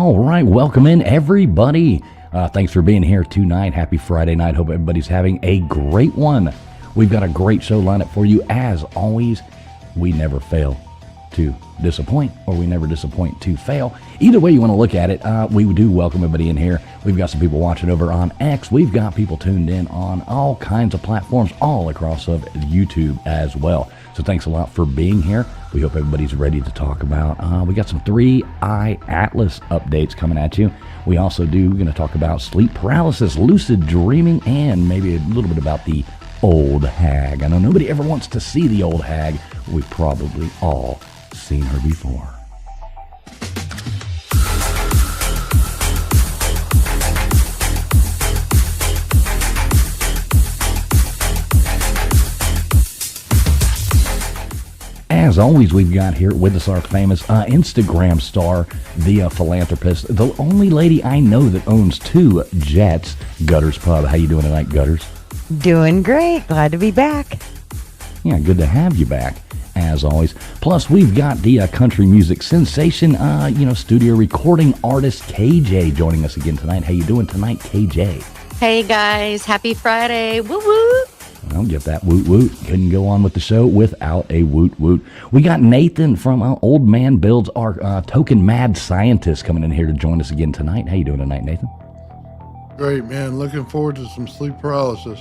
All right, welcome in everybody. Thanks for being here tonight. Happy Friday night. Hope everybody's having a great one. We've got a great show lined up for you. As always, we never fail to disappoint, or we never disappoint to fail. Either way you want to look at it, we do welcome everybody in here. We've got some people watching over on X. We've got people tuned in on all kinds of platforms all across of YouTube as well. So thanks a lot for being here. We hope everybody's ready to talk about. We got some 3-eye Atlas updates coming at you. We're going to talk about sleep paralysis, lucid dreaming, and maybe a little bit about the old hag. I know nobody ever wants to see the old hag. We've probably all seen her before. As always, we've got here with us our famous Instagram star, the philanthropist, the only lady I know that owns 2 jets, Gutterspub. How you doing tonight, Gutters? Doing great. Glad to be back. Yeah, good to have you back, as always. Plus, we've got the country music sensation, studio recording artist KJ joining us again tonight. How you doing tonight, KJ? Hey guys, happy Friday. Woo woo. Well, get that woot woot. Couldn't go on with the show without a woot woot. We got Nathan from Old Man Builds, our token mad scientist, coming in here to join us again tonight. How you doing tonight, Nathan? Great, man. Looking forward to some sleep paralysis.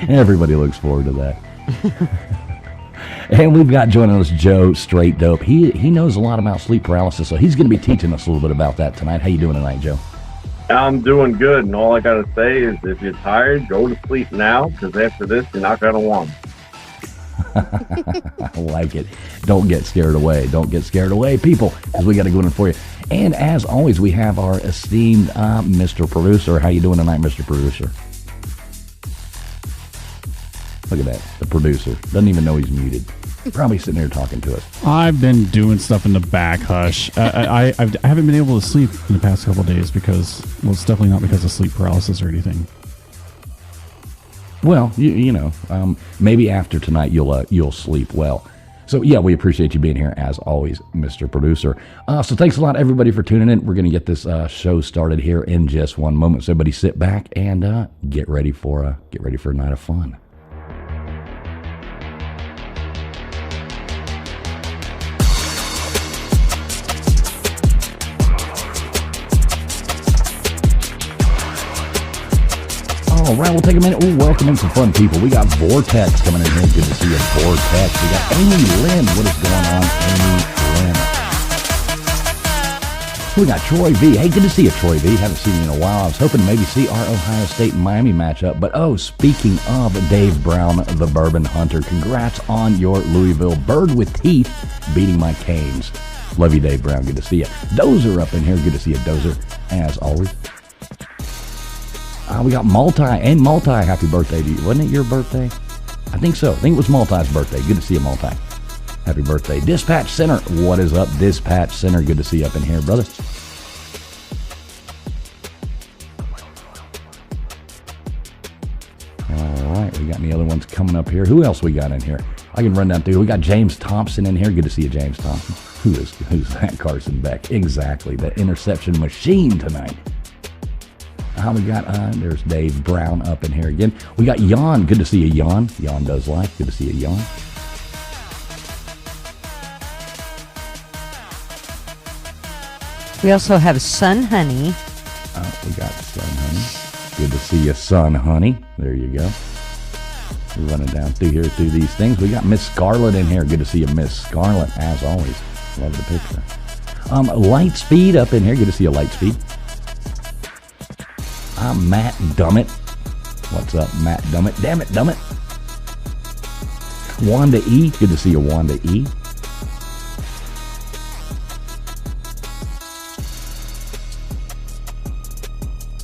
Everybody looks forward to that. And we've got joining us Joe Straight Dope. He knows a lot about sleep paralysis, so he's going to be teaching us a little bit about that tonight. How you doing tonight, Joe? I'm doing good, and all I got to say is if you're tired, go to sleep now, because after this, you're not going to want I like it. Don't get scared away. Don't get scared away, people, because we got to go in for you. And as always, we have our esteemed Mr. Producer. How you doing tonight, Mr. Producer? Look at that. The producer. Doesn't even know he's muted. Probably sitting there talking to us. I've been doing stuff in the back, hush. I haven't been able to sleep in the past couple of days because, well, it's definitely not because of sleep paralysis or anything. Well, maybe after tonight you'll sleep well. So, yeah, we appreciate you being here, as always, Mr. Producer. So thanks a lot, everybody, for tuning in. We're going to get this show started here in just one moment. So everybody sit back and get ready for a night of fun. All right, we'll take a minute. We'll welcome in some fun people. We got Vortex coming in here. Good to see you, Vortex. We got Amy Lynn. What is going on, Amy Lynn? We got Troy V. Hey, good to see you, Troy V. Haven't seen you in a while. I was hoping to maybe see our Ohio State and Miami matchup. But, speaking of Dave Brown, the Bourbon Hunter, congrats on your Louisville Bird with Teeth beating my Canes. Love you, Dave Brown. Good to see you. Dozer up in here. Good to see you, Dozer, as always. We got Multi. Happy birthday to you. Wasn't it your birthday? I think so. I think it was Multi's birthday. Good to see you, Multi. Happy birthday. Dispatch Center. What is up, Dispatch Center? Good to see you up in here, brother. All right. We got any other ones coming up here? Who else we got in here? I can run down through. We got James Thompson in here. Good to see you, James Thompson. Who's that? Carson Beck. Exactly. The interception machine tonight. We got, there's Dave Brown up in here again. We got Jan. Good to see you, Jan. Jan does like. Good to see you, Jan. We also have Sun Honey. We got Sun Honey. Good to see you, Sun Honey. There you go. We're running down through these things. We got Miss Scarlett in here. Good to see you, Miss Scarlett, as always. Love the picture. Lightspeed up in here. Good to see you, Lightspeed. Matt Dummett. What's up, Matt Dummett? Damn it, Dummett. Wanda E. Good to see you, Wanda E.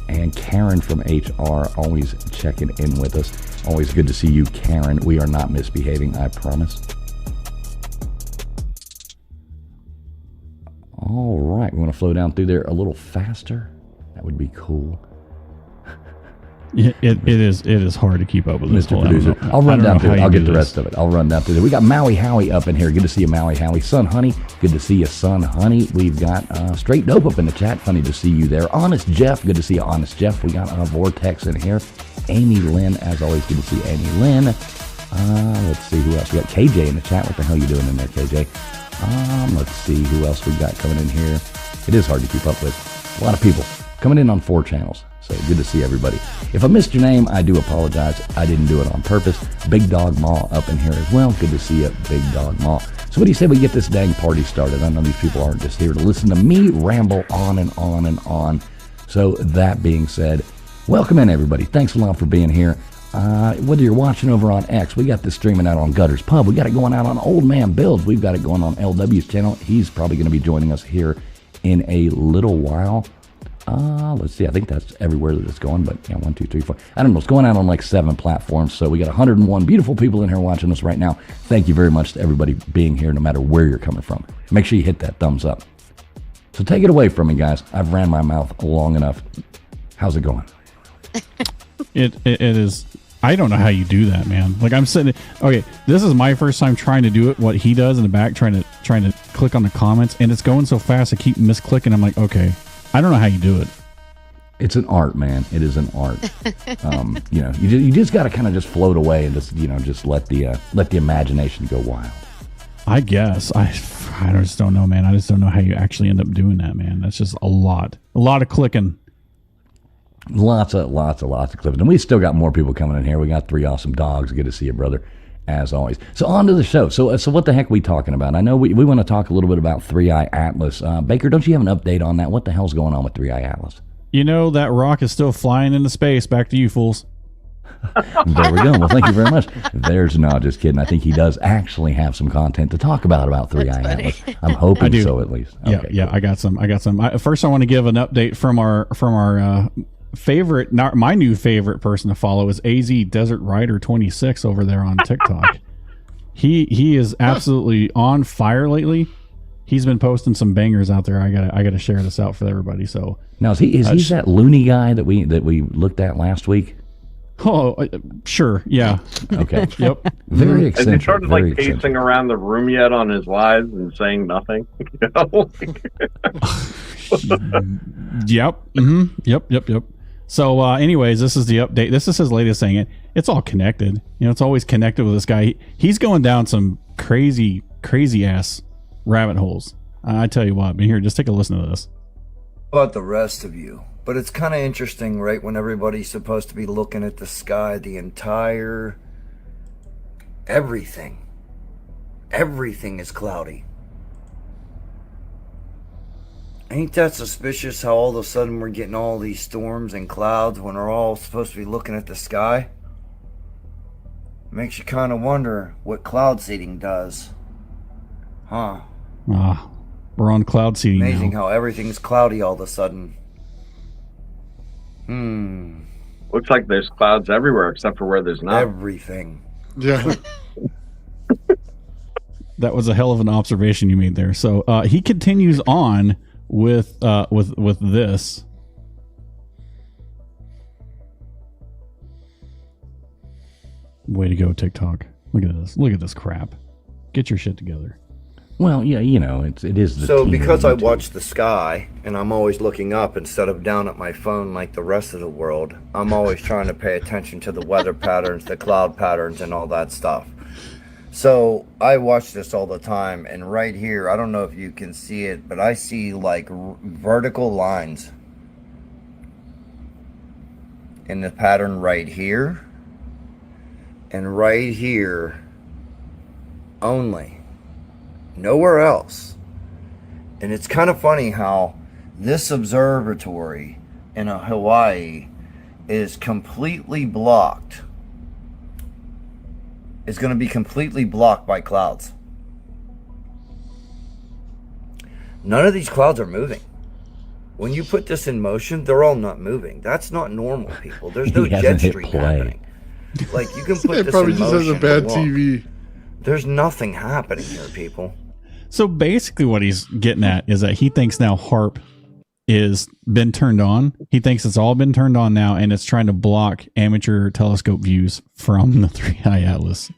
And Karen from HR, always checking in with us. Always good to see you, Karen. We are not misbehaving, I promise. All right, we want to flow down through there a little faster. That would be cool. It is hard to keep up with this Mr. whole Producer. MMO. I'll run down through it. I'll get the this. rest of it. I'll run down through it. We got Maui Howie up in here. Good to see you, Maui Howie. Son Honey, good to see you, Son Honey. We've got Straight Dope up in the chat. Funny to see you there. Honest Jeff, good to see you, Honest Jeff. We got Vortex in here. Amy Lynn, as always, good to see Amy Lynn. Let's see who else. We got KJ in the chat. What the hell are you doing in there, KJ? Let's see who else we got coming in here. It is hard to keep up with. A lot of people coming in on 4 channels. So good to see everybody. If I missed your name, I do apologize. I didn't do it on purpose. Big Dog Maw up in here as well. Good to see you, Big Dog Maw. So what do you say we get this dang party started? I know these people aren't just here to listen to me ramble on and on and on. So that being said, welcome in everybody. Thanks a lot for being here. Whether you're watching over on X, we got this streaming out on Gutterspub. We got it going out on Old Man Builds. We've got it going on LW's channel. He's probably going to be joining us here in a little while. Let's see. I think that's everywhere that it's going, but yeah, 1, 2, 3, 4. I don't know. It's going out on like 7 platforms. So we got 101 beautiful people in here watching us right now. Thank you very much to everybody being here, no matter where you're coming from. Make sure you hit that thumbs up. So take it away from me, guys. I've ran my mouth long enough. How's it going? It is. I don't know how you do that, man. Like I'm sitting. Okay, this is my first time trying to do it. What he does in the back, trying to click on the comments, and it's going so fast. I keep misclicking. I'm like, okay, I don't know how you do it. It's an art, man. It is an art. You just got to kind of just float away and just let the imagination go wild. I guess I just don't know, man. I just don't know how you actually end up doing that, man. That's just a lot of clicking. Lots of clips. And we still got more people coming in here. We got 3 awesome dogs. Good to see you, brother, as always. So on to the show. So what the heck are we talking about? I know we want to talk a little bit about 3-Eye Atlas. Baker, don't you have an update on that? What the hell's going on with 3-Eye Atlas? You know, that rock is still flying into space. Back to you, fools. There we go. Well, thank you very much. Just kidding. I think he does actually have some content to talk about 3-Eye Atlas. I'm hoping so, at least. Okay, yeah. Cool. I got some. First, I want to give an update from our favorite, not my new favorite person to follow is AZ Desert Rider 26 over there on TikTok. He is absolutely on fire lately. He's been posting some bangers out there. I gotta share this out for everybody. So now is he that loony guy that we looked at last week? Oh, sure, yeah. Okay. Yep. Very eccentric. Has he started like pacing around the room yet on his lives and saying nothing? Yep. Mm-hmm. Yep. So, anyways, this is the update. This is his latest thing. It's all connected. You know, it's always connected with this guy. He's going down some crazy ass rabbit holes. I tell you what, but here, just take a listen to this. About the rest of you, but it's kind of interesting, right? When everybody's supposed to be looking at the sky, the entire everything is cloudy. Ain't that suspicious how all of a sudden we're getting all these storms and clouds when we're all supposed to be looking at the sky? Makes you kind of wonder what cloud seeding does. Huh. We're on cloud seeding Amazing now. how everything's cloudy all of a sudden. Looks like there's clouds everywhere except for where there's not. Everything. Yeah. That was a hell of an observation you made there. So he continues on with this. Way to go, TikTok. Look at this. Look at this crap. Get your shit together. Well, yeah, it is the So team because of I YouTube. watch the sky and I'm always looking up instead of down at my phone like the rest of the world, I'm always trying to pay attention to the weather patterns, the cloud patterns, and all that stuff. So I watch this all the time, and right here, I don't know if you can see it, but I see like vertical lines in the pattern right here and right here only. Nowhere else. And it's kind of funny how this observatory in Hawaii is completely blocked. It's going to be completely blocked by clouds. None of these clouds are moving. When you put this in motion, they're all not moving. That's not normal, people. There's no He jet hasn't hit stream play. happening. Like, you can put It this probably in just motion. has a bad and walk. TV. There's nothing happening here, people. So basically what he's getting at is that he thinks now HARP is been turned on. He thinks it's all been turned on now, and it's trying to block amateur telescope views from the 3i Atlas.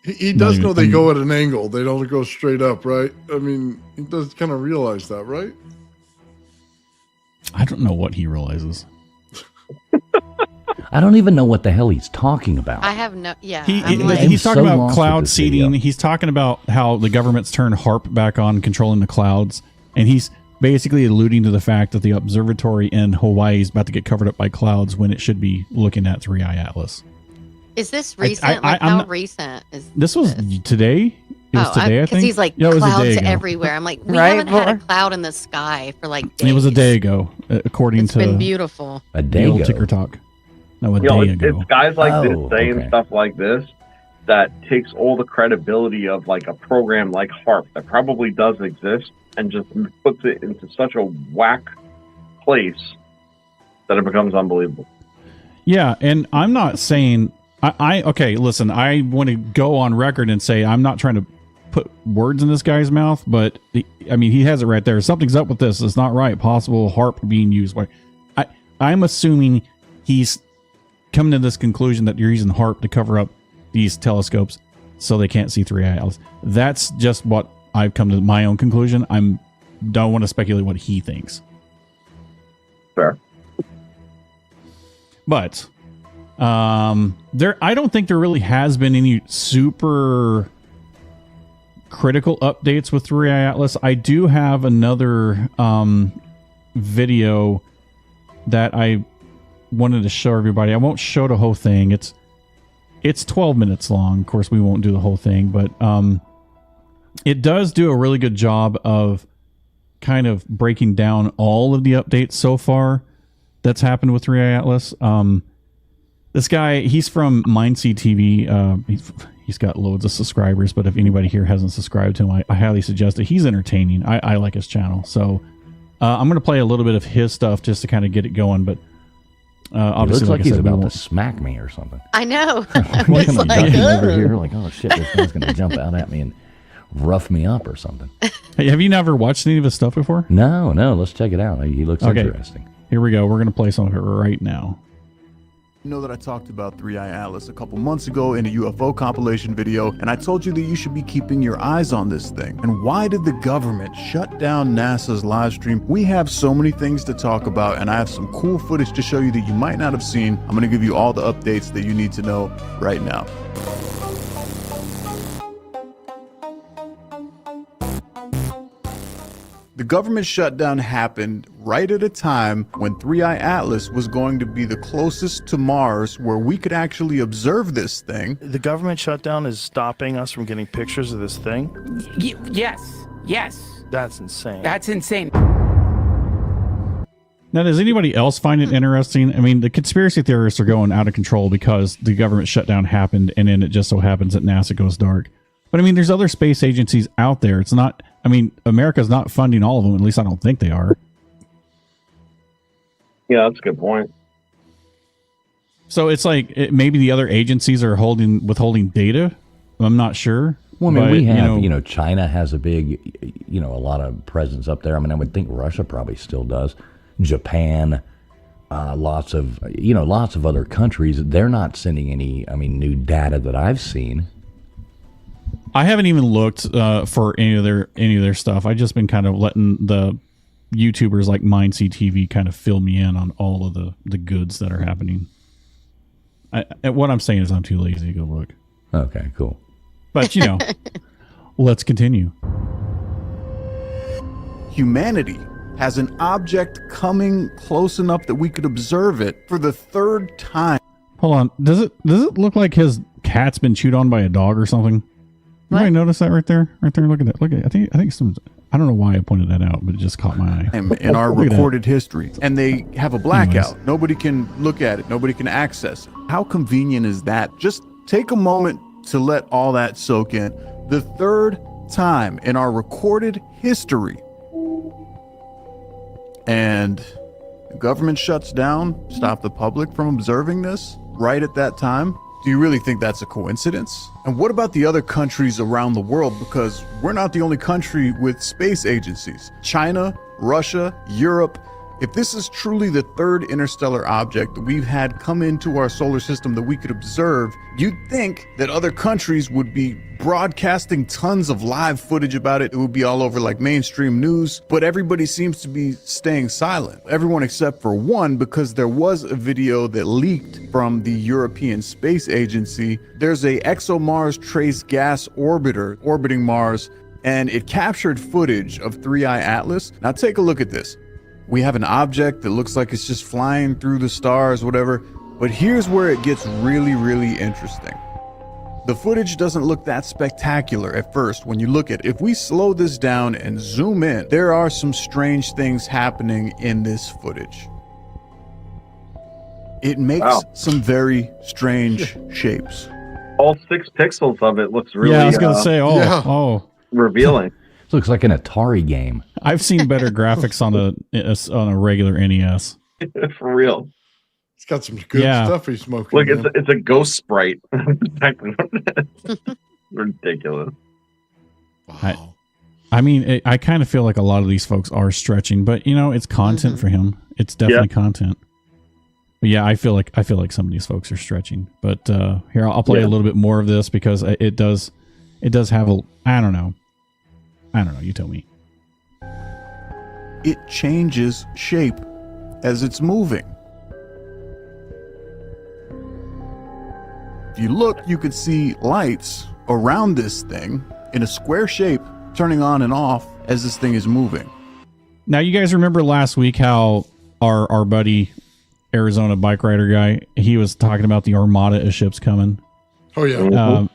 He does know they go at an angle. They don't go straight up, right? I mean, he does kind of realize that, right? I don't know what he realizes. I don't even know what the hell he's talking about. I have no. Yeah, He's talking so about lost cloud with this seeding. video. He's talking about how the government's turned HARP back on, controlling the clouds, and he's basically alluding to the fact that the observatory in Hawaii is about to get covered up by clouds when it should be looking at 3i Atlas. Is this recent? How recent is this? Was today? It was today, I think. Because he's like Yeah, it was a day clouds ago. everywhere. I'm like, we Right, haven't had a Laura? cloud in the sky for like days. It was a day ago, according It's to been beautiful. A the day old ago. ticker talk. No, a You know, day ago. it's guys like Oh, this saying okay. stuff like this that takes all the credibility of like a program like HARP that probably does exist and just puts it into such a whack place that it becomes unbelievable. Yeah, and I'm not saying okay, listen, I want to go on record and say I'm not trying to put words in this guy's mouth, but I mean, he has it right there. Something's up with this. It's not right. Possible HARP being used. I'm assuming he's coming to this conclusion that you're using HARP to cover up these telescopes so they can't see 3i Atlas. That's just what I've come to my own conclusion. Don't want to speculate what he thinks. Fair. But I don't think there really has been any super critical updates with 3i Atlas. I do have another video that I wanted to show everybody. I won't show the whole thing. It's 12 minutes long. Of course, we won't do the whole thing, but it does do a really good job of kind of breaking down all of the updates so far that's happened with 3i Atlas. This guy, he's from Mindseed TV. He's got loads of subscribers, but if anybody here hasn't subscribed to him, I highly suggest it. He's entertaining. I like his channel. So I'm going to play a little bit of his stuff just to kind of get it going. But It obviously, looks like I he's said, we about to won't- smack me or something. I know. I'm It's like, like, over ugh. here, like, oh shit, this guy's gonna jump out at me and rough me up or something. Hey, have you never watched any of his stuff before? No, let's check it out. He looks Okay. interesting. Here we go. We're going to play some of it right now. You know that I talked about 3i Atlas a couple months ago in a UFO compilation video, and I told you that you should be keeping your eyes on this thing. And why did the government shut down NASA's live stream? We have so many things to talk about, and I have some cool footage to show you that you might not have seen. I'm going to give you all the updates that you need to know right now. The government shutdown happened right at a time when 3i Atlas was going to be the closest to Mars where we could actually observe this thing. The government shutdown is stopping us from getting pictures of this thing? Yes. That's insane. That's insane. Now, does anybody else find it interesting? I mean, the conspiracy theorists are going out of control because the government shutdown happened, and then it just so happens that NASA goes dark. But I mean, there's other space agencies out there. It's not, I mean, America's not funding all of them. At least I don't think they are. Yeah, that's a good point. So it's like maybe the other agencies are withholding data. I'm not sure. Well, I mean, But, we have, China has a big, a lot of presence up there. I mean, I would think Russia probably still does. Japan, lots of other countries. They're not sending any, new data that I've seen. I haven't even looked for any of their stuff. I've just been kind of letting the YouTubers like Mindseed TV kind of fill me in on all of the goods that are happening. What I'm saying is I'm too lazy to go look. Okay, cool. But, let's continue. Humanity has an object coming close enough that we could observe it for the third time. Hold on. Does it look like his cat's been chewed on by a dog or something? Anybody notice that right there? Right there. Look at that. Look at it. I think some. I don't know why I pointed that out, but it just caught my eye. In our Look at that. recorded history, and they have a blackout. Nobody can look at it. Nobody can access it. How convenient is that? Just take a moment to let all that soak in. The third time in our recorded history, and the government shuts down, stop the public from observing this right at that time. Do you really think that's a coincidence? And what about the other countries around the world? Because we're not the only country with space agencies. China, Russia, Europe, If this is truly the third interstellar object that we've had come into our solar system that we could observe, you'd think that other countries would be broadcasting tons of live footage about it. It would be all over like mainstream news, but everybody seems to be staying silent. Everyone except for one, because there was a video that leaked from the European Space Agency. There's a ExoMars Trace Gas Orbiter orbiting Mars, and it captured footage of 3I Atlas. Now take a look at this. We have an object that looks like it's just flying through the stars, whatever. But here's where it gets really, really interesting. The footage doesn't look that spectacular at first when you look at it. If we slow this down and zoom in, there are some strange things happening in this footage. It makes some very strange shapes. All 6 pixels of it looks really I was going to say, revealing. Looks like an Atari game. I've seen better graphics on a regular NES. For real. It's got some good stuff he's smoking. Look, it's a ghost sprite. Ridiculous. Wow. I mean, I kind of feel like a lot of these folks are stretching, but it's content for him. It's definitely content. But yeah, I feel like some of these folks are stretching. But here, I'll play a little bit more of this because it does have a, I don't know. You tell me. It changes shape as it's moving. If you look, you could see lights around this thing in a square shape turning on and off as this thing is moving. Now, you guys remember last week how our buddy Arizona bike rider guy, he was talking about the armada of ships coming. Oh yeah.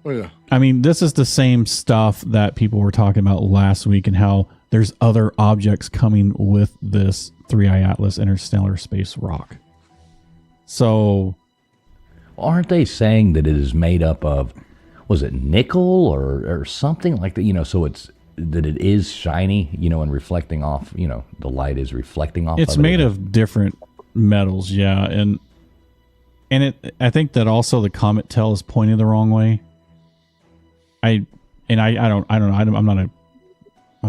Oh yeah. I mean, this is the same stuff that people were talking about last week and how there's other objects coming with this 3I Atlas interstellar space rock. So, aren't they saying that it is made up of, was it nickel or something like that? So it's that it is shiny, and reflecting off, the light is reflecting off. It's made of different metals, and I think that also the comet tail is pointed the wrong way. I'm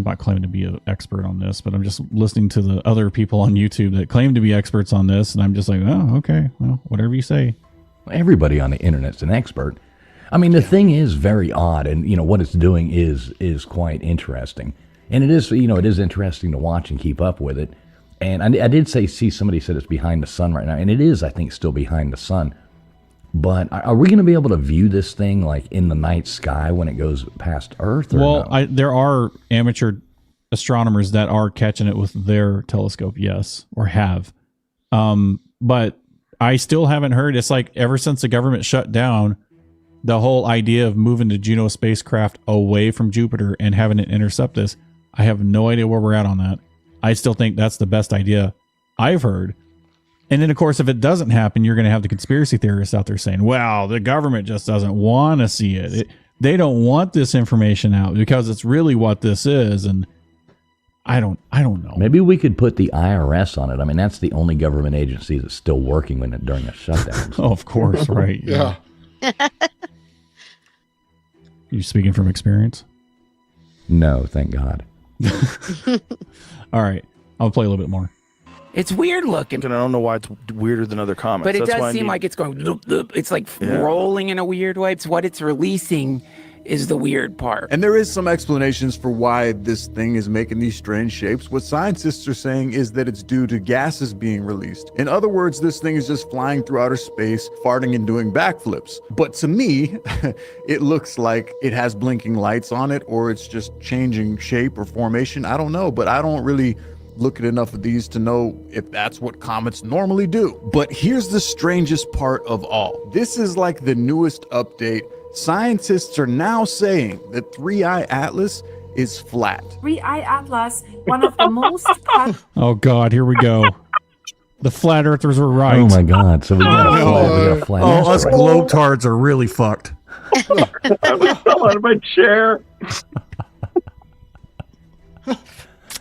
not claiming to be an expert on this, but I'm just listening to the other people on YouTube that claim to be experts on this, and I'm just like, oh, okay, well, whatever you say. Everybody on the internet's an expert. I mean, the thing is very odd, and what it's doing is quite interesting, and it is it is interesting to watch and keep up with it. And I did see somebody said it's behind the sun right now, and it is, I think, still behind the sun. But are we going to be able to view this thing like in the night sky when it goes past Earth? Or no? There are amateur astronomers that are catching it with their telescope, yes, or have. But I still haven't heard. It's like ever since the government shut down, the whole idea of moving the Juno spacecraft away from Jupiter and having it intercept this, I have no idea where we're at on that. I still think that's the best idea I've heard. And then, of course, if it doesn't happen, you're going to have the conspiracy theorists out there saying, well, the government just doesn't want to see it. They don't want this information out because it's really what this is. And I don't know. Maybe we could put the IRS on it. I mean, that's the only government agency that's still working during a shutdown. Oh, of course, right. Yeah. You speaking from experience? No, thank God. All right. I'll play a little bit more. It's weird looking. And I don't know why it's weirder than other comets. But it does seem like it's going, loop, loop. It's like rolling in a weird way. It's what it's releasing is the weird part. And there is some explanations for why this thing is making these strange shapes. What scientists are saying is that it's due to gases being released. In other words, this thing is just flying through outer space, farting and doing backflips. But to me, it looks like it has blinking lights on it, or it's just changing shape or formation. I don't know, but I don't really look at enough of these to know if that's what comets normally do. But here's the strangest part of all. This is like the newest update. Scientists are now saying that 3I Atlas is flat. 3I Atlas, one of the most... Oh, God, here we go. The flat earthers were right. Oh, my God. So we got a flat Oh, us globetards are really fucked. I fell out of my chair.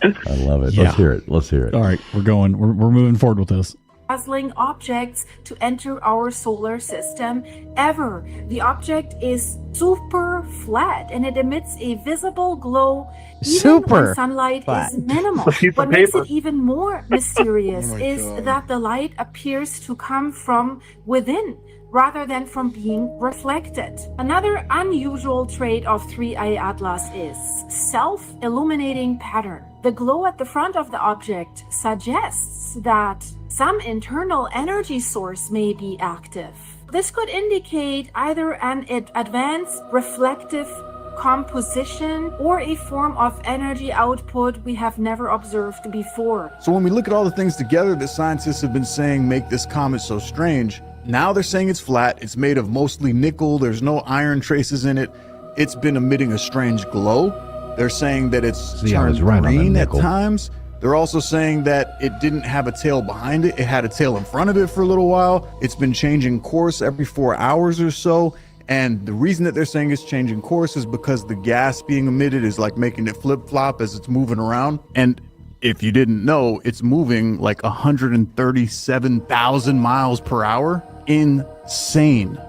I love it. Yeah. Let's hear it. All right, we're moving forward with this. dazzling objects to enter our solar system ever. The object is super flat and it emits a visible glow even when sunlight is minimal. What makes it even more mysterious is that the light appears to come from within rather than from being reflected. Another unusual trait of 3i Atlas is self-illuminating pattern. The glow at the front of the object suggests that some internal energy source may be active. This could indicate either an advanced reflective composition or a form of energy output we have never observed before. So when we look at all the things together that scientists have been saying make this comet so strange, now they're saying it's flat, it's made of mostly nickel, there's no iron traces in it, it's been emitting a strange glow. They're saying that it's turned green at times. They're also saying that it didn't have a tail behind it, it had a tail in front of it for a little while. It's been changing course every 4 hours or so. And the reason that they're saying it's changing course is because the gas being emitted is like making it flip-flop as it's moving around. And if you didn't know, it's moving like 137,000 miles per hour. Insane.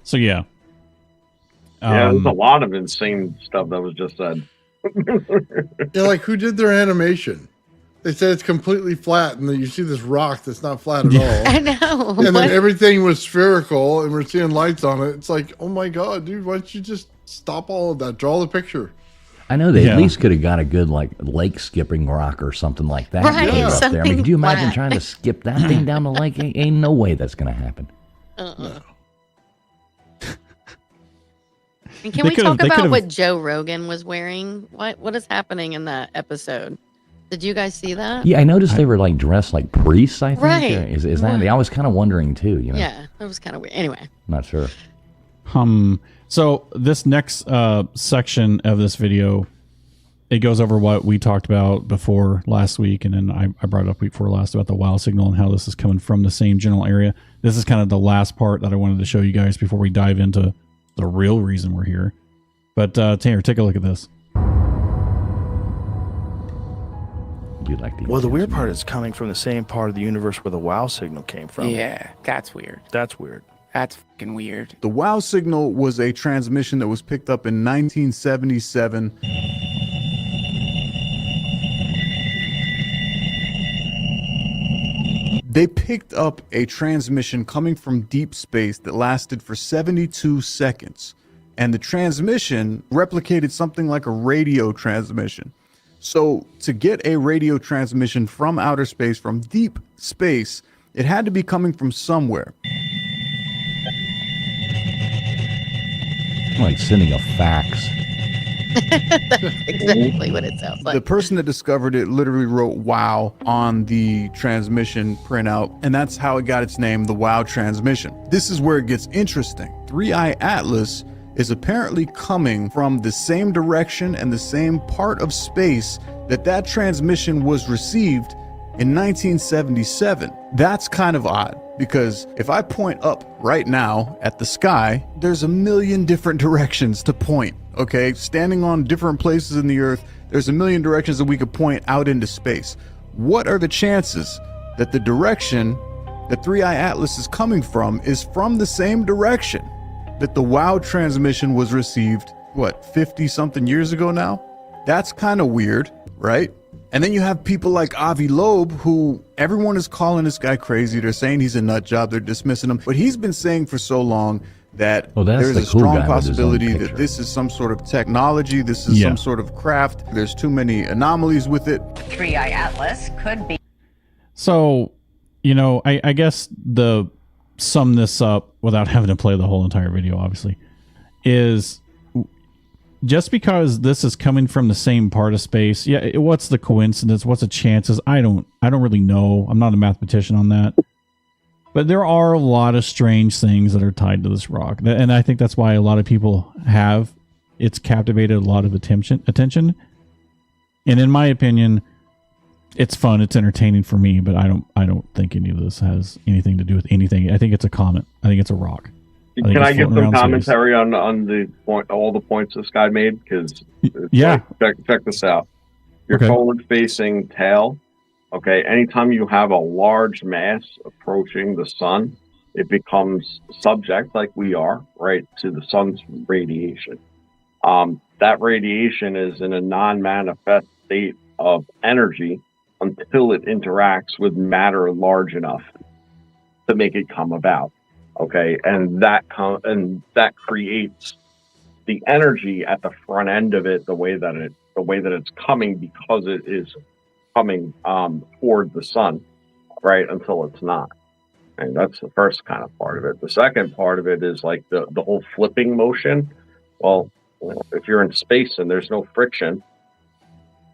So yeah. There's a lot of insane stuff that was just said. Yeah, like who did their animation? They said it's completely flat, and then you see this rock that's not flat at all. I know. And then everything was spherical, and we're seeing lights on it. It's like, oh my god, dude, why don't you just stop all of that? Draw the picture. I know they at least could have got a good like lake skipping rock or something like that. Right, Up there. I mean, could you imagine flat. trying to skip that thing down the lake? Ain't no way that's going to happen. No. And can we talk about what Joe Rogan was wearing? What is happening in that episode? Did you guys see that? Yeah, I noticed they were like dressed like priests, I think. Right. Is that? I was kind of wondering too, you know. Yeah, that was kind of weird. Anyway. Not sure. So this next section of this video, it goes over what we talked about before last week, and then I brought it up week before last about the wow signal and how this is coming from the same general area. This is kind of the last part that I wanted to show you guys before we dive into the real reason we're here. But Tanner, take a look at this. Well, the weird part is coming from the same part of the universe where the wow signal came from. Yeah, that's weird. That's weird. That's fucking weird. The wow signal was a transmission that was picked up in 1977. They picked up a transmission coming from deep space that lasted for 72 seconds. And the transmission replicated something like a radio transmission. So to get a radio transmission from outer space, from deep space, it had to be coming from somewhere. Like sending a fax. That's exactly what it sounds like. The person that discovered it literally wrote "wow" on the transmission printout, and that's how it got its name, the WOW transmission. This is where it gets interesting. 3i Atlas is apparently coming from the same direction and the same part of space that transmission was received in 1977. That's kind of odd, because if I point up right now at the sky, there's a million different directions to point, okay? Standing on different places in the earth, there's a million directions that we could point out into space. What are the chances that the direction that 3i Atlas is coming from is from the same direction that the WOW transmission was received, 50 something years ago now? That's kind of weird, right? And then you have people like Avi Loeb, who everyone is calling this guy crazy. They're saying he's a nut job. They're dismissing him. But he's been saying for so long that there's a strong possibility that this is some sort of technology. This is some sort of craft. There's too many anomalies with it. 3i Atlas could be. So, I guess the sum this up without having to play the whole entire video, obviously, is just because this is coming from the same part of space. Yeah, what's the coincidence? What's the chances? I don't really know. I'm not a mathematician on that. But there are a lot of strange things that are tied to this rock. And I think that's why a lot of people it's captivated a lot of attention. And in my opinion, it's fun, it's entertaining for me, but I don't think any of this has anything to do with anything. I think it's a comet. I think it's a rock. Can I get some commentary on the point, all the points this guy made? Because check this out. Your forward-facing tail Okay, anytime you have a large mass approaching the sun, it becomes subject, like we are, right, to the sun's radiation. That radiation is in a non-manifest state of energy until it interacts with matter large enough to make it come about. Okay, and that creates the energy at the front end of it, the way that it's coming, because it is coming toward the sun, right, until it's not. And that's the first kind of part of it. The second part of it is like the whole flipping motion. Well, if you're in space and there's no friction,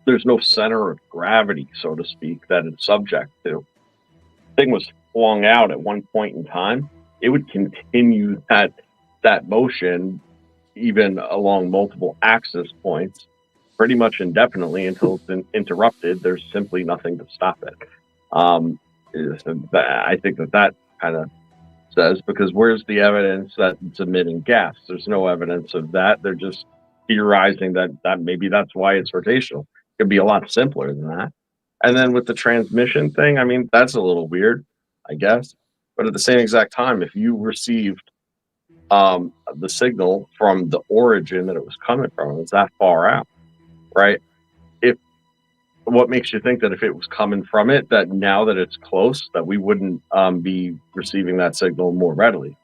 there's no center of gravity, so to speak, that it's subject to. The thing was flung out at one point in time, it would continue that motion even along multiple axis points pretty much indefinitely until it's interrupted. There's simply nothing to stop it. I think that kind of says, because where's the evidence that it's emitting gas? There's no evidence of that. They're just theorizing that maybe that's why it's rotational. It could be a lot simpler than that. And then with the transmission thing, I mean, that's a little weird, I guess. But at the same exact time, if you received the signal from the origin that it was coming from, it's that far out, right? What makes you think that if it was coming from it, that now that it's close, that we wouldn't be receiving that signal more readily?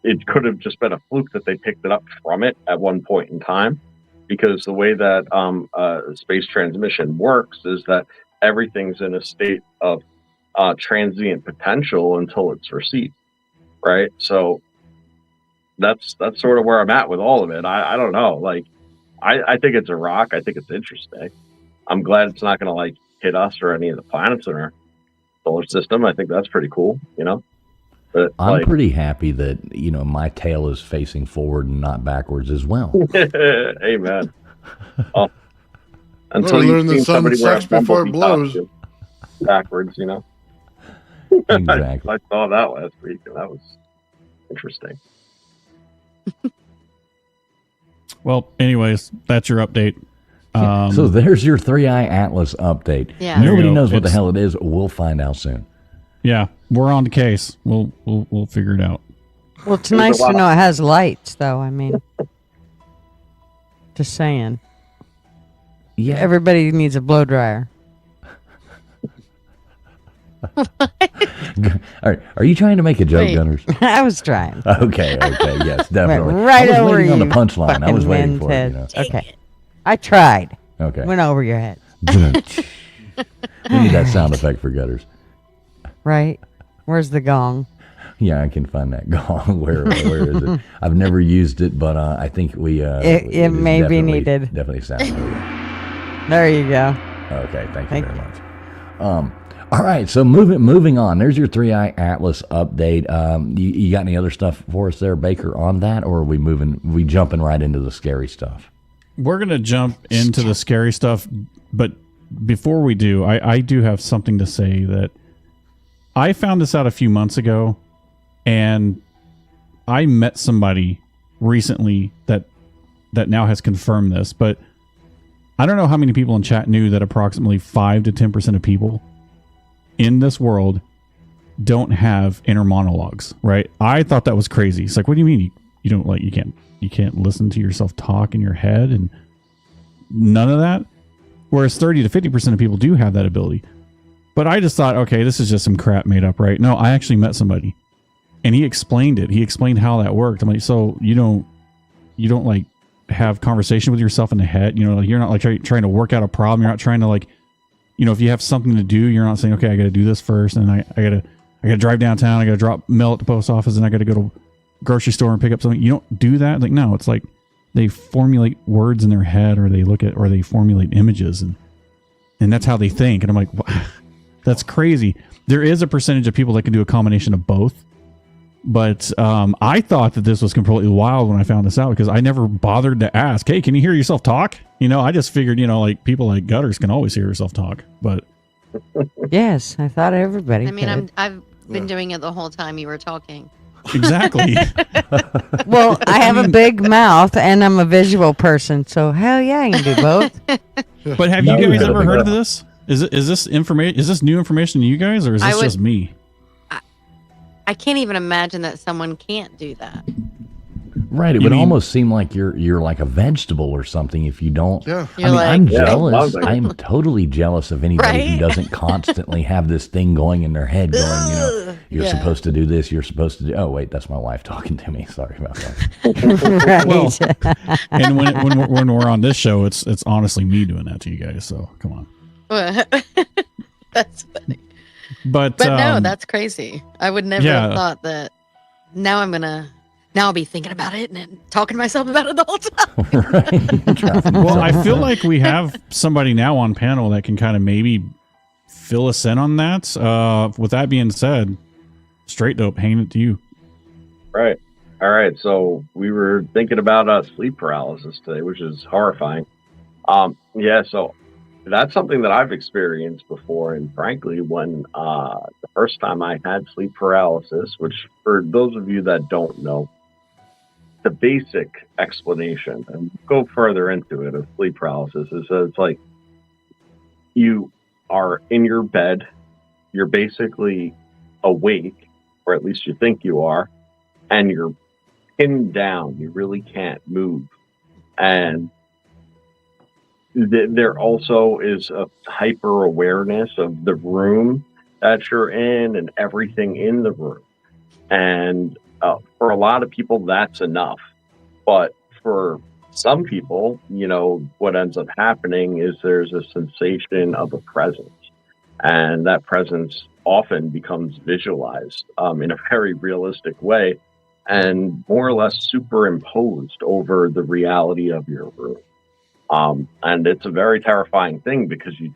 It could have just been a fluke that they picked it up from it at one point in time, because the way that space transmission works is that everything's in a state of transient potential until it's received, right? So that's sort of where I'm at with all of it. I don't know. Like, I think it's a rock. I think it's interesting. I'm glad it's not going to like hit us or any of the planets in our solar system. I think that's pretty cool, you know. But I'm pretty happy that, you know, my tail is facing forward and not backwards as well. Amen. Oh, until you've seen somebody wear a bumblebee costume backwards, you know. Exactly. I saw that last week, and that was interesting. Well, anyways, that's your update. So there's your 3i Atlas update. Yeah. Nobody knows what the hell it is. We'll find out soon. Yeah, we're on the case. We'll figure it out. Well, it's nice to know it has lights, though. I mean, just saying. Yeah. Everybody needs a blow dryer. Are you trying to make a joke, Gunners? I was trying. Okay, yes, definitely. Right I was over waiting you. on the punchline. I was waiting for it. You know? Okay. I tried. Okay. Went over your head. We need that sound effect for Gutters. Right? Where's the gong? Yeah, I can find that gong. Where is it? I've never used it, but I think it may be needed. Definitely sounds good. There you go. Okay, thank you very much. All right, so moving on. There's your 3i Atlas update. You got any other stuff for us there, Baker, on that, or are we jumping right into the scary stuff? We're going to jump into the scary stuff, but before we do, I do have something to say. That I found this out a few months ago, and I met somebody recently that now has confirmed this, but I don't know how many people in chat knew that approximately 5 to 10% of people in this world don't have inner monologues, right? I thought that was crazy. It's like, what do you mean you don't like, you can't listen to yourself talk in your head and none of that? Whereas 30 to 50% of people do have that ability. But I just thought, okay, this is just some crap made up, right? No, I actually met somebody and he explained it. He explained how that worked. I'm like, so you don't like have conversation with yourself in the head, you know, like you're not like trying to work out a problem. You're not trying to like, you know, if you have something to do, you're not saying, okay, I got to do this first, and I got to drive downtown, I got to drop mail at the post office, and I got to go to grocery store and pick up something. You don't do that. Like, no, it's like they formulate words in their head, or they formulate images, and that's how they think. And I'm like, wow, that's crazy. There is a percentage of people that can do a combination of both, but I thought that this was completely wild when I found this out, because I never bothered to ask, hey, can you hear yourself talk? You know, I just figured, you know, like people like Gutters can always hear yourself talk, but yes, I thought everybody. I mean, could. I've been doing it the whole time you were talking. Exactly. Well, I have a big mouth and I'm a visual person, so hell yeah, I can do both. But have you guys ever heard of this? Is this information? Is this new information to you guys, or is this just me? I can't even imagine that someone can't do that. Right. It would almost seem like you're like a vegetable or something if you don't. Yeah. You're like, I'm jealous. I'm totally jealous of anybody who Right? doesn't constantly have this thing going in their head going, you're supposed to do this, you're supposed to do. Oh, wait, that's my wife talking to me. Sorry about that. Well, and when we're on this show, it's honestly me doing that to you guys. So come on. That's funny. But no, that's crazy. I would never have thought that. Now I'll be thinking about it and talking to myself about it the whole time. Right. Well, I feel like we have somebody now on panel that can kind of maybe fill us in on that. With that being said, Straight Dope, hanging it to you. Right. All right. So we were thinking about sleep paralysis today, which is horrifying. So that's something that I've experienced before. And frankly, when the first time I had sleep paralysis, which for those of you that don't know, the basic explanation, and go further into it, of sleep paralysis is that it's like you are in your bed, you're basically awake, or at least you think you are, and you're pinned down. You really can't move. And there also is a hyper awareness of the room that you're in and everything in the room. And for a lot of people, that's enough. But for some people, what ends up happening is there's a sensation of a presence. And that presence often becomes visualized in a very realistic way and more or less superimposed over the reality of your room. And it's a very terrifying thing because you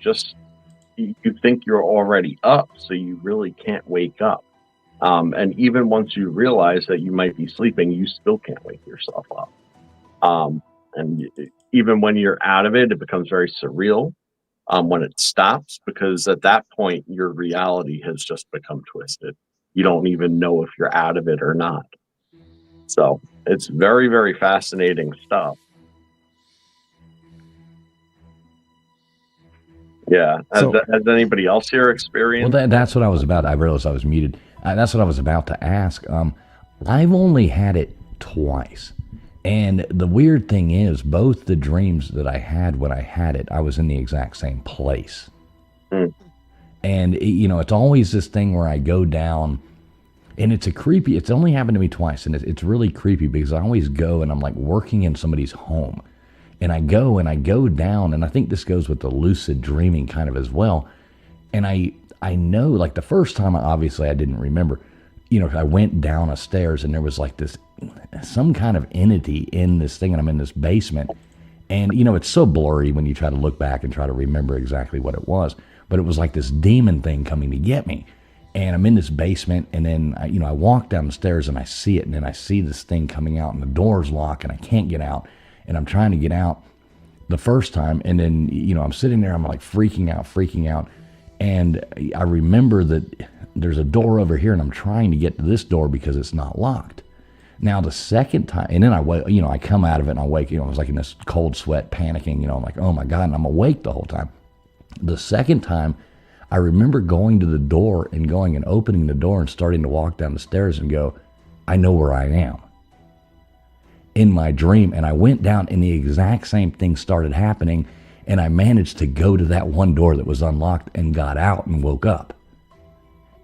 think you're already up, so you really can't wake up. And even once you realize that you might be sleeping, you still can't wake yourself up. And even when you're out of it, it becomes very surreal when it stops, because at that point, your reality has just become twisted. You don't even know if you're out of it or not. So it's very, very fascinating stuff. Yeah. Has anybody else here experienced? Well, that's what I was about. I realized I was muted. That's what I was about to ask. I've only had it twice. And the weird thing is, both the dreams that I had when I had it, I was in the exact same place. Mm. And, it's always this thing where I go down, and it's only happened to me twice, and it's really creepy because I always go and I'm like working in somebody's home. And I go down, and I think this goes with the lucid dreaming kind of as well. And I know, like the first time, obviously I didn't remember, I went down a stairs and there was like some kind of entity in this thing, and I'm in this basement. And, it's so blurry when you try to look back and try to remember exactly what it was. But it was like this demon thing coming to get me. And I'm in this basement, and then, I walk down the stairs and I see it, and then I see this thing coming out, and the door's locked, and I can't get out. And I'm trying to get out the first time, and then, I'm sitting there, I'm like freaking out. And I remember that there's a door over here, and I'm trying to get to this door because it's not locked. Now, the second time, and then I come out of it, and I wake, I was like in this cold sweat, panicking, I'm like, oh my God, and I'm awake the whole time. The second time, I remember going to the door and going and opening the door and starting to walk down the stairs and go, I know where I am. In my dream, and I went down, and the exact same thing started happening, and I managed to go to that one door that was unlocked and got out and woke up.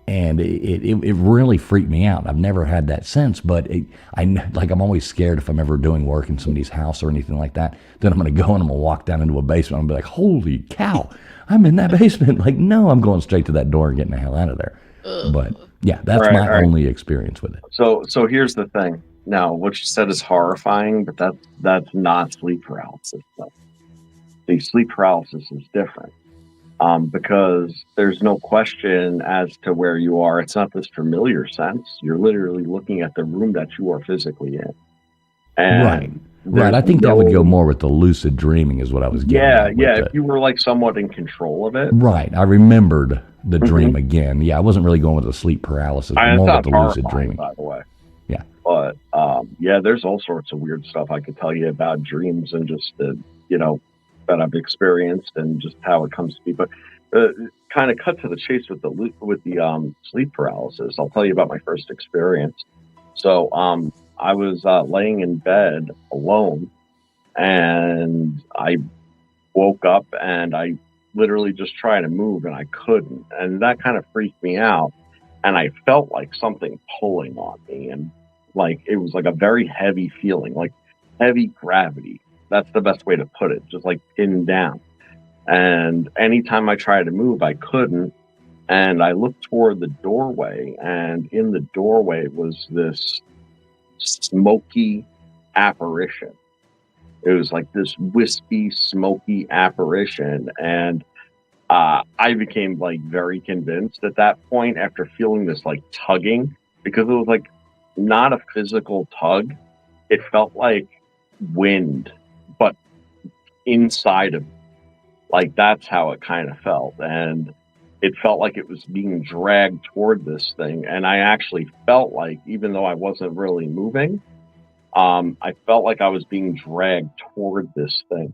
And it really freaked me out. I've never had that since, but I'm always scared if I'm ever doing work in somebody's house or anything like that, then I'm going to go and I'm going to walk down into a basement and be like, holy cow, I'm in that basement. Like, no, I'm going straight to that door and getting the hell out of there. But yeah, that's my only experience with it. So here's the thing. Now, what you said is horrifying, but that's not sleep paralysis. The sleep paralysis is different because there's no question as to where you are. It's not this familiar sense. You're literally looking at the room that you are physically in. And right. I think that would go more with the lucid dreaming is what I was getting at. Yeah. If you were like somewhat in control of it. Right. I remembered the dream again. Yeah, I wasn't really going with the sleep paralysis, but more with the lucid dreaming. By the way. Yeah. But there's all sorts of weird stuff I could tell you about dreams and just that I've experienced and just how it comes to be. But kind of cut to the chase with the sleep paralysis. I'll tell you about my first experience. So I was laying in bed alone, and I woke up and I literally just tried to move and I couldn't, and that kind of freaked me out. And I felt like something pulling on me, and like it was like a very heavy feeling, like heavy gravity. That's the best way to put it, just like pinned down. And anytime I tried to move, I couldn't. And I looked toward the doorway, and in the doorway was this smoky apparition. It was like this wispy, smoky apparition. And I became like very convinced at that point after feeling this like tugging, because it was like not a physical tug. It felt like wind, but inside of me. Like that's how it kind of felt. And it felt like it was being dragged toward this thing. And I actually felt like, even though I wasn't really moving, I felt like I was being dragged toward this thing.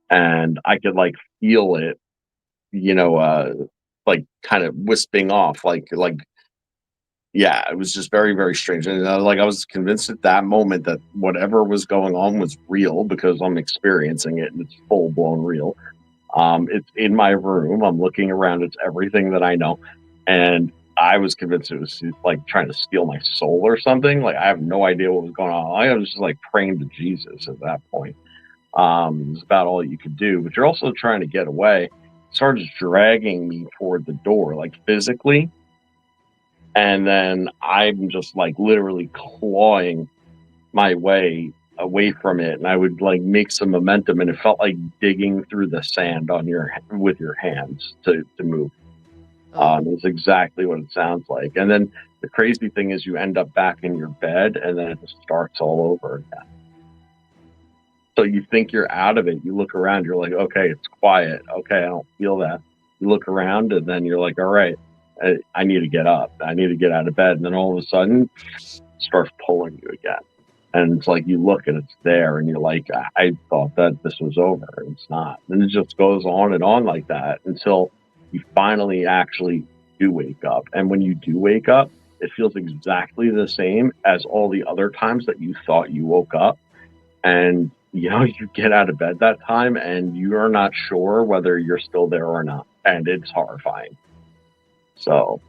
And I could like feel it, like kind of wisping off, yeah, it was just very, very strange. And I was convinced at that moment that whatever was going on was real, because I'm experiencing it and it's full blown real. It's in my room. I'm looking around. It's everything that I know. And I was convinced it was like trying to steal my soul or something. Like I have no idea what was going on. I was just like praying to Jesus at that point. It was about all you could do, but you're also trying to get away. It started dragging me toward the door, like physically. And then I'm just like literally clawing my way away from it, and I would like make some momentum, and it felt like digging through the sand with your hands to move. It's exactly what it sounds like. And then the crazy thing is you end up back in your bed, and then it just starts all over again. So you think you're out of it. You look around, you're like, okay, it's quiet. Okay, I don't feel that. You look around, and then you're like, all right, I need to get up. I need to get out of bed. And then all of a sudden, it starts pulling you again. And it's like you look and it's there, and you're like, I thought that this was over, and it's not. And it just goes on and on like that until you finally actually do wake up. And when you do wake up, it feels exactly the same as all the other times that you thought you woke up. And you get out of bed that time, and you're not sure whether you're still there or not. And it's horrifying. So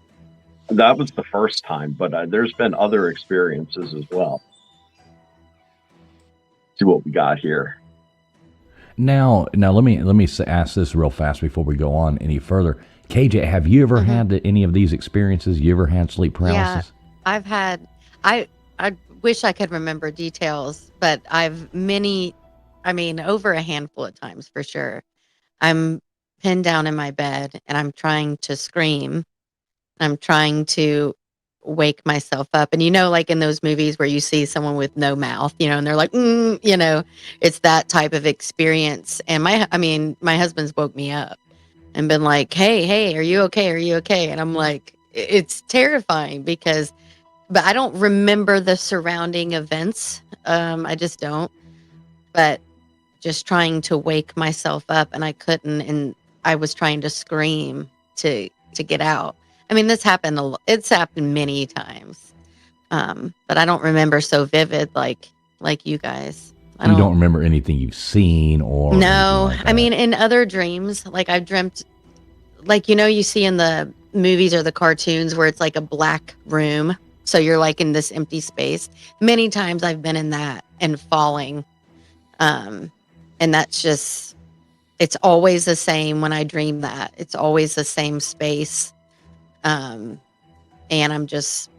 that was the first time, but there's been other experiences as well. See what we got here. Now let me ask this real fast before we go on any further. KJ, have you ever had any of these experiences? You ever had sleep paralysis? Yeah, I've had. I wish I could remember details, but over a handful of times for sure. I'm pinned down in my bed and I'm trying to scream. I'm trying to wake myself up. And like in those movies where you see someone with no mouth, and they're like, it's that type of experience. And my husband's woke me up and been like, hey, are you okay? Are you okay? And I'm like, it's terrifying but I don't remember the surrounding events. I just don't. But just trying to wake myself up, and I couldn't, and I was trying to scream to get out. This happened it's happened many times. But I don't remember so vivid like you guys. You don't remember anything you've seen or no. Like that. In other dreams, like I've dreamt, like you see in the movies or the cartoons where it's like a black room, so you're like in this empty space. Many times I've been in that and falling, and that's just, it's always the same when I dream that. It's always the same space, and I'm just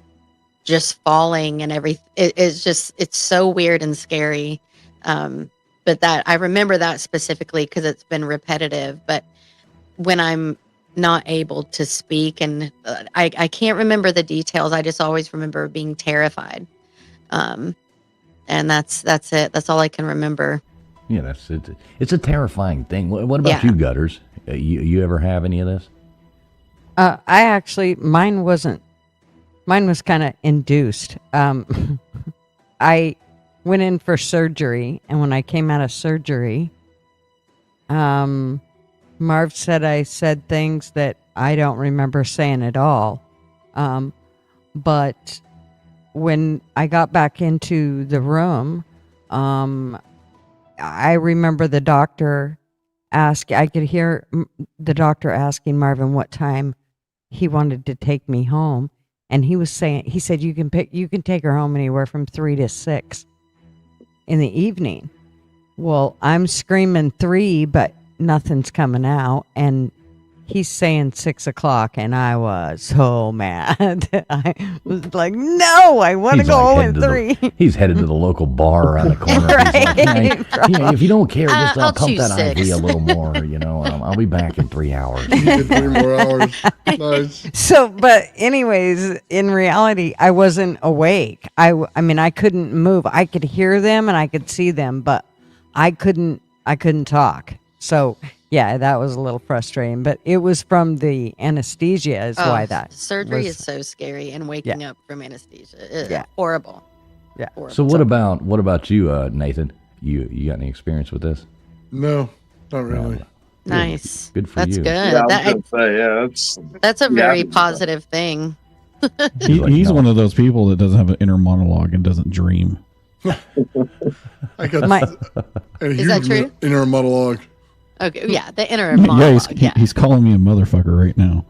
falling and everything. It's so weird and scary. But that I remember that specifically because it's been repetitive. But when I'm not able to speak, and I can't remember the details, I just always remember being terrified. And that's it. That's all I can remember. Yeah, that's it. It's a terrifying thing. What about you, Gutters? You ever have any of this? Mine wasn't. Mine was kind of induced. I went in for surgery, and when I came out of surgery, Marv said I said things that I don't remember saying at all. But when I got back into the room, I remember the doctor I could hear the doctor asking Marvin what time he wanted to take me home. And he said, you can take her home anywhere from 3 to 6 in the evening. Well, I'm screaming 3, but nothing's coming out. And he's saying 6 o'clock, and I was so mad. I was like, no, I want to go home at 3. He's headed to the local bar around the corner. Right. He's like, hey, if you don't care, just I'll pump choose that 6. IV a little more, I'll be back in 3 hours. You get 3 more hours. Nice. So, but anyways, in reality, I wasn't awake. I mean, I couldn't move. I could hear them and I could see them, but I couldn't talk. So, yeah, that was a little frustrating, but it was from the anesthesia is why that surgery is so scary, and waking up from anesthesia, horrible. Yeah. Horrible. So what about you, Nathan? You got any experience with this? No, not really. Nice. Good for That's you. good. Yeah, I was gonna say, That's a very positive thing. He's one of those people that doesn't have an inner monologue and doesn't dream. I got Is that true? Inner monologue. Okay, yeah, the inner monologue. He's calling me a motherfucker right now.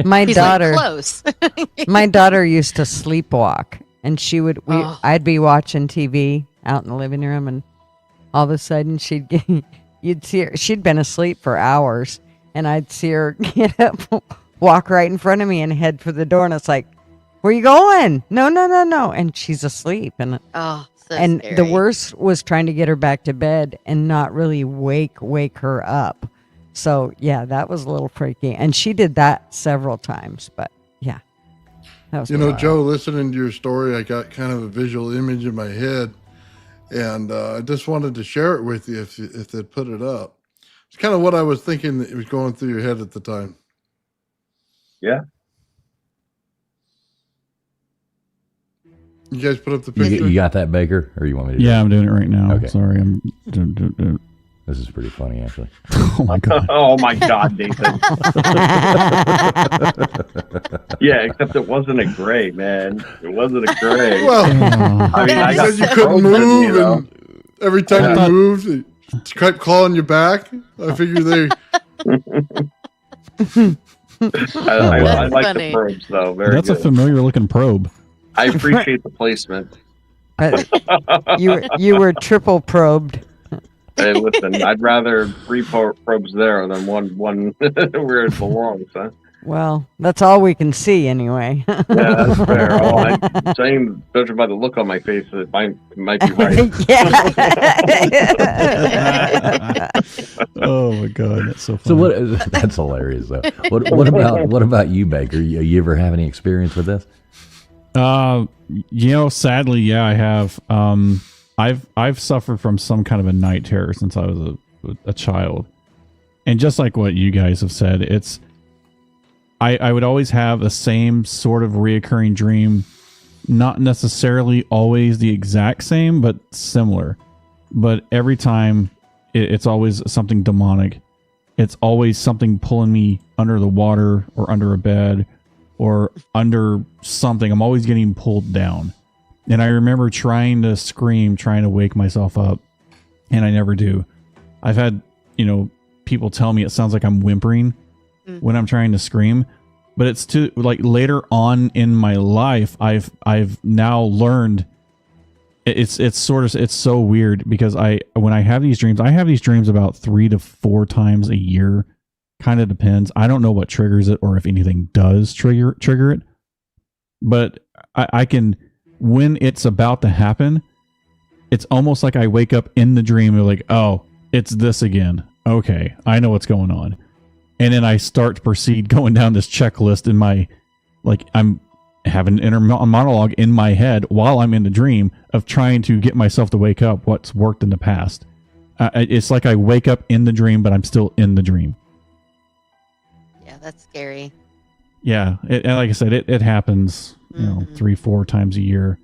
My He's daughter, like, close. my daughter used to sleepwalk, and I'd be watching TV out in the living room, and all of a sudden you'd see her. She'd been asleep for hours, and I'd see her get up, walk right in front of me, and head for the door, and it's like, "Where you going? No, and she's asleep, and scary. the worst was trying to get her back to bed and not really wake her up. So yeah, that was a little freaky, and she did that several times. But yeah, that was Joe, listening to your story, I got kind of a visual image in my head, and I just wanted to share it with you if they'd put it up. It's kind of what I was thinking that was going through your head at the time. Yeah. You guys put up the picture? You got that, Baker? Or you want me to do Yeah, I'm doing it right now. Okay. Sorry. This is pretty funny, actually. Oh, my God. Oh, my God, Nathan. Yeah, except it wasn't a gray, man. It wasn't a gray. Well, I mean, I you got said you couldn't frozen, move, and every time you moved, it kept clawing you back. I figured they... I like the probes, though. That's good. a familiar looking probe. I appreciate the placement. You were triple probed. Hey, listen, I'd rather 3 probes there than one where it belongs, huh? Well, that's all we can see anyway. Yeah, that's fair. Oh, I'm saying, judging by the look on my face, it might be right. Oh my God, that's so funny. So what? That's hilarious, though. What about you, Baker? You ever have any experience with this? Sadly, yeah, I have. I've suffered from some kind of a night terror since I was a child, and just like what you guys have said, it's I would always have the same sort of reoccurring dream, not necessarily always the exact same, but similar. But every time, it's always something demonic. It's always something pulling me under the water or under a bed or under something. I'm always getting pulled down. And I remember trying to scream, trying to wake myself up, and I never do. I've had, people tell me it sounds like I'm whimpering when I'm trying to scream, but it's too, like, later on in my life, I've now learned it's so weird because when I have these dreams about 3 to 4 times a year. Kind of depends. I don't know what triggers it or if anything does trigger it, but I can, when it's about to happen, it's almost like I wake up in the dream and like, oh, it's this again. Okay, I know what's going on. And then I start to proceed going down this checklist in my, like, I'm having an inner monologue in my head while I'm in the dream of trying to get myself to wake up what's worked in the past. It's like I wake up in the dream, but I'm still in the dream. Yeah, that's scary. Yeah, and like I said, it happens, 3-4 times a year.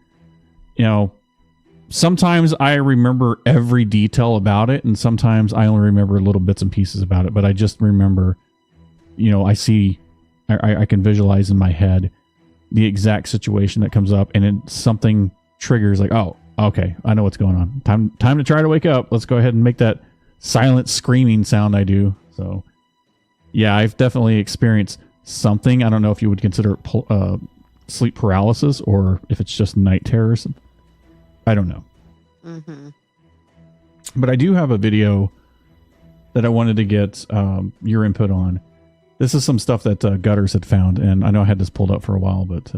sometimes I remember every detail about it, and sometimes I only remember little bits and pieces about it. But I just remember, I can visualize in my head the exact situation that comes up, and then something triggers like, oh, okay, I know what's going on. Time to try to wake up. Let's go ahead and make that silent screaming sound I do. So, yeah, I've definitely experienced something. I don't know if you would consider it sleep paralysis or if it's just night terrors. I don't know. Mm-hmm. But I do have a video that I wanted to get your input on. This is some stuff that Gutters had found, and I know I had this pulled up for a while, but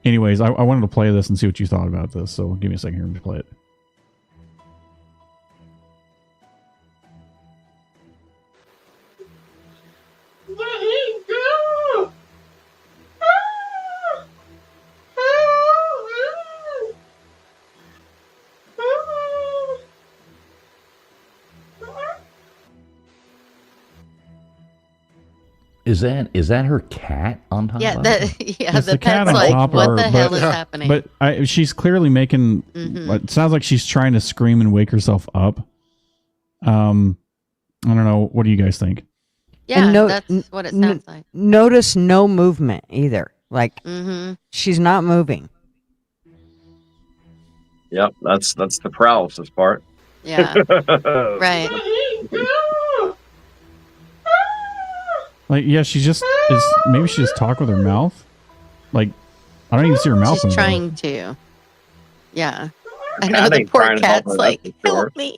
anyways, I wanted to play this and see what you thought about this. So give me a second here to play it. Is that her cat on top Yeah, of her? It's the cat pet's on like, top of what her, the hell is happening? But she's clearly making. It sounds like she's trying to scream and wake herself up. I don't know. What do you guys think? Yeah, And that's what it sounds like. Notice no movement either. Like she's not moving. Yep, that's the paralysis part. Yeah, right. Like, yeah, she just is. Maybe she just talk with her mouth. Like, I don't even see her mouth. She's trying to. Yeah, I Cat know the ain't poor trying to help cat's her, like, that's for sure. help me.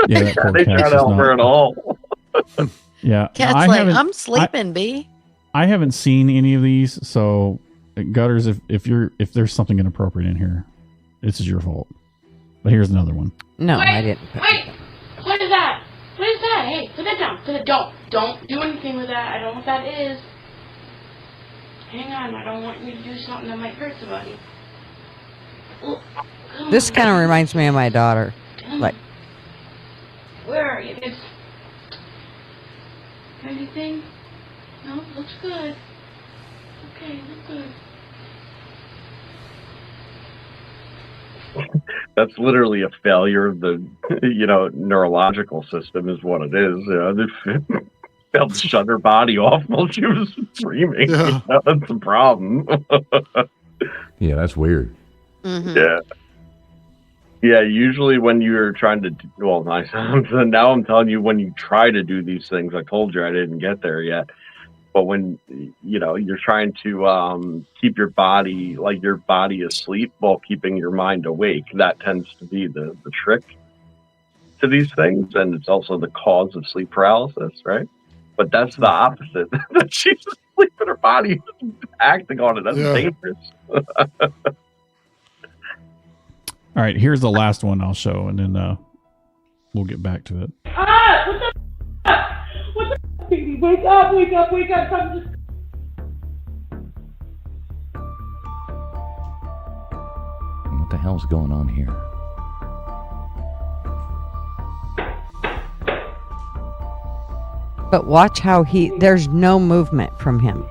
Yeah, that poor They cat. try to help her at all. Yeah, Cat's I like, haven't- I'm sleeping, B. I haven't seen any of these, so Gutters, if there's something inappropriate in here, this is your fault. But here's another one. No, I didn't. Wait! What is that? What is that? Hey, put that down. Put it. Don't do anything with that. I don't know what that is. Hang on. I don't want you to do something that might hurt somebody. Oh, come This on. kind of reminds me of my daughter. Like, Where are you? Anything? No, looks good. Okay, look good. That's literally a failure of the, neurological system is what it is. They failed to shut her body off while she was screaming. Yeah. That's the problem. Yeah, that's weird. Yeah. Yeah, usually when you're trying to, now I'm telling you, when you try to do these things, I told you I didn't get there yet. But when, you're trying to keep your body asleep while keeping your mind awake, that tends to be the trick to these things. And it's also the cause of sleep paralysis, right? But that's the opposite. That she's asleep and her body is acting on it. That's dangerous. All right, here's the last one I'll show, and then we'll get back to it. Ah! What the baby? Wake up! Wake up! Wake up! Come just. What the hell's going on here? but watch how there's no movement from him.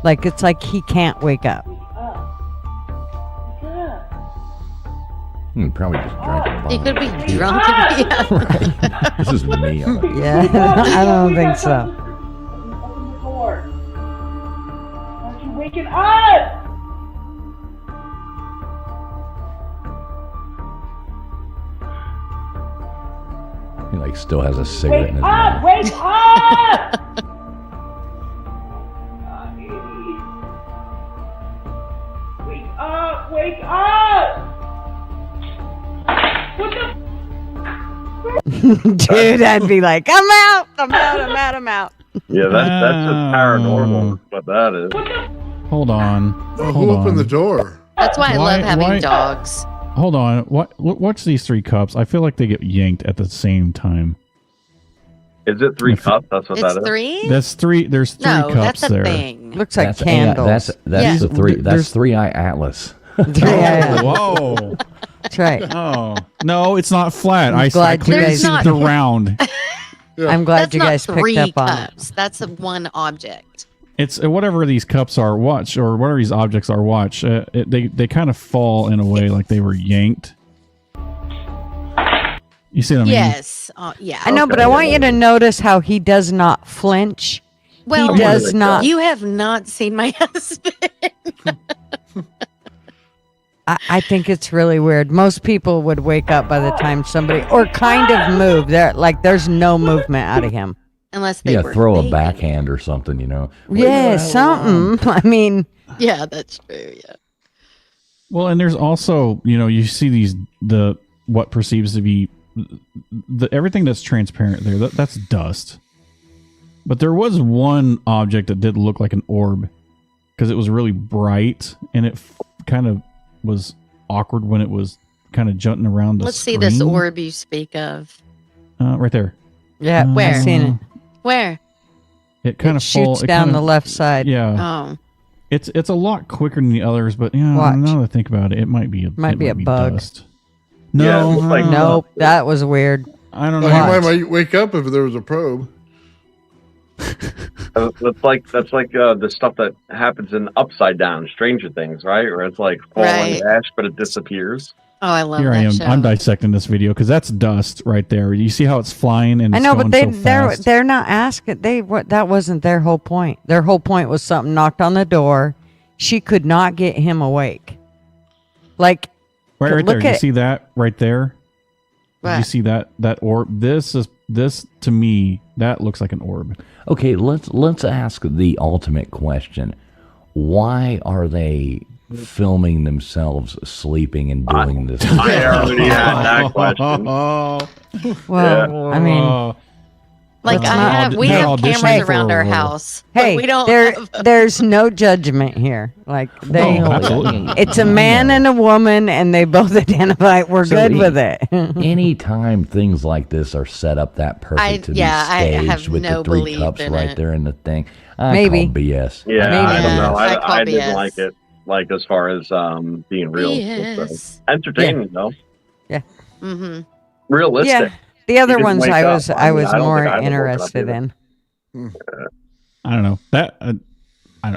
Like, it's like he can't wake up. Probably just drank a He could be bottle of tequila. drunk and Right. This is me. Yeah, I don't think so. Open the door. Aren't you waking up? He like still has a cigarette in his Wake up! mouth. Wake up! Wake up! Wake up! What the? Dude, I'd be like, I'm out, I'm out, I'm out, I'm out. Yeah, that's just paranormal. What that is. Hold on. Oh, Hold who opened on. the door? That's why I Why- love having why- dogs. Hold on. What's these three cups? I feel like they get yanked at the same time. Is it 3 cups? That's what It's that is. 3? That's three. There's three No, cups that's a there. thing. Looks like That's candles. That's Yeah. the three. That's There's- 3-eye Atlas. Yeah. Whoa. That's right. Oh no, it's not flat. I'm I glad you clearly guys- see the round. I'm glad That's you not guys 3 picked up on it. cups. That's one object. It's whatever these cups are. Watch, or whatever these objects are. Watch. They kind of fall in a way like they were yanked. You see what I mean? Yes. Yeah. I know, but I want you to notice how he does not flinch. Well, he does not. You have not seen my husband. I think it's really weird. Most people would wake up by the time somebody, or kind of move. There's no movement out of him. Unless they throw a backhand or something, you know. Yeah, something. I mean. Yeah, that's true. Yeah. Well, and there's also, you see what perceives to be everything that's transparent there. That's dust. But there was one object that did look like an orb because it was really bright and it kind of was awkward when it was kind of jutting around the Let's screen. see this orb you speak of. Right there. Yeah, where? I've seen it. Where? It kind of shoots down the left side. Yeah. Oh. It's a lot quicker than the others, but now that I think about it, it might be a bug. Dust. No, nope. That was weird. I don't know. Well, he might wake up if there was a probe. That's like the stuff that happens in Upside Down, Stranger Things, right? Where it's like falling ash, but it disappears. Oh, I love Here that I am. show. I'm dissecting this video because that's dust right there. You see how it's flying and I it's know, but going so fast? they're not asking. That wasn't their whole point. Their whole point was something knocked on the door. She could not get him awake. Like right there. You see that right there? What? You see that orb? This to me that looks like an orb. Okay, let's ask the ultimate question. Why are they filming themselves sleeping and doing this? I already had that question. Well, I mean, like we have cameras around our house. Hey, we don't. There's no judgment here. Like absolutely. It's a man and a woman, and they both identify. We're good with it. Anytime things like this are set up that perfect to be staged with the 3 cups right there in the thing, I call BS. Yeah, Maybe. I don't know. I didn't BS. like it. Like as far as being real, BS. entertaining though. Yeah. Mm-hmm. Realistic. Yeah. The other You didn't ones wake I up. was I mean, I don't more think I would have woken up interested either. in. I don't know that.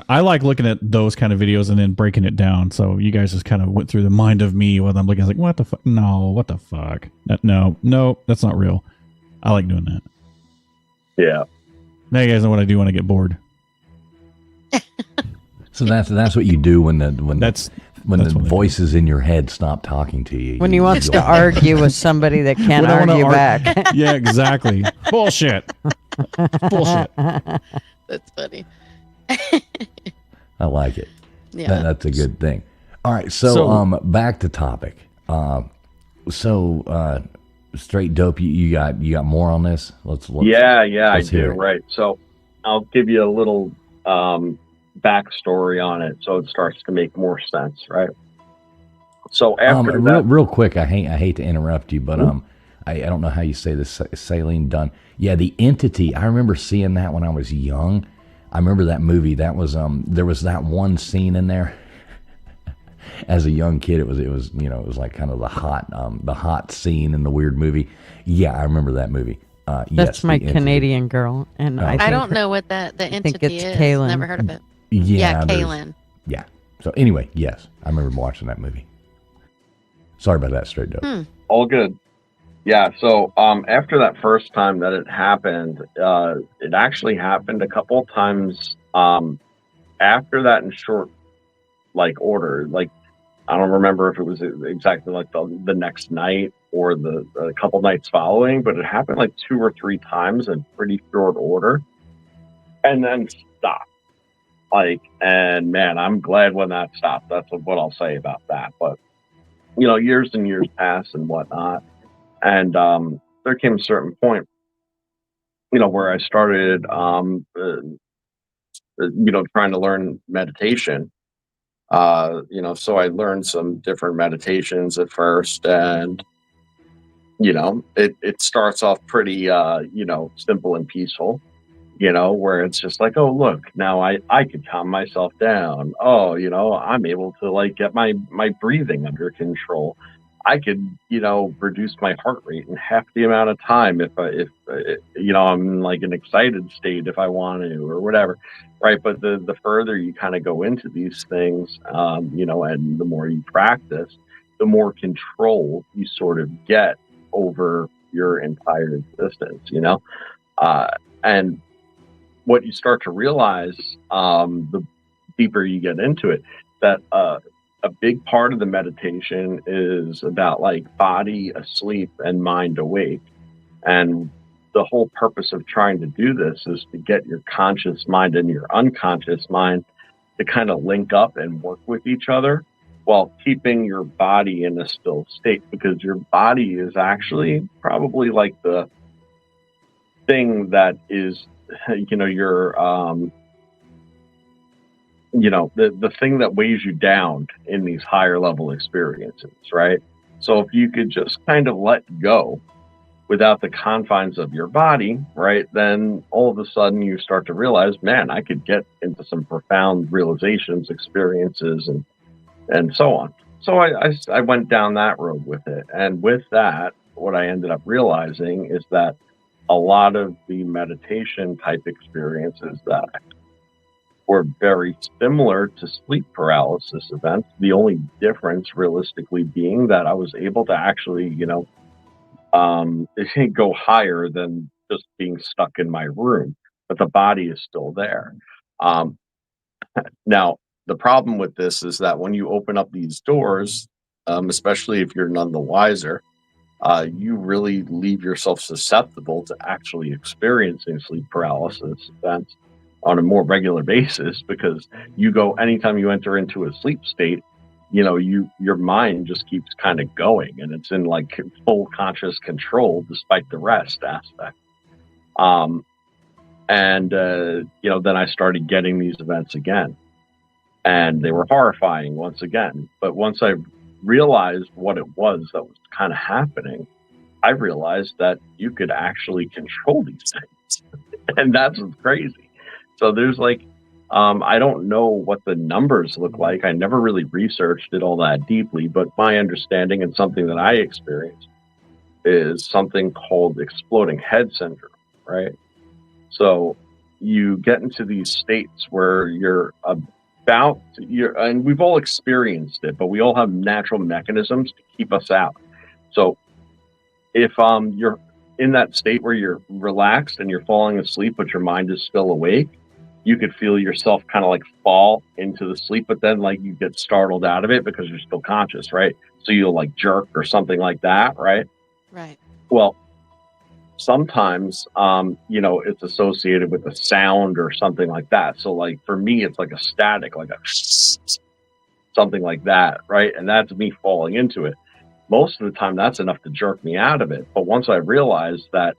I like looking at those kind of videos and then breaking it down. So you guys just kind of went through the mind of me while I'm looking. I was like, what the fuck? No, what the fuck? No, that's not real. I like doing that. Yeah. Now you guys know what I do when I get bored. So that's what you do when the what I voices in your head stop talking to you. When he wants to argue with somebody that can't When I wanna argue back. Yeah, exactly. Bullshit. Bullshit. That's funny. I like it. Yeah. That's a good thing. All right, so back to topic. Straight dope. You got more on this? Let's I let's do. hear it. Right. So I'll give you a little backstory on it, so it starts to make more sense. Right. So after that, real quick, I hate to interrupt you, but I don't know how you say this. Saline Dunn. Yeah, the entity. I remember seeing that when I was young. I remember that movie. That was there was that one scene in there. As a young kid, it was like kind of the hot scene in the weird movie. Yeah, I remember that movie. That's yes, my the Canadian girl, and I don't know what the entity it's is. Kaylin. Never heard of it. Yeah, Kaylin. Yeah. So anyway, yes, I remember watching that movie. Sorry about that, straight dope. all good. Yeah. So after that first time that it happened, it actually happened a couple of times after that in short order. Like I don't remember if it was exactly like the next night or the couple nights following, but it happened like 2 or 3 times in pretty short order, and then stopped. And man, I'm glad when that stopped. That's what I'll say about that. But years and years pass and whatnot, and there came a certain point, where I started, trying to learn meditation. So I learned some different meditations at first, and it starts off pretty simple and peaceful, where it's just like, oh look, now I could calm myself down. Oh, I'm able to get my breathing under control. I could reduce my heart rate in half the amount of time if I'm in an excited state if I want to or whatever. Right. But the further you kind of go into these things, and the more you practice, the more control you sort of get over your entire existence, you know? And what you start to realize, the deeper you get into it, that a big part of the meditation is about like body asleep and mind awake. And the whole purpose of trying to do this is to get your conscious mind and your unconscious mind to kind of link up and work with each other while keeping your body in a still state, because your body is actually probably like the thing that is, you know, your you know, the thing that weighs you down in these higher level experiences, right? So if you could just kind of let go without the confines of your body, right, then all of a sudden you start to realize, man, I could get into some profound realizations, experiences, and so on. So I went down that road with it. And with that, what I ended up realizing is that a lot of the meditation type experiences that were very similar to sleep paralysis events. The only difference realistically being that I was able to actually, you know, go higher than just being stuck in my room, but the body is still there. Now, the problem with this is that when you open up these doors, especially if you're none the wiser, you really leave yourself susceptible to actually experiencing sleep paralysis events on a more regular basis, because you go, anytime you enter into a sleep state, you know, your mind just keeps kind of going, and it's in like full conscious control despite the rest aspect. You know, then I started getting these events again, and they were horrifying once again. But once I realized what it was that was kind of happening, I realized that you could actually control these things. And that's what's crazy. So there's like, I don't know what the numbers look like. I never really researched it all that deeply, but my understanding and something that I experienced is something called exploding head syndrome, right? So you get into these states where and we've all experienced it, but we all have natural mechanisms to keep us out. So if you're in that state where you're relaxed and you're falling asleep, but your mind is still awake, you could feel yourself kind of like fall into the sleep, but then like you get startled out of it because you're still conscious, right? So you'll like jerk or something like that, right? Right. Well, sometimes, you know, it's associated with a sound or something like that. So like for me, it's like a static, like a something like that, right? And that's me falling into it. Most of the time, that's enough to jerk me out of it. But once I realized that,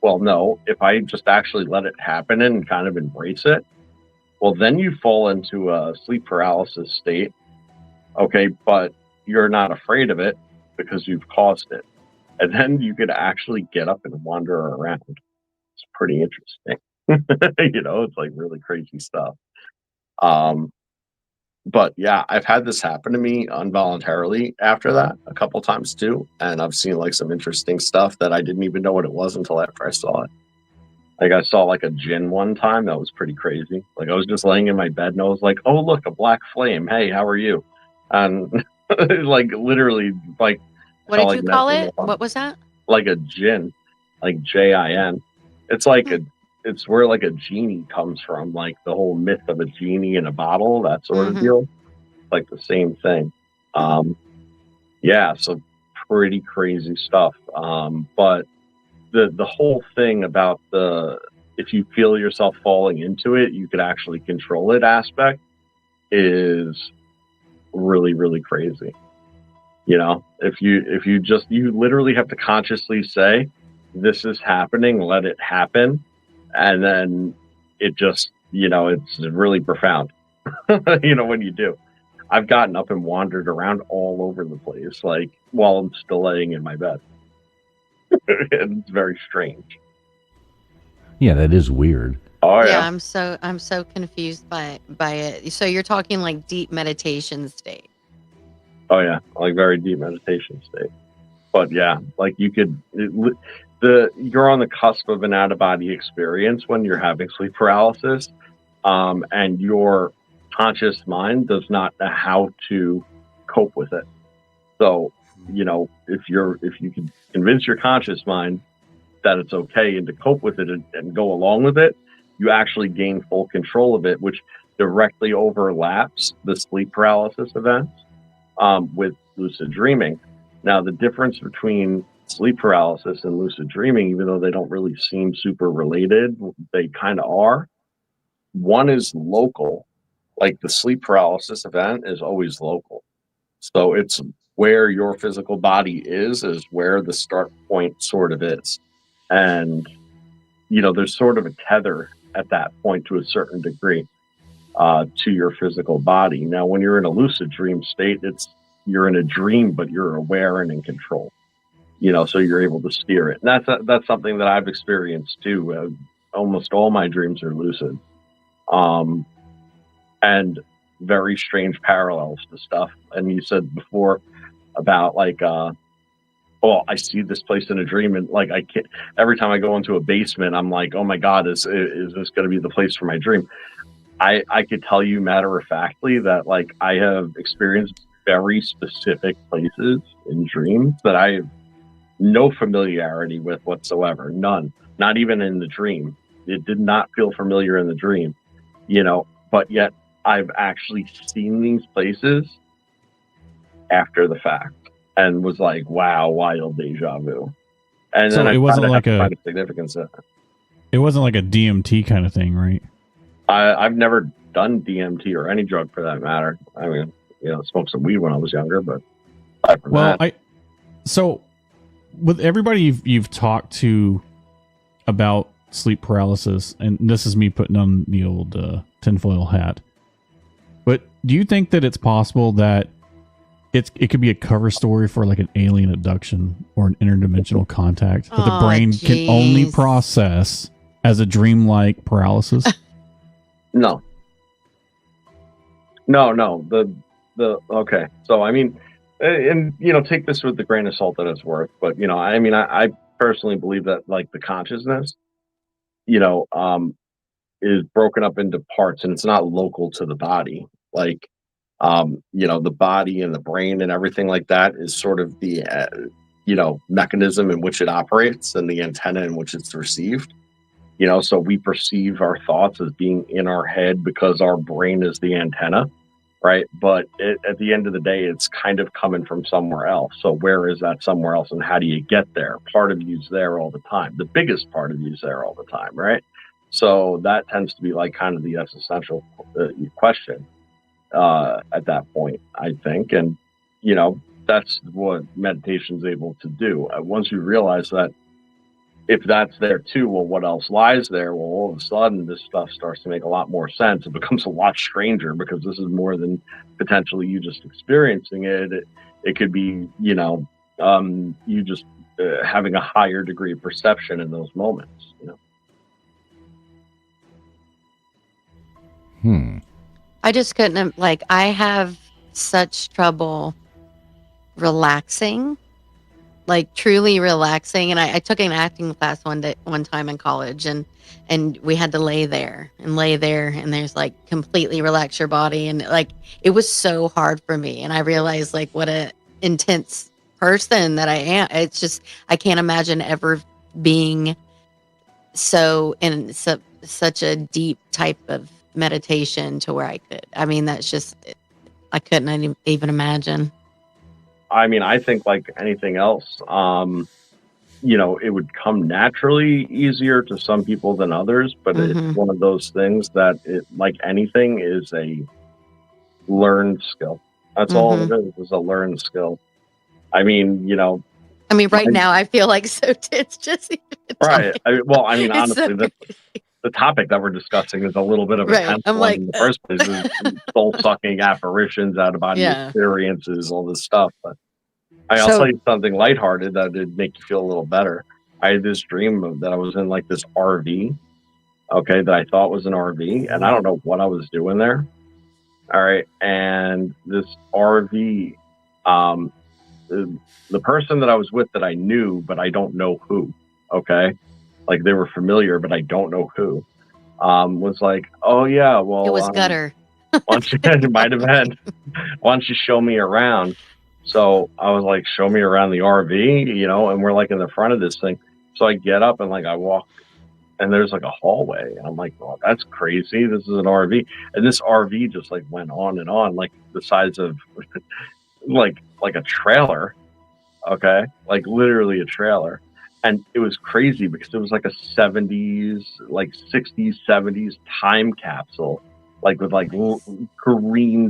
well, no, if I just actually let it happen and kind of embrace it, well, then you fall into a sleep paralysis state. Okay, but you're not afraid of it because you've caused it. And then you could actually get up and wander around. It's pretty interesting. You know, it's like really crazy stuff. But yeah, I've had this happen to me involuntarily after that a couple times too. And I've seen like some interesting stuff that I didn't even know what it was until after I saw it. Like I saw like a djinn one time. That was pretty crazy. Like I was just laying in my bed and I was like, oh, look, a black flame. Hey, how are you? And like literally like, What did you call it? What was that? Like a djinn, like Jin. It's like it's where like a genie comes from, like the whole myth of a genie in a bottle, that sort of deal. Like the same thing. Yeah, so pretty crazy stuff. But the whole thing about if you feel yourself falling into it, you could actually control it aspect is really, really crazy. You know, if you literally have to consciously say, this is happening, let it happen. And then it just, you know, it's really profound, you know, when you do. I've gotten up and wandered around all over the place, like while I'm still laying in my bed. It's very strange. Yeah, that is weird. Oh Yeah, yeah. I'm so confused by it. So you're talking like deep meditation state. Oh yeah, like very deep meditation state. But yeah, like you could, you're on the cusp of an out of body experience when you're having sleep paralysis, and your conscious mind does not know how to cope with it. So if you can convince your conscious mind that it's okay and to cope with it and go along with it, you actually gain full control of it, which directly overlaps the sleep paralysis events with lucid dreaming. Now, the difference between sleep paralysis and lucid dreaming, even though they don't really seem super related, they kind of are. One is local, like the sleep paralysis event is always local. So it's where your physical body is where the start point sort of is. And, there's sort of a tether at that point to a certain degree to your physical body. Now, when you're in a lucid dream state, you're in a dream, but you're aware and in control, so you're able to steer it. And that's something that I've experienced too. Almost all my dreams are lucid. And very strange parallels to stuff. And you said before about like, I see this place in a dream, and like I can't. Every time I go into a basement, I'm like, oh my God, is this going to be the place for my dream? I could tell you matter of factly that like I have experienced very specific places in dreams that I have no familiarity with whatsoever. None. Not even in the dream. It did not feel familiar in the dream, but yet I've actually seen these places after the fact and was like, wow, wild deja vu. And so then it wasn't like a significance. It wasn't like a DMT kind of thing, right? I've never done DMT or any drug for that matter. I mean, smoked some weed when I was younger, but so with everybody you've talked to about sleep paralysis, and this is me putting on the old tinfoil hat, but do you think that it's possible that it could be a cover story for like an alien abduction or an interdimensional contact that the brain can only process as a dreamlike paralysis? No. Okay. So, I mean, and, take this with the grain of salt that it's worth, but, I personally believe that like the consciousness, is broken up into parts and it's not local to the body. Like, the body and the brain and everything like that is sort of the, mechanism in which it operates and the antenna in which it's received. So we perceive our thoughts as being in our head because our brain is the antenna, right? But at the end of the day, it's kind of coming from somewhere else. So where is that somewhere else and how do you get there? Part of you's there all the time. The biggest part of you's there all the time, right? So that tends to be like kind of the existential question at that point, I think. And, that's what meditation's able to do. Once you realize that if that's there too, well, what else lies there? Well, all of a sudden, this stuff starts to make a lot more sense. It becomes a lot stranger because this is more than potentially you just experiencing it. It could be, you just having a higher degree of perception in those moments. I just couldn't I have such trouble relaxing. Like truly relaxing. And I took an acting class one time in college and we had to lay there and there's like completely relax your body. And like, it was so hard for me. And I realized like what a intense person that I am. It's just, I can't imagine ever being so in such a deep type of meditation to where I could. I mean, that's just, I couldn't even imagine. I mean, I think like anything else, it would come naturally easier to some people than others, but it's one of those things that it, like anything, is a learned skill. That's all it is a learned skill. I mean, right now I feel like so it's just right. Honestly, the topic that we're discussing is a little bit of a tense one in the first place. Soul-sucking apparitions, out-of-body experiences, all this stuff. But I'll tell you something lighthearted that would make you feel a little better. I had this dream that I was in like this RV, that I thought was an RV, and I don't know what I was doing there. All right, and this RV, the person that I was with that I knew, but I don't know who. Like they were familiar, but I don't know who. Was like, oh yeah, well, it was Gutter. It might have been. Why don't you show me around? So I was like, show me around the RV, you know, and we're like in the front of this thing. So I get up and like I walk, and there's like a hallway. And I'm like, well, that's crazy. This is an RV. And this RV just like went on and on, like the size of like a trailer. Okay. Like literally a trailer. And it was crazy because it was like a 70s, like 60s, 70s time capsule, like with like green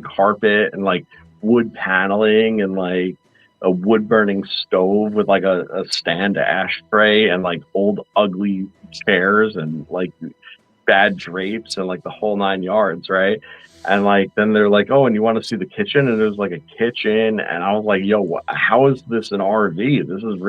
carpet and like wood paneling and like a wood burning stove with like a stand ashtray and like old ugly chairs and like bad drapes and like the whole 9 yards, right? And like then they're like, oh, and you want to see the kitchen? And there's like a kitchen, and I was like, yo, how is this an RV? This is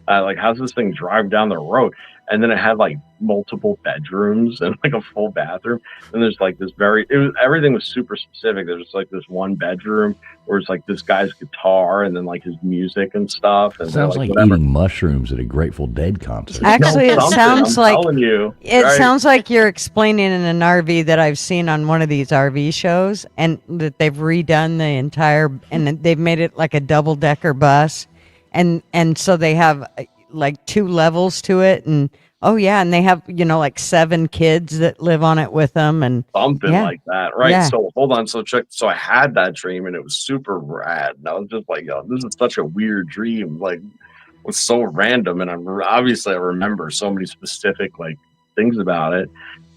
like, how's this thing drive down the road? And then it had like multiple bedrooms and like a full bathroom. And there's like this everything was super specific. There's like this one bedroom where it's like this guy's guitar and then like his music and stuff. And sounds like eating mushrooms at a Grateful Dead concert. Actually, it sounds like right? sounds like you're explaining in an RV that I've seen on one of these RV shows, and that they've redone the entire, and they've made it like a double-decker bus, and so they have like 2 levels to it, and and they have, you know, like 7 kids that live on it with them, and something like that, right? Yeah. So hold on, so I had that dream and it was super rad, and I was just like, yo, this is such a weird dream, like it was so random, and I remember so many specific like things about it.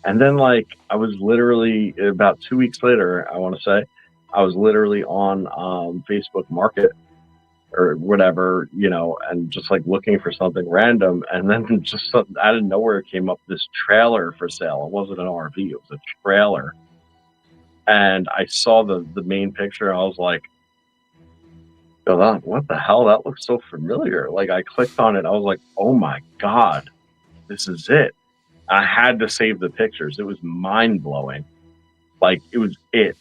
And then like I was literally about 2 weeks later, I want to say, I was literally on Facebook Market or whatever, you know, and just like looking for something random, and then just out of nowhere it came up this trailer for sale. It wasn't an RV, it was a trailer. And I saw the main picture, I was like, what the hell, that looks so familiar. Like I clicked on it, I was like, oh my god, this is it. I had to save the pictures. It was mind-blowing. Like it was it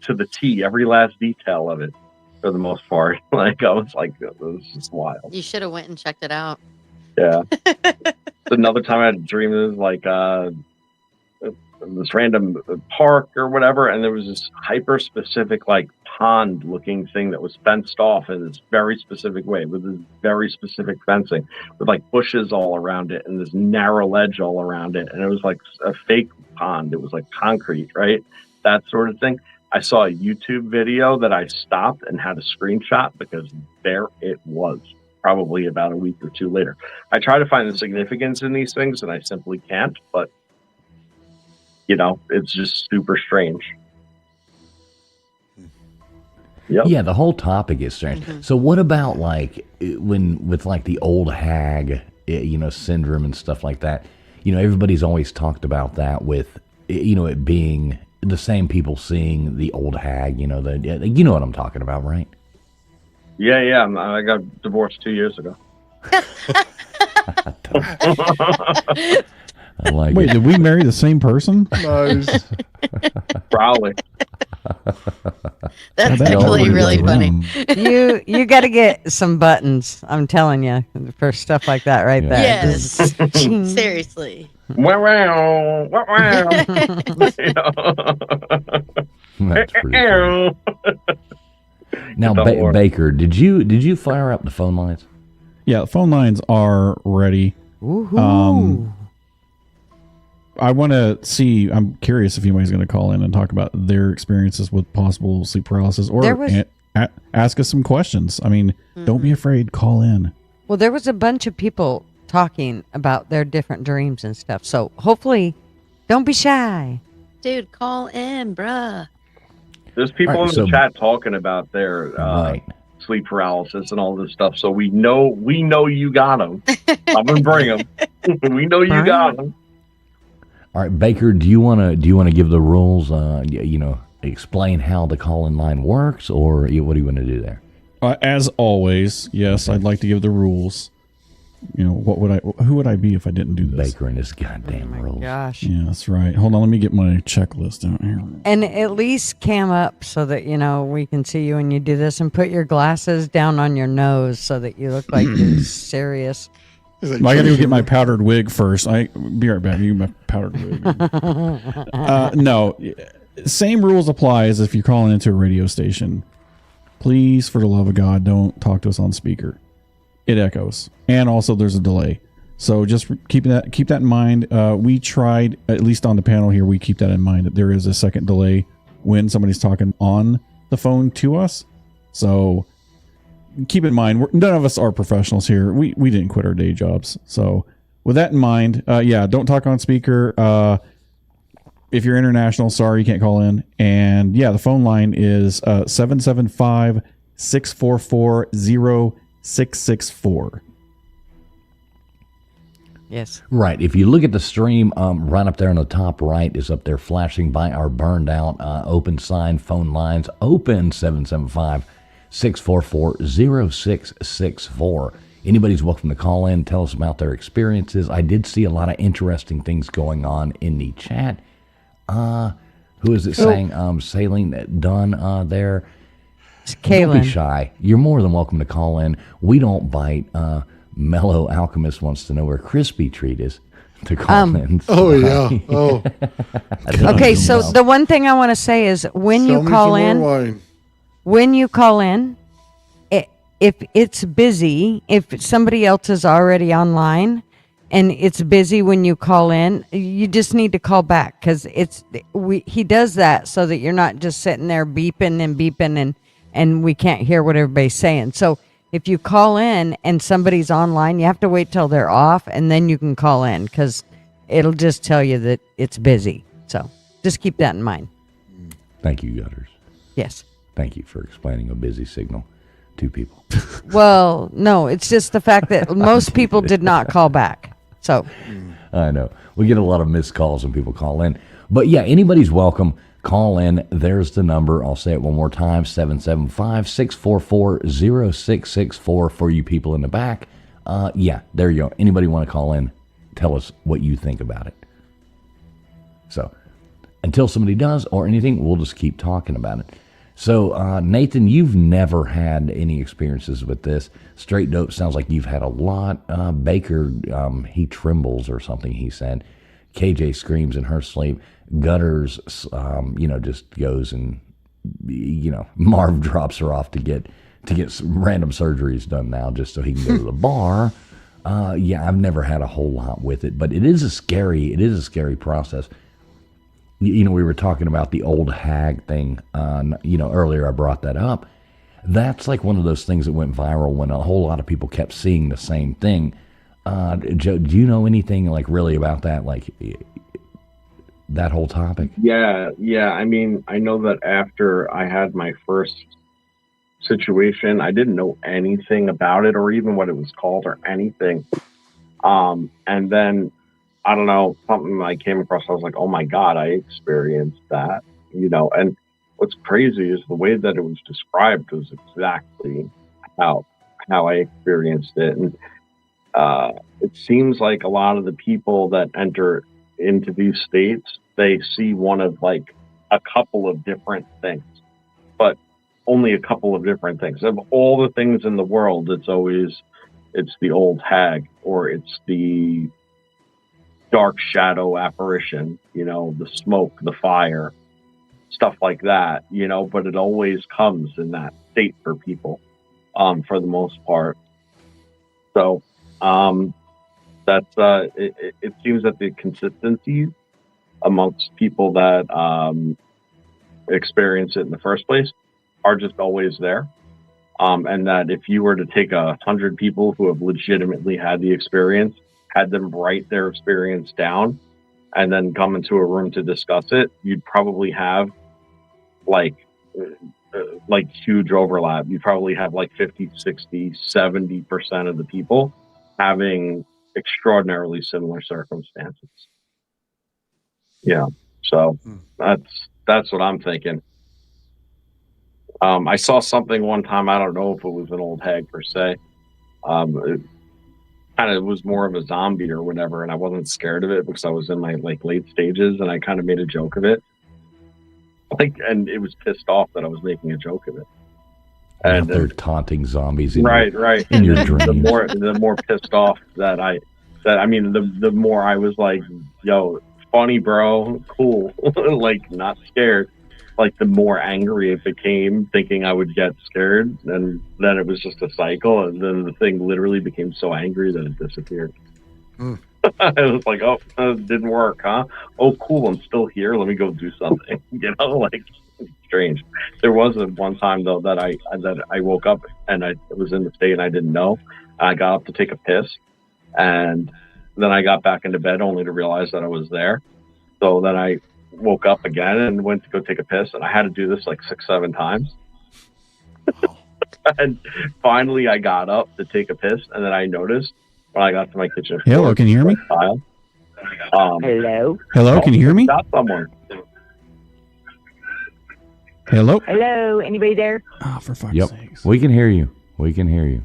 to the T, every last detail of it. For the most part, like I was like, it was just wild. You should have went and checked it out. Yeah. Another time I had a dream, it was like this random park or whatever, and there was this hyper specific like pond looking thing that was fenced off in this very specific way with this very specific fencing with like bushes all around it and this narrow ledge all around it, and it was like a fake pond. It was like concrete, right? That sort of thing. I saw a YouTube video that I stopped and had a screenshot because there it was, probably about a week or 2 later. I try to find the significance in these things and I simply can't, but you know, it's just super strange. Yep. Yeah, the whole topic is strange. Mm-hmm. So what about like with like the old hag, you know, syndrome and stuff like that? You know, everybody's always talked about that with, you know, it being the same people seeing the old hag, you know, you know what I'm talking about, right? Yeah. I got divorced 2 years ago. I like Wait, it. did we marry the same person? Nice. Probably. That's that actually really funny. you got to get some buttons. I'm telling you, for stuff like that, right there. Yes. Just ching. Seriously. Wow. That's pretty funny. Now, Baker, did you fire up the phone lines? Yeah, the phone lines are ready. Woohoo. I want to see, I'm curious if anybody's going to call in and talk about their experiences with possible sleep paralysis, or ask us some questions. I mean, don't be afraid, call in. Well, there was a bunch of people talking about their different dreams and stuff. So hopefully, don't be shy. Dude, call in, bruh. There's people in the chat talking about their sleep paralysis and all this stuff. So we know you got them. I'm gonna bring them. We know you got them. All right, Baker, do you want to give the rules? You know, explain how the call-in line works, or what do you want to do there? As always, yes, I'd like to give the rules. You know, who would I be if I didn't do this? Baker and his goddamn rules. Gosh. Yeah, that's right. Hold on, let me get my checklist out here. And at least cam up so that, you know, we can see you when you do this, and put your glasses down on your nose so that you look like you're serious. I gotta go get my powdered wig first. Be right back. You get my powdered wig. No, same rules apply as if you're calling into a radio station. please, for the love of God, don't talk to us on speaker. It echoes, and also there's a delay. So just keep that in mind. We tried, at least on the panel here, we keep that in mind that there is a second delay when somebody's talking on the phone to us. So keep in mind, none of us are professionals here. We didn't quit our day jobs. So with that in mind, don't talk on speaker. If you're international, sorry, you can't call in. And the phone line is 775-644-0664. Yes. Right. If you look at the stream, right up there on the top right is up there flashing by our burned out open sign phone lines. Open 775-644-0664. Anybody's welcome to call in, tell us about their experiences. I did see a lot of interesting things going on in the chat. Who is it saying? Sailing done there. It's Kaylin. Don't be shy. You're more than welcome to call in. We don't bite. Mellow Alchemist wants to know where Crispy Treat is to call in. Oh, yeah. Oh. Okay, so the one thing I want to say is when you call in, if it's busy, if somebody else is already online and it's busy when you call in, you just need to call back because he does that so that you're not just sitting there beeping and we can't hear what everybody's saying. So if you call in and somebody's online, you have to wait till they're off and then you can call in because it'll just tell you that it's busy. So just keep that in mind. Thank you, Gutters. Yes. Thank you for explaining a busy signal to people. Well, no, it's just the fact that most people did not call back. So I know. We get a lot of missed calls when people call in. But anybody's welcome. Call in. There's the number. I'll say it one more time, 775-644-0664 for you people in the back. There you go. Anybody want to call in, tell us what you think about it. So until somebody does or anything, we'll just keep talking about it. So, Nathan, you've never had any experiences with this. Straight Dope sounds like you've had a lot. Baker, he trembles or something, he said. KJ screams in her sleep. Gutters, just goes and, Marv drops her off to get some random surgeries done now just so he can go to the bar. I've never had a whole lot with it, but it is a scary process. We were talking about the old hag thing, earlier I brought that up. That's like one of those things that went viral when a whole lot of people kept seeing the same thing. Joe, do you know anything like really about that, like that whole topic? Yeah. I mean, I know that after I had my first situation, I didn't know anything about it or even what it was called or anything. And then, I don't know, something I came across, I was like, oh my God, I experienced that, and what's crazy is the way that it was described was exactly how I experienced it. And it seems like a lot of the people that enter into these states, they see one of like a couple of different things, but only a couple of different things. Of all the things in the world, it's the old hag or it's the dark shadow apparition, the smoke, the fire, stuff like that, but it always comes in that state for people, for the most part. So, that's, it seems that the consistency amongst people that, experience it in the first place are just always there. And that if you were to take 100 people who have legitimately had the experience, had them write their experience down and then come into a room to discuss it, you'd probably have like huge overlap. You'd probably have like 50, 60, 70% of the people having extraordinarily similar circumstances. Yeah. So that's what I'm thinking. I saw something one time, I don't know if it was an old hag per se. It kind of was more of a zombie or whatever, and I wasn't scared of it because I was in my late stages, and I kind of made a joke of it. And it was pissed off that I was making a joke of it. And they're taunting zombies in right in your dreams. The more pissed off that the more I was like, yo, funny bro, cool, like not scared. like the more angry it became, thinking I would get scared, and then it was just a cycle, and then the thing literally became so angry that it disappeared. Mm. I was like, oh, it didn't work, huh? Oh, cool, I'm still here. Let me go do something. You know, like, it's strange. There was one time though that I woke up and I was in the state and I didn't know. I got up to take a piss, and then I got back into bed only to realize that I was there. So then I woke up again and went to go take a piss, and I had to do this like 6-7 times. And finally I got up to take a piss, and then I noticed when I got to my kitchen floor, Hello, can you hear me? Hello? Hello, can you hear me? Got someone. Hello? Hello? Anybody there? Oh, for fuck's Yep. sakes. We can hear you. We can hear you.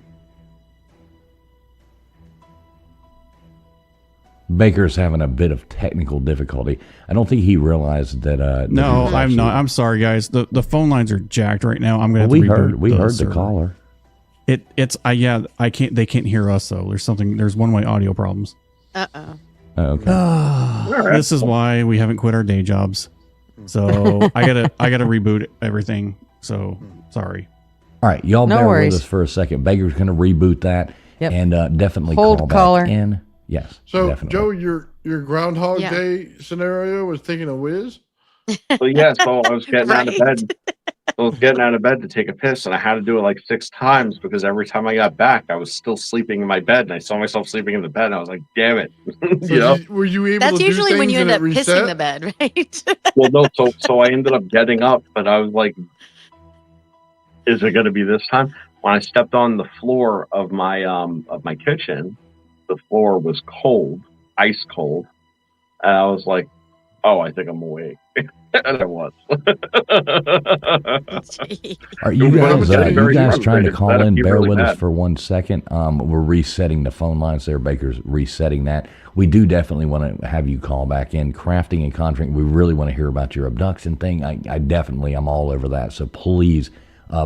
Baker's having a bit of technical difficulty. I don't think he realized that. that No, he was I'm actually- not. I'm sorry, guys. The phone lines are jacked right now. I'm gonna Well, have to reboot. we heard the server. caller. I can't. They can't hear us though. There's one-way audio problems. Uh-oh. Oh, okay. This is why we haven't quit our day jobs. So I gotta reboot everything. So sorry. All right, y'all No bear worries. with us for a second. Baker's going to reboot that and definitely Hold call caller. back in. Yes. So, definitely. Joe, your Groundhog Yeah. Day scenario was taking a whiz? So yeah, so I was getting out of Right. bed. I was getting out of bed to take a piss, and I had to do it like 6 times because every time I got back, I was still sleeping in my bed, and I saw myself sleeping in the bed, and I was like, "Damn it!" So You know. were you able That's to usually do when things you and end it up reset? pissing the bed, right? Well, no. So I ended up getting up, but I was like, "Is it going to be this time?" When I stepped on the floor of my kitchen, the floor was cold, ice cold, and I was like, "Oh, I think I'm awake." And I was. Are you It was guys, getting very trying to frustrated. call That'd in? be Bear really with us bad. for 1 second. We're resetting the phone lines there. Baker's resetting that. We do definitely want to have you call back in. Crafting and contracting, we really want to hear about your abduction thing. I'm all over that. So please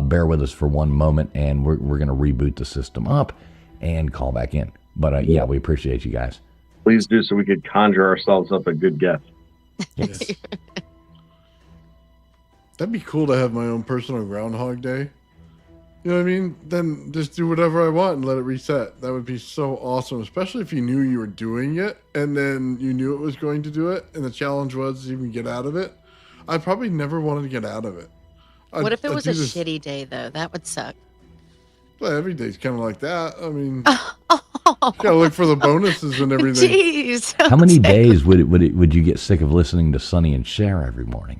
bear with us for one moment, and we're going to reboot the system up and call back in. But yeah, we appreciate you guys. Please do, so we could conjure ourselves up a good guess. Yes. That'd be cool to have my own personal Groundhog Day. You know what I mean? Then just do whatever I want and let it reset. That would be so awesome, especially if you knew you were doing it and then you knew it was going to do it, and the challenge was to even get out of it. I probably never wanted to get out of it. What if it I'd was do a this- shitty day, though? That would suck. Well, every day's kind of like that. I mean, gotta look for the bonuses and everything. Jeez. How many days would you get sick of listening to Sonny and Cher every morning?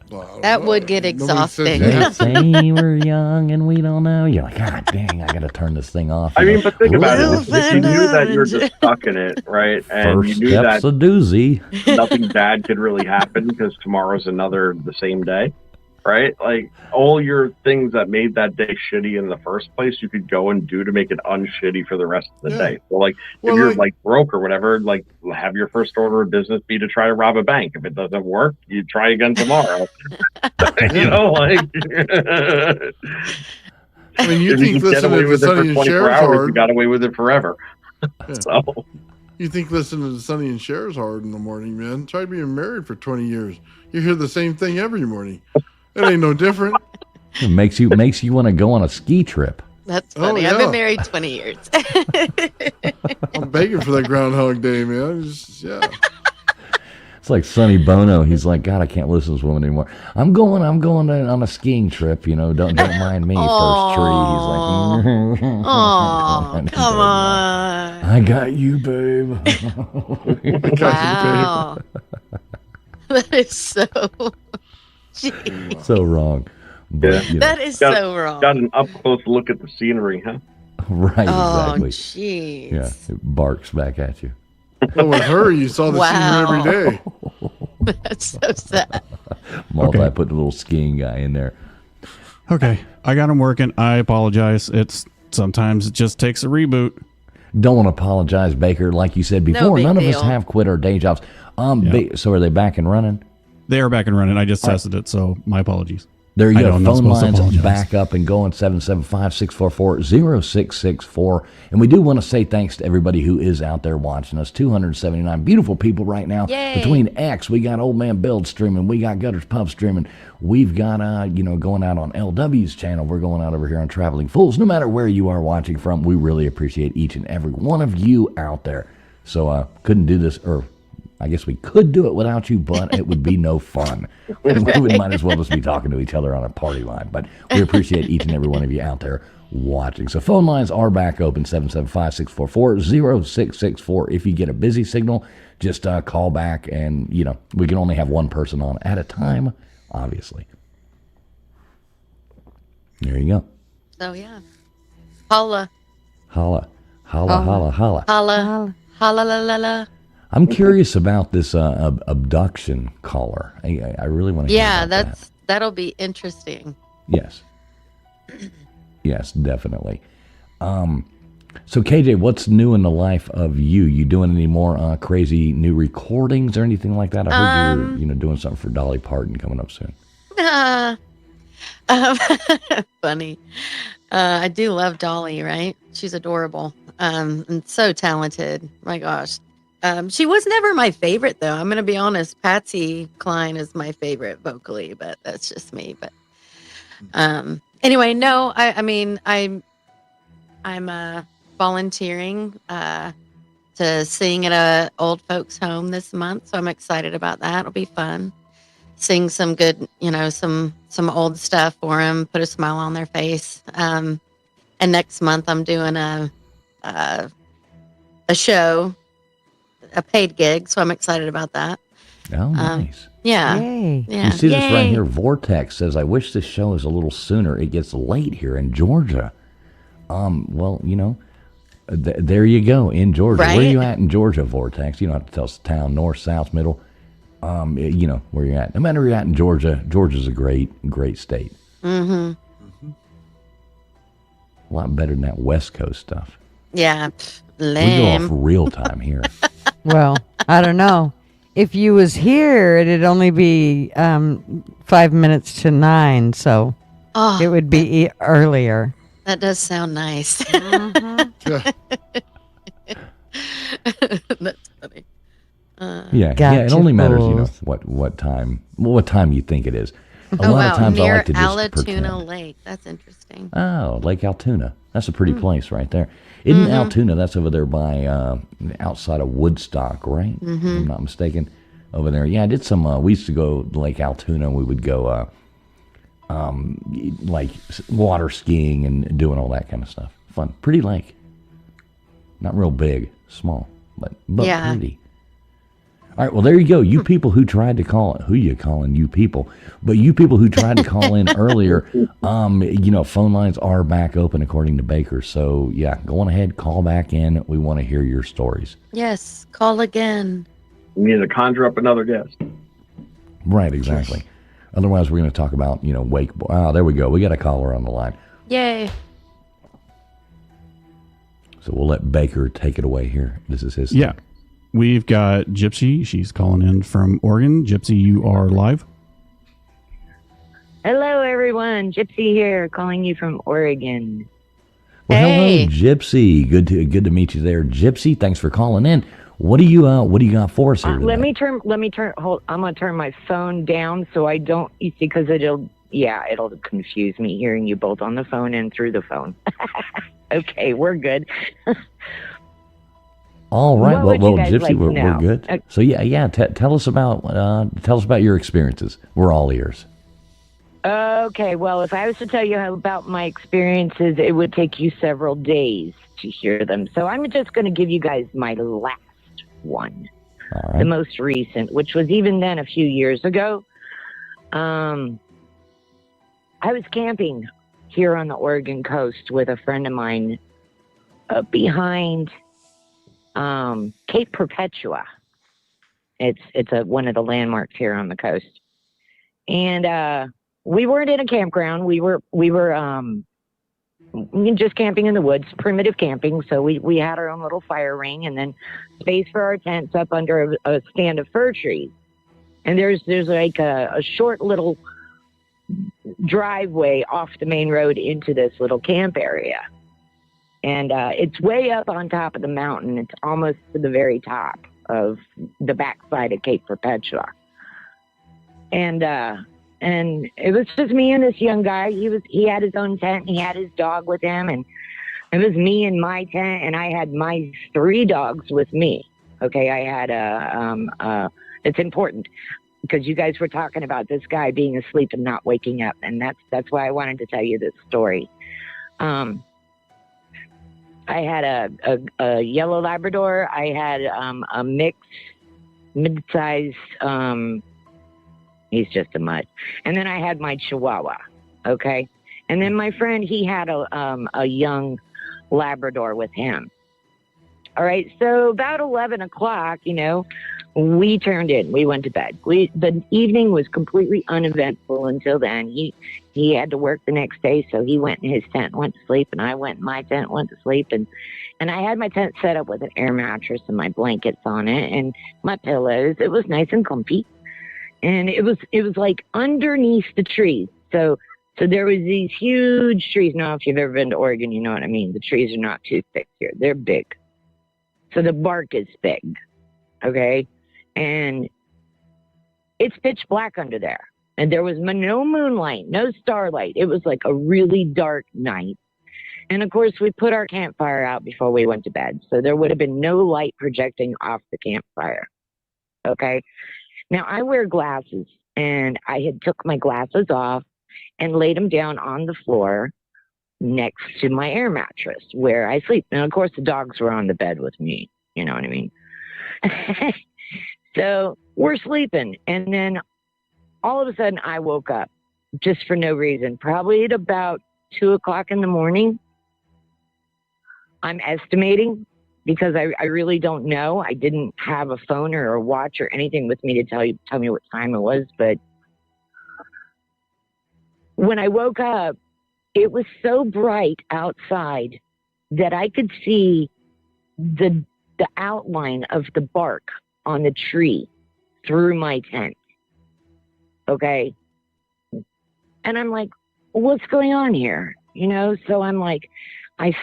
Well, I don't That know. would get Nobody said exhausting. They that. say we're young and we don't know. You're like, God dang, I got to turn this thing off. I You mean, know? but think about it. If you Well, knew that you're just stuck in it, right, and First you knew step's that a doozy. nothing bad could really happen because tomorrow's the same day, right? Like all your things that made that day shitty in the first place, you could go and do to make it unshitty for the rest of the Yeah. day. So like Well, if you're like- like broke or whatever, like have your first order of business be to try to rob a bank. If it doesn't work, you try again tomorrow. You know, like I mean, you if you think can get listening away to with it for Sonny and 24 Cher's hours, you hard. got away with it forever. Yeah. So You think listening to Sonny and Cher's hard in the morning, man. Try being married for 20 years. You hear the same thing every morning. It ain't no different. It makes you want to go on a ski trip. That's Oh, funny. I've yeah. been married 20 years. I'm begging for that Groundhog Day, man. Yeah. It's like Sonny Bono. He's like, God, I can't listen to this woman anymore. I'm going on a skiing trip. You know, don't mind me. First tree. He's like, Oh, come on. I got you, babe. Wow. That is so. Jeez. So wrong. But, Yeah. you know, That is so wrong. got an up close look at the scenery, huh? right, Oh, exactly. jeez. Yeah, it barks back at you. Well, with her, you saw the Wow. scenery every day. That's so sad. Multi put the little skiing guy in there. Okay, I got him working. I apologize. Sometimes it just takes a reboot. Don't want to apologize, Baker. Like you said before, big none of us deal. have quit our day jobs. Yeah. So are they back and running? They are back and running. I just tested it, so my apologies. There you I go. know, I'm not Phone supposed to lines apologize. back up and going 775-644-0664. And we do want to say thanks to everybody who is out there watching us. 279 beautiful people right now. Yay. Between X, we got Old Man Build streaming. We got Gutterspub streaming. We've got, going out on LW's channel. We're going out over here on Traveling Fools. No matter where you are watching from, we really appreciate each and every one of you out there. So couldn't do this, or I guess we could do it without you, but it would be no fun. We might as well just be talking to each other on a party line. But we appreciate each and every one of you out there watching. So phone lines are back open, 775-644-0664. If you get a busy signal, just call back, and, we can only have one person on at a time, obviously. There you go. So, yeah. Holla. Holla. Holla, holla, holla. Holla. Holla la la la. I'm curious about this abduction caller. I really want to hear about that'll be interesting. Yes. Yes, definitely. So KJ, what's new in the life of you? You doing any more crazy new recordings or anything like that? I heard you're doing something for Dolly Parton coming up soon. Funny. I do love Dolly, right? She's adorable. And so talented. My gosh. She was never my favorite, though. I'm going to be honest. Patsy Cline is my favorite vocally, but that's just me. But anyway, no, I'm volunteering to sing at a old folks home this month, so I'm excited about that. It'll be fun. Sing some good, some old stuff for them, put a smile on their face. And next month I'm doing a show. A paid gig, so I'm excited about that. Oh, nice. Yeah. Yay. Yeah. You see this right here. Vortex says, I wish this show is a little sooner. It gets late here in Georgia. Well, there you go, in Georgia. Right? Where are you at in Georgia, Vortex? You don't have to tell us the town, north, south, middle. Where you're at. No matter where you're at in Georgia, Georgia's a great, great state. Mm-hmm. A lot better than that West Coast stuff. Yeah. We Lame. go off real time here. Well, I don't know. If you was here, it'd only be 5 minutes to 9, so it would be earlier. That does sound nice. That's funny. It only matters, what time you think it is. A lot of times I like to just Alatoona pretend. Lake. That's interesting. Oh, Lake Altoona. That's a pretty place right there. Isn't Altoona? That's over there by outside of Woodstock, right? If I'm not mistaken. Over there. Yeah, I did some. We used to go to Lake Altoona. We would go like water skiing and doing all that kind of stuff. Fun. Pretty lake. Not real big. Small. But pretty. All right, well, there you go. You people who tried to call, who you calling, you people? But you people who tried to call in earlier, phone lines are back open according to Baker. So, yeah, go on ahead, call back in. We want to hear your stories. Yes, call again. We need to conjure up another guest. Right, exactly. Otherwise, we're going to talk about, wakeboard. Oh, there we go. We got a caller on the line. Yay. So we'll let Baker take it away here. This is his Yeah. thing. We've got Gypsy. She's calling in from Oregon. Gypsy, you are live. Hello, everyone. Gypsy here, calling you from Oregon. Well, hello, Gypsy. Good to meet you there, Gypsy. Thanks for calling in. What do you got for us here today? Let me turn. Hold. I'm gonna turn my phone down so I don't. You see, because it'll confuse me hearing you both on the phone and through the phone. Okay, we're good. All right. What would Well, you guys Gypsy, like to we're know? good. So tell us about your experiences. We're all ears. Okay, well, if I was to tell you about my experiences, it would take you several days to hear them. So I'm just going to give you guys my last one, the most recent, which was even then a few years ago. I was camping here on the Oregon coast with a friend of mine behind Cape Perpetua. It's one of the landmarks here on the coast. And we weren't in a campground. We were just camping in the woods, primitive camping. So we had our own little fire ring and then space for our tents up under a stand of fir trees. And there's like a short little driveway off the main road into this little camp area. And it's way up on top of the mountain. It's almost to the very top of the backside of Cape Perpetua. And it was just me and this young guy. He had his own tent. He had his dog with him, and it was me in my tent, and I had my 3 dogs with me. Okay, I had it's important because you guys were talking about this guy being asleep and not waking up, and that's why I wanted to tell you this story. I had a yellow Labrador. I had a mixed, mid-sized. He's just a mutt. And then I had my Chihuahua. Okay, and then my friend, he had a young Labrador with him. All right, so about 11 o'clock, we turned in. We went to bed. The evening was completely uneventful until then. He had to work the next day, so he went in his tent and went to sleep, and I went in my tent and went to sleep. And I had my tent set up with an air mattress and my blankets on it and my pillows. It was nice and comfy. And it was like underneath the trees. So there was these huge trees. Now, if you've ever been to Oregon, you know what I mean. The trees are not too thick here. They're big. So the bark is big, okay? And it's pitch black under there. And there was no moonlight, no starlight. It was like a really dark night. And, of course, we put our campfire out before we went to bed. So there would have been no light projecting off the campfire, okay? Now, I wear glasses, and I had took my glasses off and laid them down on the floor next to my air mattress where I sleep. And of course the dogs were on the bed with me. You know what I mean? So we're sleeping. And then all of a sudden I woke up just for no reason, probably at about 2 o'clock in the morning. I'm estimating because I really don't know. I didn't have a phone or a watch or anything with me to tell me what time it was. But when I woke up, it was so bright outside that I could see the outline of the bark on the tree through my tent. Okay. And I'm like, what's going on here? So I'm like, I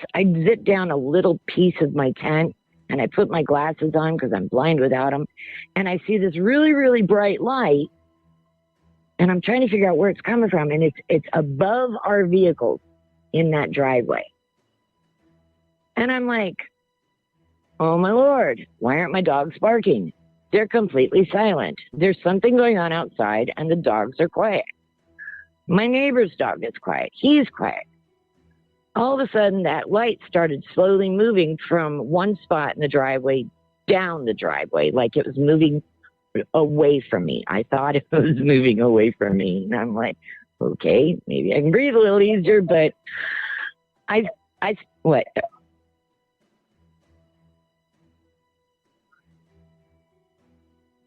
zip down a little piece of my tent and I put my glasses on because I'm blind without them. And I see this really, really bright light. And I'm trying to figure out where it's coming from. And it's above our vehicles in that driveway. And I'm like, oh my Lord, why aren't my dogs barking? They're completely silent. There's something going on outside and the dogs are quiet. My neighbor's dog is quiet. He's quiet. All of a sudden that light started slowly moving from one spot in the driveway down the driveway, like it was moving away from me. I thought it was moving away from me. And I'm like, okay, maybe I can breathe a little easier, but what?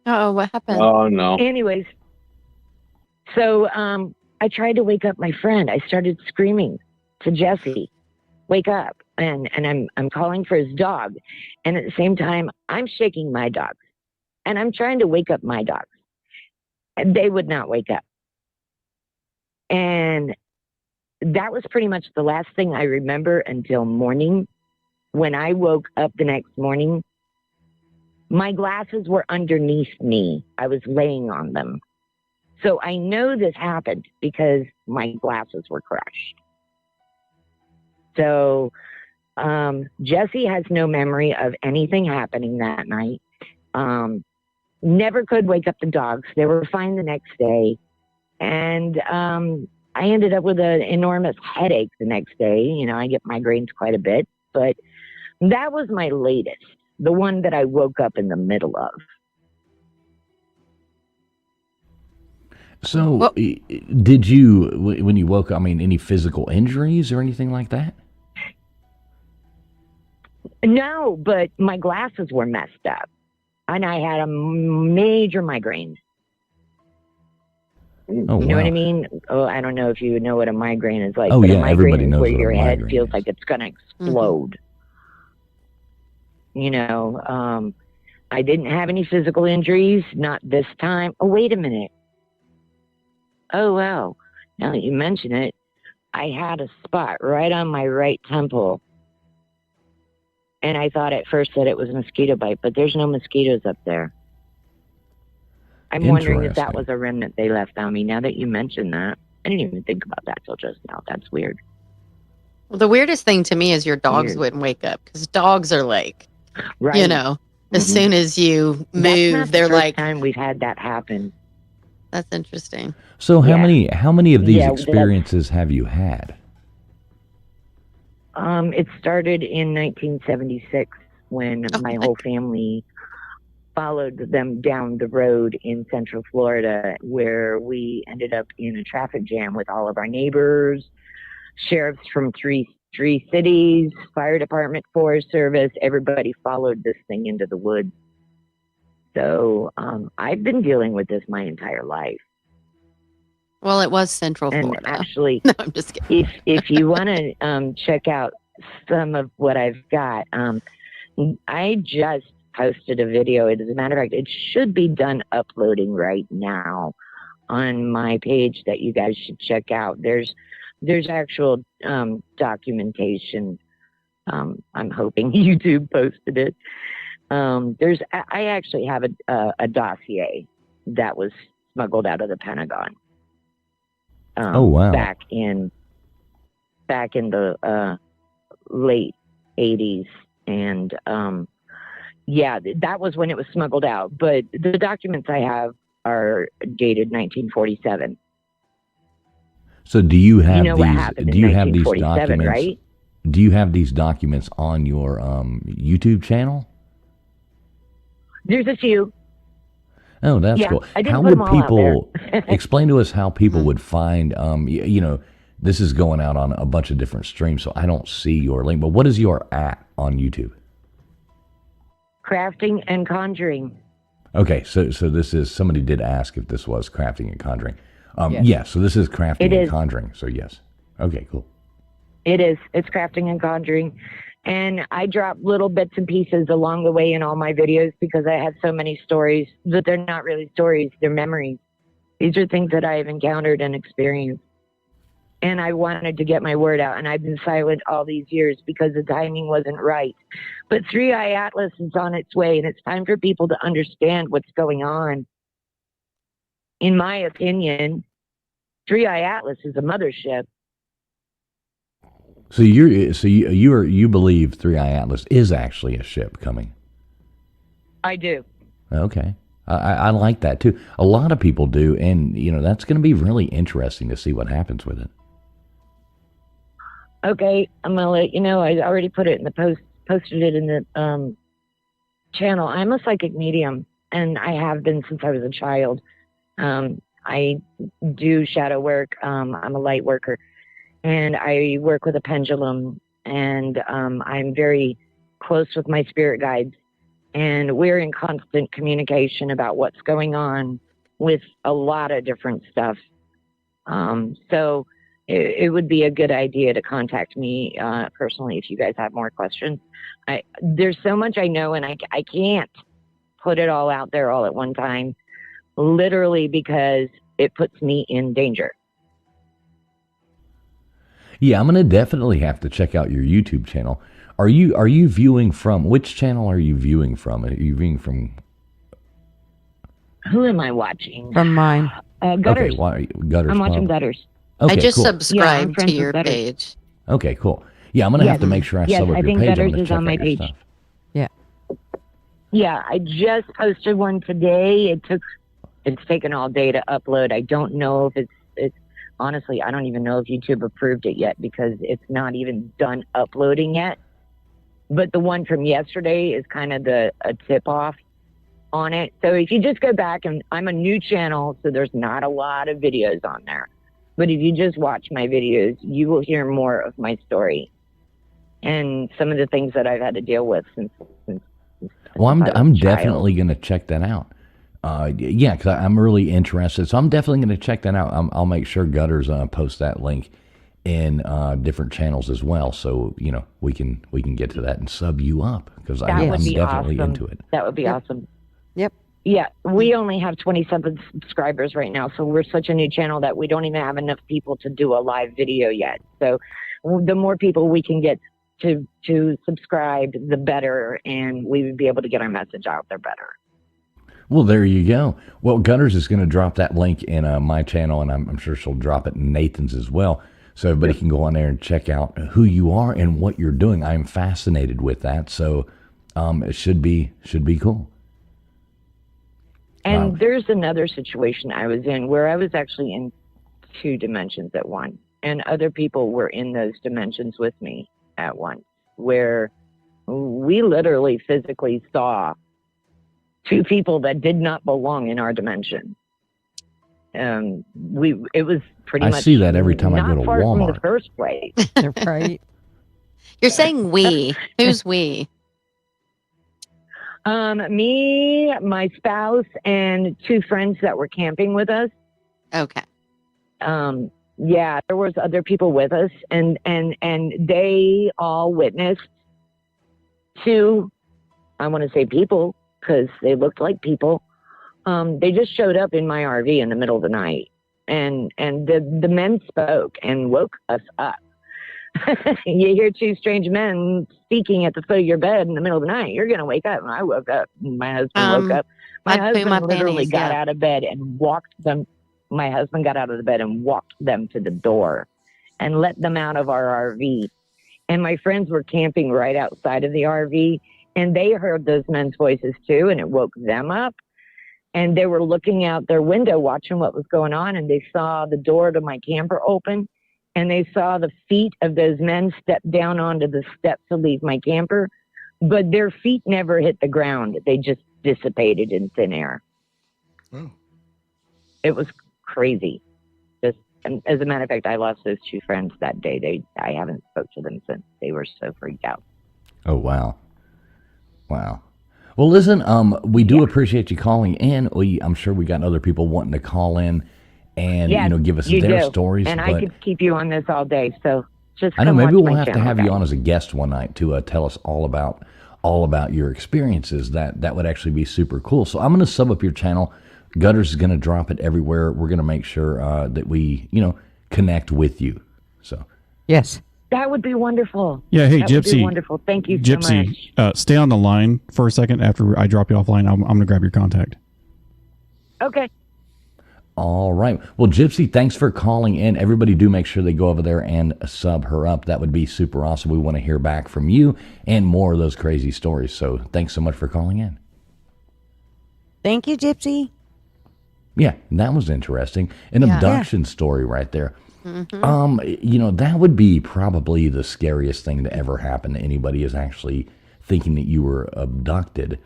Oh, what happened? Oh, no. Anyways, so I tried to wake up my friend. I started screaming to Jesse, wake up. And I'm calling for his dog. And at the same time, I'm shaking my dogs. And I'm trying to wake up my dogs. And they would not wake up. And that was pretty much the last thing I remember until morning. When I woke up the next morning, my glasses were underneath me. I was laying on them. So I know this happened because my glasses were crushed. So Jesse has no memory of anything happening that night. Never could wake up the dogs. They were fine the next day. And I ended up with an enormous headache the next day. I get migraines quite a bit. But that was my latest, the one that I woke up in the middle of. So did you, when you woke up, any physical injuries or anything like that? No, but my glasses were messed up. And I had a major migraine. Oh, you know what I mean? Oh, I don't know if you know what a migraine is like. Oh, but yeah, a migraine everybody is knows where what a your head migraine feels is. like it's going to explode. I didn't have any physical injuries, not this time. Oh, wait a minute. Oh, wow. Now that you mention it, I had a spot right on my right temple. And I thought at first that it was a mosquito bite, but there's no mosquitoes up there. I'm wondering if that was a remnant they left on me. Now that you mention that, I didn't even think about that till just now. That's weird. Well, the weirdest thing to me is your dogs Weird. wouldn't wake up because dogs are like, Right. you know, as soon as you That's not move, the they're first like, time we've had that happen. that's interesting. So how many of these Yeah, experiences have you had? It started in 1976 when my whole family followed them down the road in Central Florida, where we ended up in a traffic jam with all of our neighbors, sheriffs from three cities, fire department, Forest Service. Everybody followed this thing into the woods. So I've been dealing with this my entire life. Well, it was Central And Florida. actually, no, I'm just kidding. if you want to check out some of what I've got, I just posted a video. As a matter of fact, it should be done uploading right now on my page that you guys should check out. There's actual documentation. I'm hoping YouTube posted it. I actually have a dossier that was smuggled out of the Pentagon. Oh wow! Back in the late 80s, and yeah, that was when it was smuggled out. But the documents I have are dated 1947. So do you have what happened do you in have these 1947, documents? right? Do you have these documents on your YouTube channel? There's a few. Oh, that's Yeah, cool. I didn't How put would them all out there. people explain to us how people would find? This is going out on a bunch of different streams, so I don't see your link. But what is your @ on YouTube? Crafting and conjuring. Okay, so this is, somebody did ask if this was crafting and conjuring. Yes. Yes, so this is crafting It and is. conjuring. So yes. Okay, cool. It is. It's crafting and conjuring. And I drop little bits and pieces along the way in all my videos because I have so many stories, but they're not really stories, they're memories. These are things that I have encountered and experienced. And I wanted to get my word out, and I've been silent all these years because the timing wasn't right. But 3i Atlas is on its way, and it's time for people to understand what's going on. In my opinion, 3i Atlas is a mothership. So you believe 3i Atlas is actually a ship coming? I do. Okay. I like that too. A lot of people do, and that's going to be really interesting to see what happens with it. Okay, I'm gonna let you know. I already put it in the posted it in the channel. I'm a psychic medium, and I have been since I was a child. I do shadow work. I'm a light worker, and I work with a pendulum, and I'm very close with my spirit guides, and we're in constant communication about what's going on with a lot of different stuff. So it would be a good idea to contact me personally if you guys have more questions. There's so much I know, and I can't put it all out there all at one time, literally because it puts me in danger. Yeah, I'm going to definitely have to check out your YouTube channel. Are you viewing from, which channel are you viewing from? Are you viewing from? Who am I watching? From mine. Gutters. Okay, why Gutters? I'm watching Pub? Gutters. Okay, I just cool. subscribed Yeah, to your page. Okay, cool. Yeah, I'm going to have to make sure I sub up I your think page. I'm Gutters going to is check on out my your page. stuff. Yeah. Yeah, I just posted one today. It's taken all day to upload. I don't know if it's honestly, I don't even know if YouTube approved it yet because it's not even done uploading yet. But the one from yesterday is kind of a tip off on it. So if you just go back, and I'm a new channel, so there's not a lot of videos on there. But if you just watch my videos, you will hear more of my story and some of the things that I've had to deal with since Well, I'm I was a child. definitely going to check that out. Yeah, because I'm really interested. So I'm definitely going to check that out. I'll make sure Gutters post that link in different channels as well. So we can get to that and sub you up because I'm would be definitely awesome. into it. That would be awesome. Yep. Yeah, we only have 27 subscribers right now, so we're such a new channel that we don't even have enough people to do a live video yet. So the more people we can get to subscribe, the better, and we would be able to get our message out there better. Well, there you go. Well, Gutters is going to drop that link in my channel, and I'm sure she'll drop it in Nathan's as well, so everybody can go on there and check out who you are and what you're doing. I'm fascinated with that, so it should be cool. And there's another situation I was in where I was actually in 2 dimensions at once, and other people were in those dimensions with me at once, where we literally physically saw 2 people that did not belong in our dimension. It was pretty much. I see that every time I go to far Walmart. from the first place. Right. You're saying we. Who's we? Me, my spouse, and 2 friends that were camping with us. Okay. Yeah, there was other people with us, and they all witnessed 2, I want to say people, because they looked like people. They just showed up in my RV in the middle of the night, and the men spoke and woke us up. You hear 2 strange men speaking at the foot of your bed in the middle of the night, you're going to wake up. And I woke up. My husband woke up. My husband literally got out of bed and walked them. My husband got out of the bed and walked them to the door and let them out of our RV. And my friends were camping right outside of the RV, and they heard those men's voices too, and it woke them up. And they were looking out their window watching what was going on, and they saw the door to my camper open. And they saw the feet of those men step down onto the steps to leave my camper, but their feet never hit the ground. They just dissipated in thin air. Oh. It was crazy. And as a matter of fact, I lost those 2 friends that day. I haven't spoke to them since. They were so freaked out. Oh, wow. Wow. Well, listen, we do appreciate you calling in. I'm sure we got other people wanting to call in and give us their stories. And I could keep you on this all day, so just I know come maybe watch we'll my have to channel, have guys. you on as a guest one night to tell us all about your experiences. That would actually be super cool. So I'm going to sub up your channel. Gutters is going to drop it everywhere. We're going to make sure that we connect with you. So yes, that would be wonderful. Yeah, hey, that Gypsy. would be wonderful. Thank you so much. Gypsy, stay on the line for a second. After I drop you offline, I'm going to grab your contact. Okay. All right. Well, Gypsy, thanks for calling in. Everybody do make sure they go over there and sub her up. That would be super awesome. We want to hear back from you and more of those crazy stories. So thanks so much for calling in. Thank you, Gypsy. Yeah, that was interesting. An abduction story right there. Mm-hmm. That would be probably the scariest thing to ever happen to anybody, is actually thinking that you were abducted.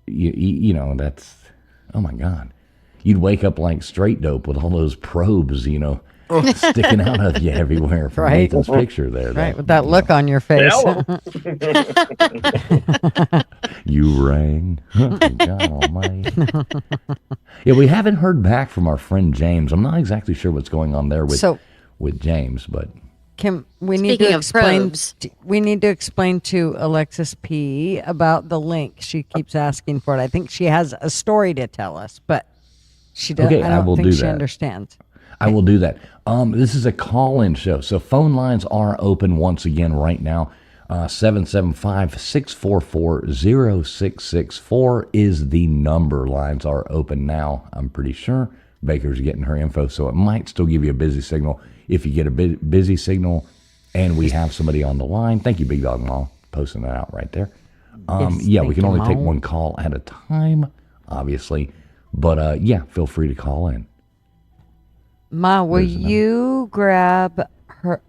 That's, oh my God. You'd wake up like straight dope with all those probes, sticking out of you everywhere from Right. Nathan's picture there. Right, with that look on your face. You rang. Oh, God almighty. Yeah, we haven't heard back from our friend James. I'm not exactly sure what's going on there with James, but we need Speaking to of explain. probes. We need to explain to Alexis P about the link. She keeps asking for it. I think she has a story to tell us, but she doesn't. Okay, I don't I will think do she that. understands. I will do that. This is a call-in show, so phone lines are open once again right now. 775-644-0664 is the number. Lines are open now. I'm pretty sure Baker's getting her info, so it might still give you a busy signal. If you get a busy signal and we have somebody on the line, thank you, Big Dog Mall, posting that out right there. Yes, we can only take Mom. one call at a time, obviously, but feel free to call in. Ma, will you grab her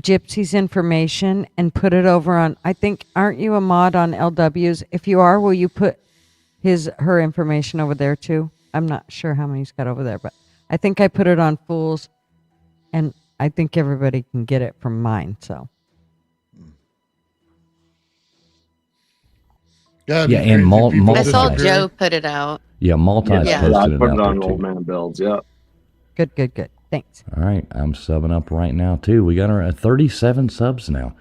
Gypsy's information and put it over on, I think, aren't you a mod on LW's? If you are, will you put her information over there too? I'm not sure how many he's got over there, but I think I put it on Fools, and I think everybody can get it from mine, so. Yeah, and I saw Joe put it out. Yeah, Multi's posted I it put out it there on too. Old Man Builds, yeah. Good. Thanks. All right, I'm subbing up right now too. We got our 37 subs now.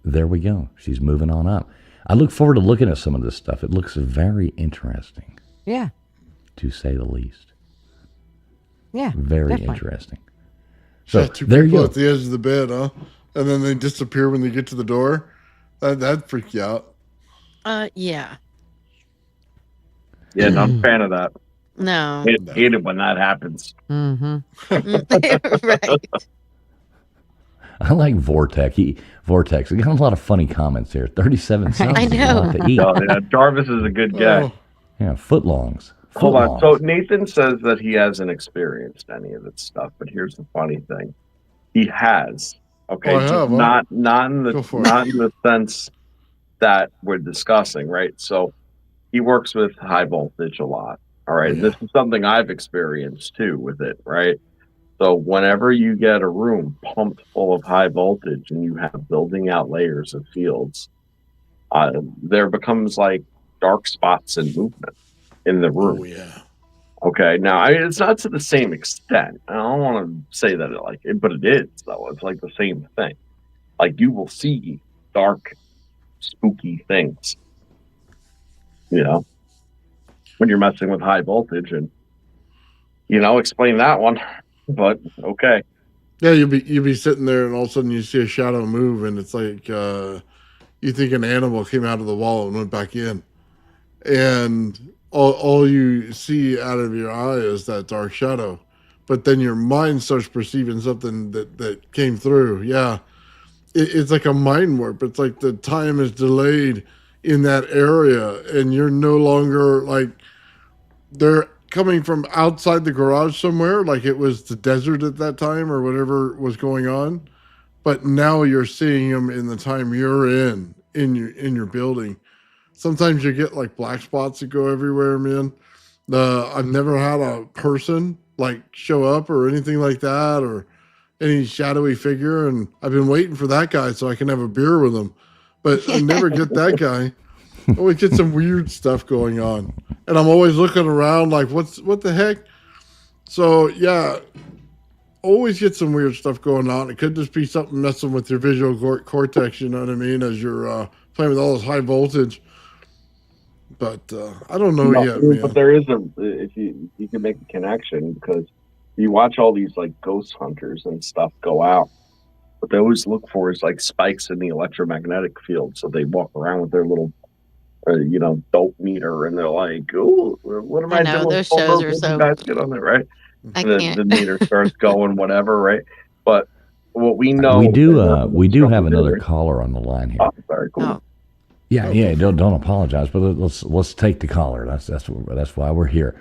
there we go. She's moving on up. I look forward to looking at some of this stuff. It looks very interesting. Yeah. To say the least. Yeah. Very definitely. Interesting. So two there you people go. at the edge of the bed, huh? And then they disappear when they get to the door. That'd freak you out. Yeah. Yeah, not a fan of that. No. Hate it when that happens. Mm-hmm. Right. I like Vortex. Vortex. We got a lot of funny comments here. 37 cents. I know. A lot to eat. Oh, yeah, Jarvis is a good guy. Yeah, footlongs. Hold on. So Nathan says that he hasn't experienced any of this stuff, but here's the funny thing: he has. Okay, Oh, I just have, huh? not in Go for the sense that we're discussing, right? So he works with high voltage a lot. All right, Yeah. This is something I've experienced too with it, right? So whenever you get a room pumped full of high voltage and you have building out layers of fields, there becomes like dark spots in movement in the room. Oh, yeah. Okay, now it's not to the same extent. I don't want to say that but it is though. It's like the same thing. Like you will see dark, spooky things. When you're messing with high voltage, and explain that one. But okay. Yeah, you'll be sitting there, and all of a sudden you see a shadow move, and it's like you think an animal came out of the wall and went back in, and all you see out of your eye is that dark shadow, but then your mind starts perceiving something that came through. Yeah, it's like a mind warp. It's like the time is delayed in that area, and you're no longer like they're coming from outside the garage somewhere, like it was the desert at that time or whatever was going on, but now you're seeing them in the time you're in your building. Sometimes you get like black spots that go everywhere, man. I've never had a person like show up or anything like that, or any shadowy figure, and I've been waiting for that guy so I can have a beer with him, but I never get that guy. I always get some weird stuff going on, and I'm always looking around like, what the heck? So yeah, always get some weird stuff going on. It could just be something messing with your visual cortex, you know what I mean, as you're playing with all this high voltage. But I don't know yet, man. But there is if you can make a connection, because you watch all these like ghost hunters and stuff go out. What they always look for is like spikes in the electromagnetic field. So they walk around with their little dope meter, and they're like, "Oh, what am I doing?" Those shows are so. Guys get on it, right? I And can't. the meter starts going, whatever, right? But what we know, we do have another caller on the line here. Oh, sorry, cool. Oh. Yeah. Don't apologize, but let's take the caller. That's why we're here.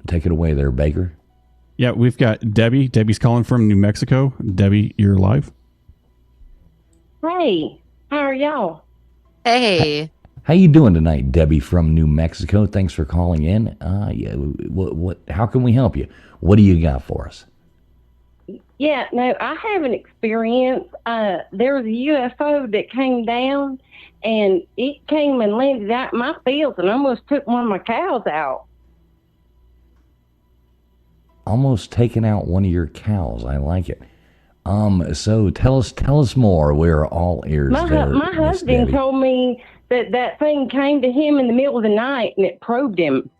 Take it away there, Baker. Yeah, we've got Debbie. Debbie's calling from New Mexico. Debbie, you're live. Hey, how are y'all? Hey. How you doing tonight, Debbie from New Mexico? Thanks for calling in. What? How can we help you? What do you got for us? Yeah, no, I have an experience. There was a UFO that came down, and it came and landed out in my fields and almost took one of my cows out. Almost taking out one of your cows. I like it. So tell us more. We're all ears. My Miss husband Debbie. told me that thing came to him in the middle of the night and it probed him.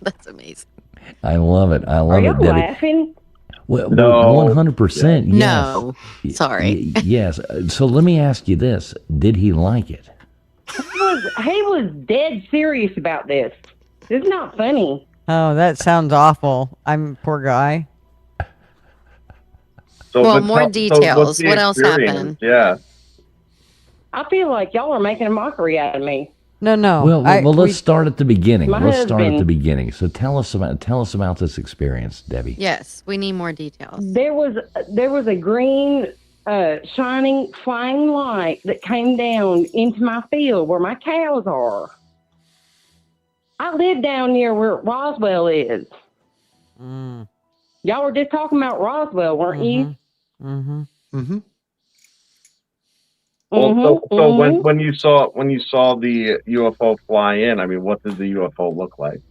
That's amazing. I love it. I Are love y'all it, Debbie. laughing? Well, No. 100%. Yes. No. Sorry. Yes. So let me ask you this: did he like it? He was dead serious about this. It's not funny. Oh, that sounds awful. I'm poor guy. Well, but more what's details. the What else experience? happened? Yeah. I feel like y'all are making a mockery out of me. No. Well, let's start at the beginning. My Let's start at husband- the beginning. So tell us about this experience, Debbie. Yes, we need more details. There was a green shining flying light that came down into my field where my cows are. I live down near where Roswell is. Mm. Y'all were just talking about Roswell, weren't you? Mm-hmm. Mm-hmm. Well, so Mhm. when you saw the UFO fly in, I mean, what did the UFO look like?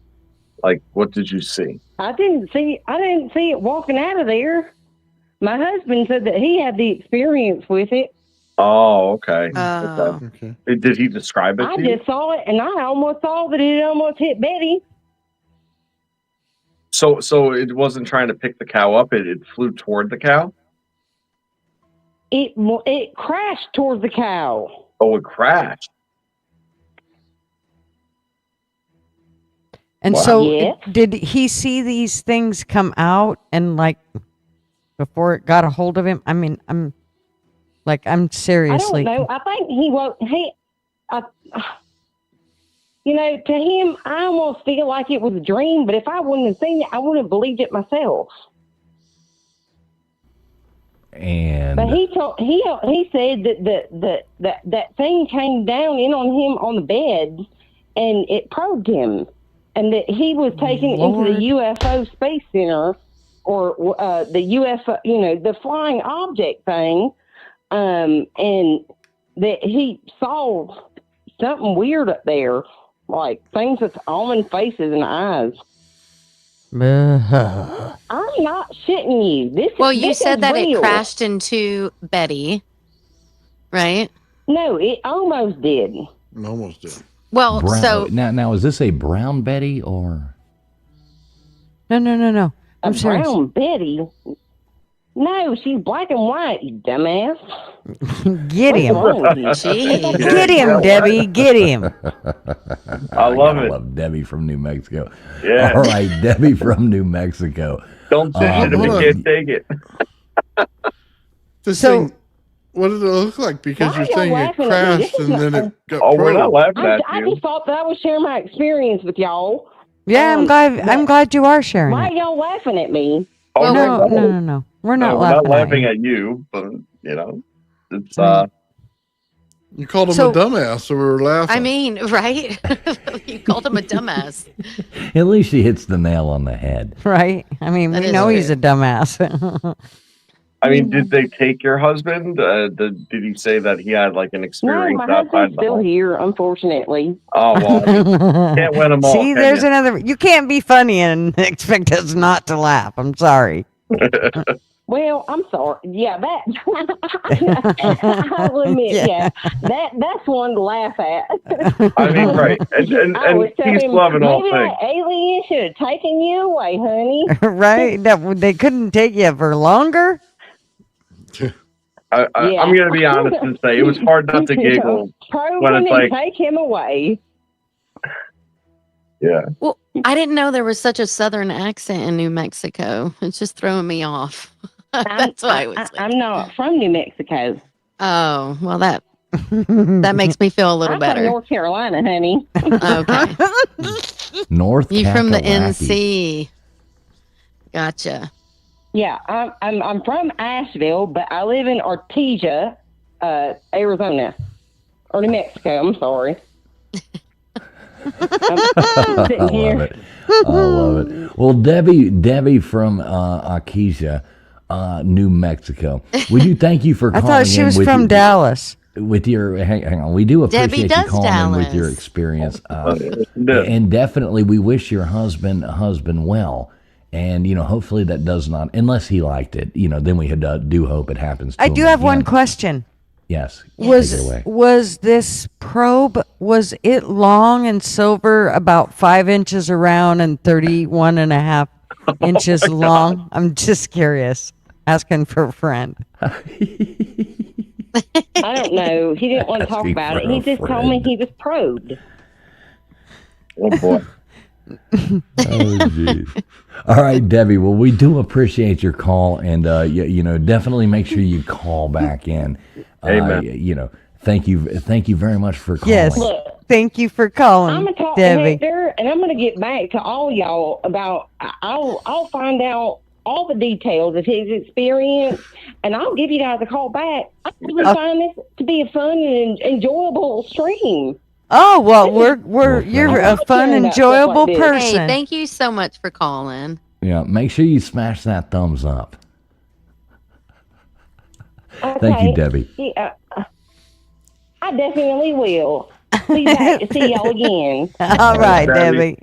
Like, what did you see? I didn't see it walking out of there. My husband said that he had the experience with it. Oh, okay. Oh. Okay. Did he describe it I to you? just saw it, and I almost saw that it almost hit Betty. So it wasn't trying to pick the cow up. It flew toward the cow. It crashed towards the cow. Oh, it crashed. And Wow. so, Yes. did he see these things come out and like before it got a hold of him? I mean, I'm seriously. I don't know. I think he was. To him, I almost feel like it was a dream. But if I wouldn't have seen it, I wouldn't have believed it myself. And But he said that thing came down in on him on the bed, and it probed him, and that he was taken into the UFO Space Center, or the UFO, the flying object thing, and that he saw something weird up there, like things with almond faces and eyes. I'm not shitting you. You said that real. it crashed into Betty, right? No, it almost did. Almost did. Well, so now is this a brown Betty or? No. I'm serious. Brown Betty? No, she's black and white, you dumbass. Get him. Jeez. Get him, Debbie. Get him. I love it. Love Debbie from New Mexico. Yeah. All right, Debbie from New Mexico. Don't say it if you can't take it. This thing, what did it look like? Because you're saying it crashed and then it got we're not laughing at I you. just thought that I was sharing my experience with y'all. Yeah, I'm glad you are sharing Why it. are y'all laughing at me? Oh, No. We're not laughing at you, but it's You called him a dumbass, so we were laughing. I mean, right? You called him a dumbass. At least she hits the nail on the head. Right? I mean, That we is know true. he's a dumbass. I mean, did they take your husband? Did he say that he had like an No, experience my outside husband's the still home? here, unfortunately. Oh, well, can't win them all. See, can there's ya? another. You can't be funny and expect us not to laugh. I'm sorry. Well, I'm sorry. Yeah, that I will admit, yeah, that's one to laugh at. I mean, right, and I always tell peace, him, love, and all maybe things. that alien should have taken you away, honey. Right? That they couldn't take you for longer. I'm going to be honest and say it was hard not to giggle Probe when him it's and like, take him away. yeah. Well, I didn't know there was such a southern accent in New Mexico. It's just throwing me off. That's why I was. I'm not from New Mexico. Oh, well, that makes me feel a little I'm better. from North Carolina, honey. Okay. North. You from the Kakalaki. NC? Gotcha. Yeah, I'm from Asheville, but I live in Artesia, Arizona, or New Mexico. I'm sorry. I'm sitting here. I love it. Well, Debbie from Artesia, New Mexico. We do thank you for I calling thought she in was with from your- Dallas. With your hang on, we do Debbie appreciate you does calling in with your Dallas. experience, and definitely we wish your husband well, and hopefully that does not, unless he liked it, then we do hope it happens. To I him do have one again. question. Yes, take it away. Was this probe, was it long and silver, about 5 inches around and 31.5 inches long? I'm just curious, asking for a friend. I don't know. He didn't want to talk Asking about it. for He a just told me friend. he was probed. Oh boy. Oh, geez. All right, Debbie. Well, we do appreciate your call, and definitely make sure you call back in. Amen. Thank you very much for calling. Yes, thank you for calling, I'm gonna talk to Debbie. Hector, and I'm gonna get back to all y'all about. I'll find out all the details of his experience, and I'll give you guys a call back. I really find this to be a fun and enjoyable stream. Oh well, you're a fun, enjoyable Hey, person. thank you so much for calling. Yeah, make sure you smash that thumbs up. Okay. Thank you, Debbie. Yeah, I definitely will. See y'all again. All right, Debbie.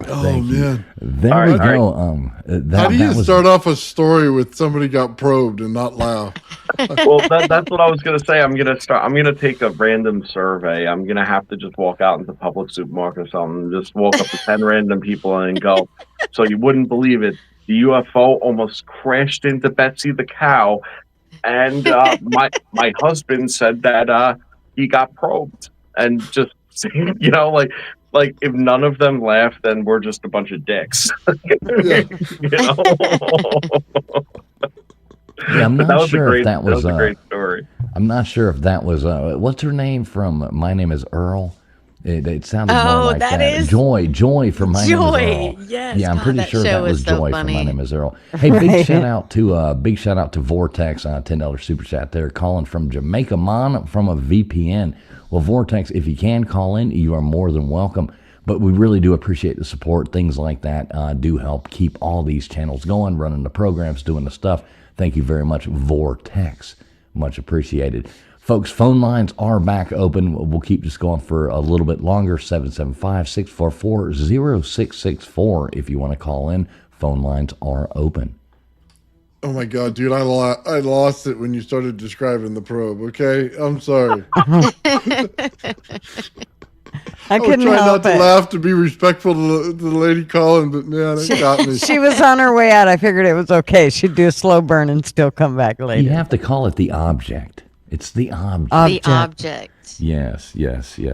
Debbie. Thank you. man. There we go. How do you start off a story with somebody got probed and not laugh? Well, that's what I was gonna say. I'm gonna take a random survey. I'm gonna have to just walk out into public supermarket or something, just walk up to 10 random people and go, so you wouldn't believe it. The UFO almost crashed into Betsy the cow, and my husband said that he got probed, and just like if none of them laugh, then we're just a bunch of dicks. You know? Yeah, I'm not sure if that was a great story. I'm not sure if that was what's her name from My Name Is Earl. It sounded more like that. Is Joy from My Name Is Earl. Yes, yeah, I'm pretty sure that was so Joy funny. from My Name Is Earl. Hey, big shout out to Vortex, $10 super chat there, calling from Jamaica Mon from a VPN. Well, Vortex, if you can call in, you are more than welcome. But we really do appreciate the support. Things like that do help keep all these channels going, running the programs, doing the stuff. Thank you very much, Vortex. Much appreciated. Folks, phone lines are back open. We'll keep this going for a little bit longer. 775-644-0664 if you want to call in. Phone lines are open. Oh my God, dude, I lost it when you started describing the probe, okay? I'm sorry. I couldn't try help not to it. laugh to be respectful to the lady calling, but man, it got me. She was on her way out. I figured it was okay. She'd do a slow burn and still come back later. You have to call it the object. It's the object. The object. Yes.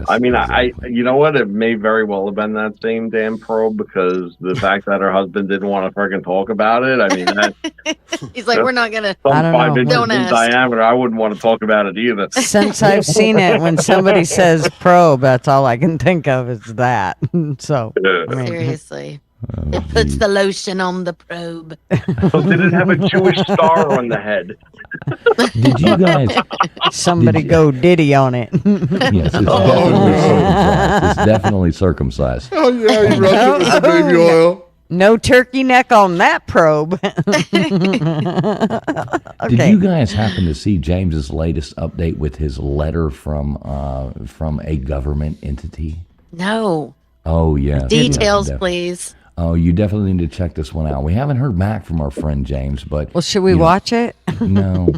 I mean, exactly. you know what? It may very well have been that same damn probe, because the fact that her husband didn't want to freaking talk about it. I mean, He's like, we're not gonna. I don't 5 know. inches Don't in ask. diameter. I wouldn't want to talk about it either. Since I've seen it, when somebody says probe, that's all I can think of is that. So, I mean, Seriously. It puts the lotion on the probe. So did it have a Jewish star on the head? Did you guys? somebody go Diddy on it. Yes, it's definitely circumcised. It's definitely circumcised. Oh yeah, you rush it with the baby oil. No turkey neck on that probe. Did you guys happen to see James's latest update with his letter from a government entity? No. Oh yeah. Details, please. Oh, you definitely need to check this one out. We haven't heard back from our friend James, but Well, should we watch it? No.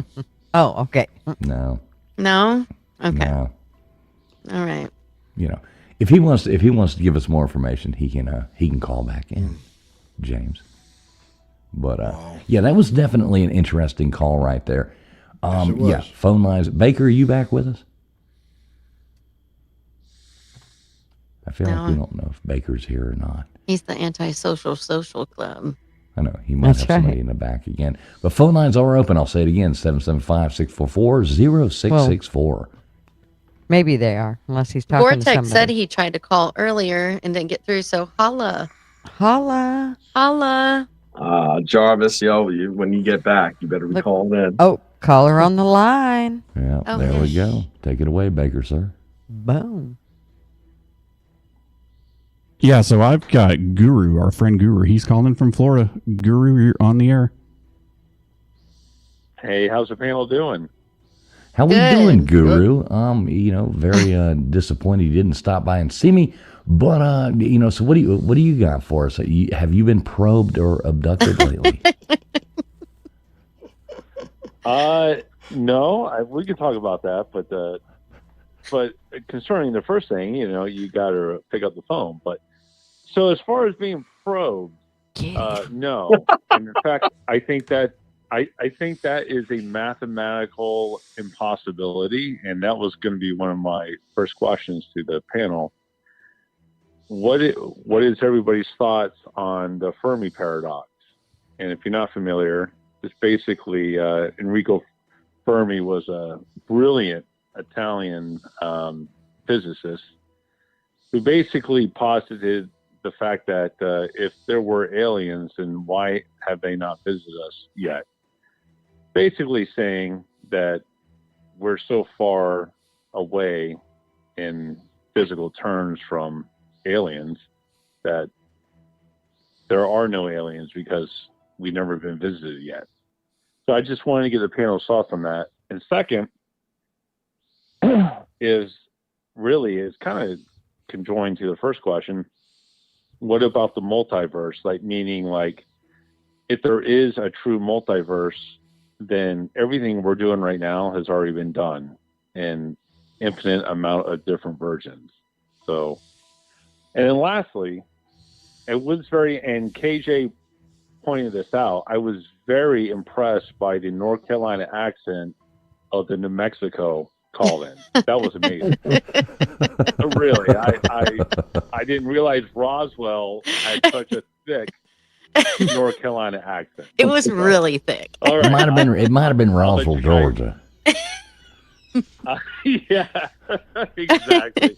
Oh, okay. No. No? Okay. No. All right. You know, if he wants to give us more information, he can call back in, James. But yeah, that was definitely an interesting call right there. Yes, it was. Yeah, phone lines. Baker, are you back with us? I feel like we don't know if Baker's here or not. He's the antisocial social club. I know, he might have somebody in the back again. But phone lines are open. I'll say it again, 775-644-0664. Maybe they are, unless he's talking to Vortex somebody. said he tried to call earlier and didn't get through, so holla. Holla. Holla. Jarvis, when you get back, you better be calling in. Oh, caller on the line. Yeah, Oh, there we go. Take it away, Baker, sir. Boom. Yeah, so I've got Guru, our friend Guru. He's calling from Florida. Guru, you're on the air. Hey, how's the panel doing? How we doing, Guru? Very disappointed you didn't stop by and see me. But so what do you got for us? Have you been probed or abducted lately? No, we can talk about that, but concerning the first thing, you got to pick up the phone. But so as far as being probed, no. And in fact, I think that is a mathematical impossibility, and that was going to be one of my first questions to the panel. What is everybody's thoughts on the Fermi paradox? And if you're not familiar, it's basically Enrico Fermi was a brilliant Italian physicist who basically posited the fact that if there were aliens, then why have they not visited us yet? Basically saying that we're so far away in physical terms from aliens that there are no aliens because we've never been visited yet. So I just wanted to get the panel's thoughts on that. And second is kind of conjoined to the first question. what about the multiverse? Like, meaning, like, if there is a true multiverse, then everything we're doing right now has already been done in infinite amount of different versions. So, and then lastly, it was and KJ pointed this out, I was very impressed by the North Carolina accent of the New Mexico call-in. That was amazing. Really, I didn't realize Roswell had such a thick North Carolina accent. It was really thick. All right, It might have been Roswell, Georgia. Yeah, exactly.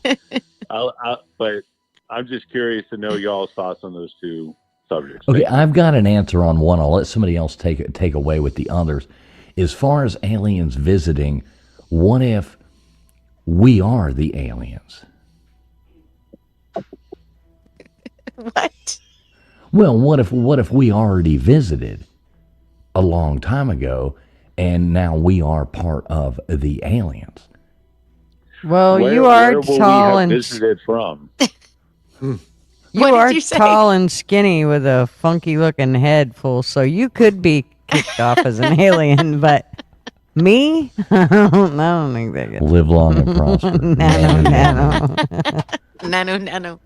But I'm just curious to know y'all's thoughts on those two subjects. Okay, I've got an answer on one. I'll let somebody else take away with the others. As far as aliens visiting, what if we are the aliens? What? Well, what if we already visited a long time ago, and now we are part of the aliens? Well, where are will tall we have and visited from? you are tall and skinny with a funky looking head full, so you could be kicked off as an alien, but me? I don't think they could. Live long and prosper. Nano.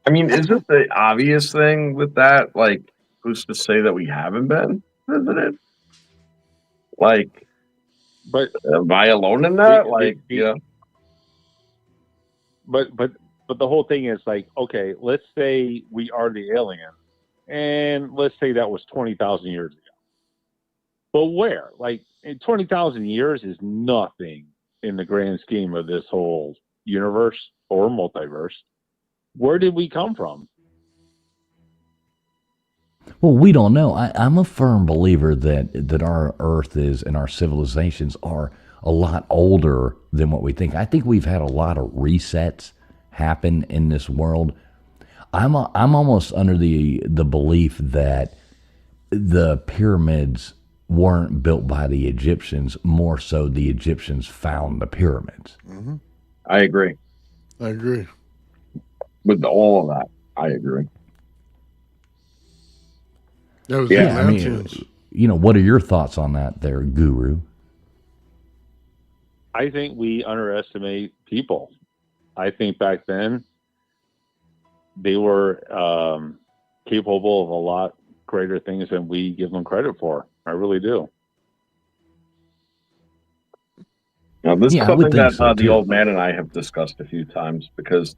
I mean, isn't the obvious thing with that, like, who's to say that we haven't been visited? Like, but am I alone in that? Like, yeah. But the whole thing is like, okay, let's say we are the alien, and let's say that was 20,000 years ago. But where? Like, 20,000 years is nothing in the grand scheme of this whole universe or multiverse. Where did we come from? Well, we don't know. I'm a firm believer that our Earth is and our civilizations are a lot older than what we think. I think we've had a lot of resets happen in this world. I'm almost under the belief that the pyramids weren't built by the Egyptians, more so the Egyptians found the pyramids. Mm-hmm. I agree. With all of that, I agree. That was Yeah, I mean, what are your thoughts on that there, Guru? I think we underestimate people. I think back then they were capable of a lot greater things than we give them credit for. I really do. Now, this is Yeah, I would something think that so, the too. old man and I have discussed a few times, because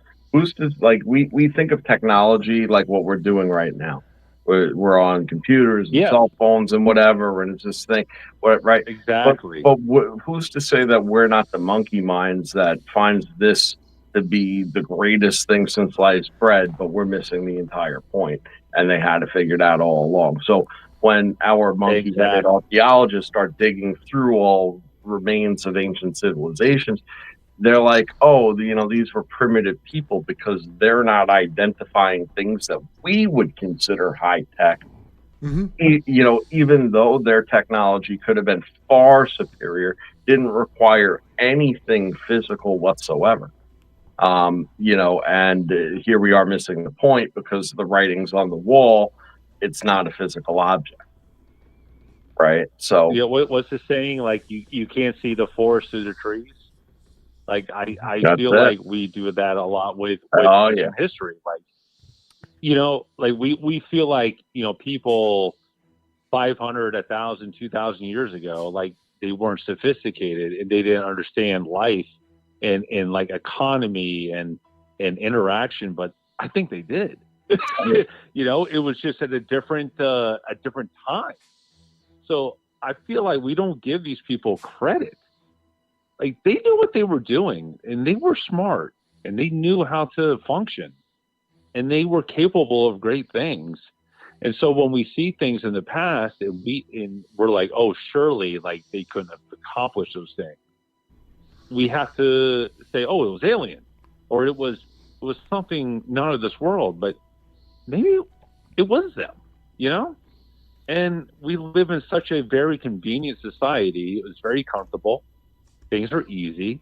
like, we think of technology like what we're doing right now. We're on computers and cell phones and whatever, and it's this thing, right? Exactly. But who's to say that we're not the monkey minds that finds this to be the greatest thing since sliced bread, but we're missing the entire point, and they had to figure it out all along. So when our monkey-headed archaeologists start digging through all remains of ancient civilizations, they're like, oh, these were primitive people, because they're not identifying things that we would consider high tech. Mm-hmm. Even though their technology could have been far superior, didn't require anything physical whatsoever. And here we are missing the point, because the writing's on the wall. It's not a physical object, right? So what's the saying? Like, you can't see the forest through the trees. Like, I feel like we do that a lot with history. Like, we feel like, people 500, 1,000, 2,000 years ago, like, they weren't sophisticated and they didn't understand life and like economy and interaction, but I think they did. It was just at a different time. So I feel like we don't give these people credit. Like, they knew what they were doing, and they were smart, and they knew how to function, and they were capable of great things. And so when we see things in the past, we're like, oh, surely, like, they couldn't have accomplished those things. We have to say, oh, it was alien, or it was something not of this world, but maybe it was them, And we live in such a very convenient society. It was very comfortable. Things are easy,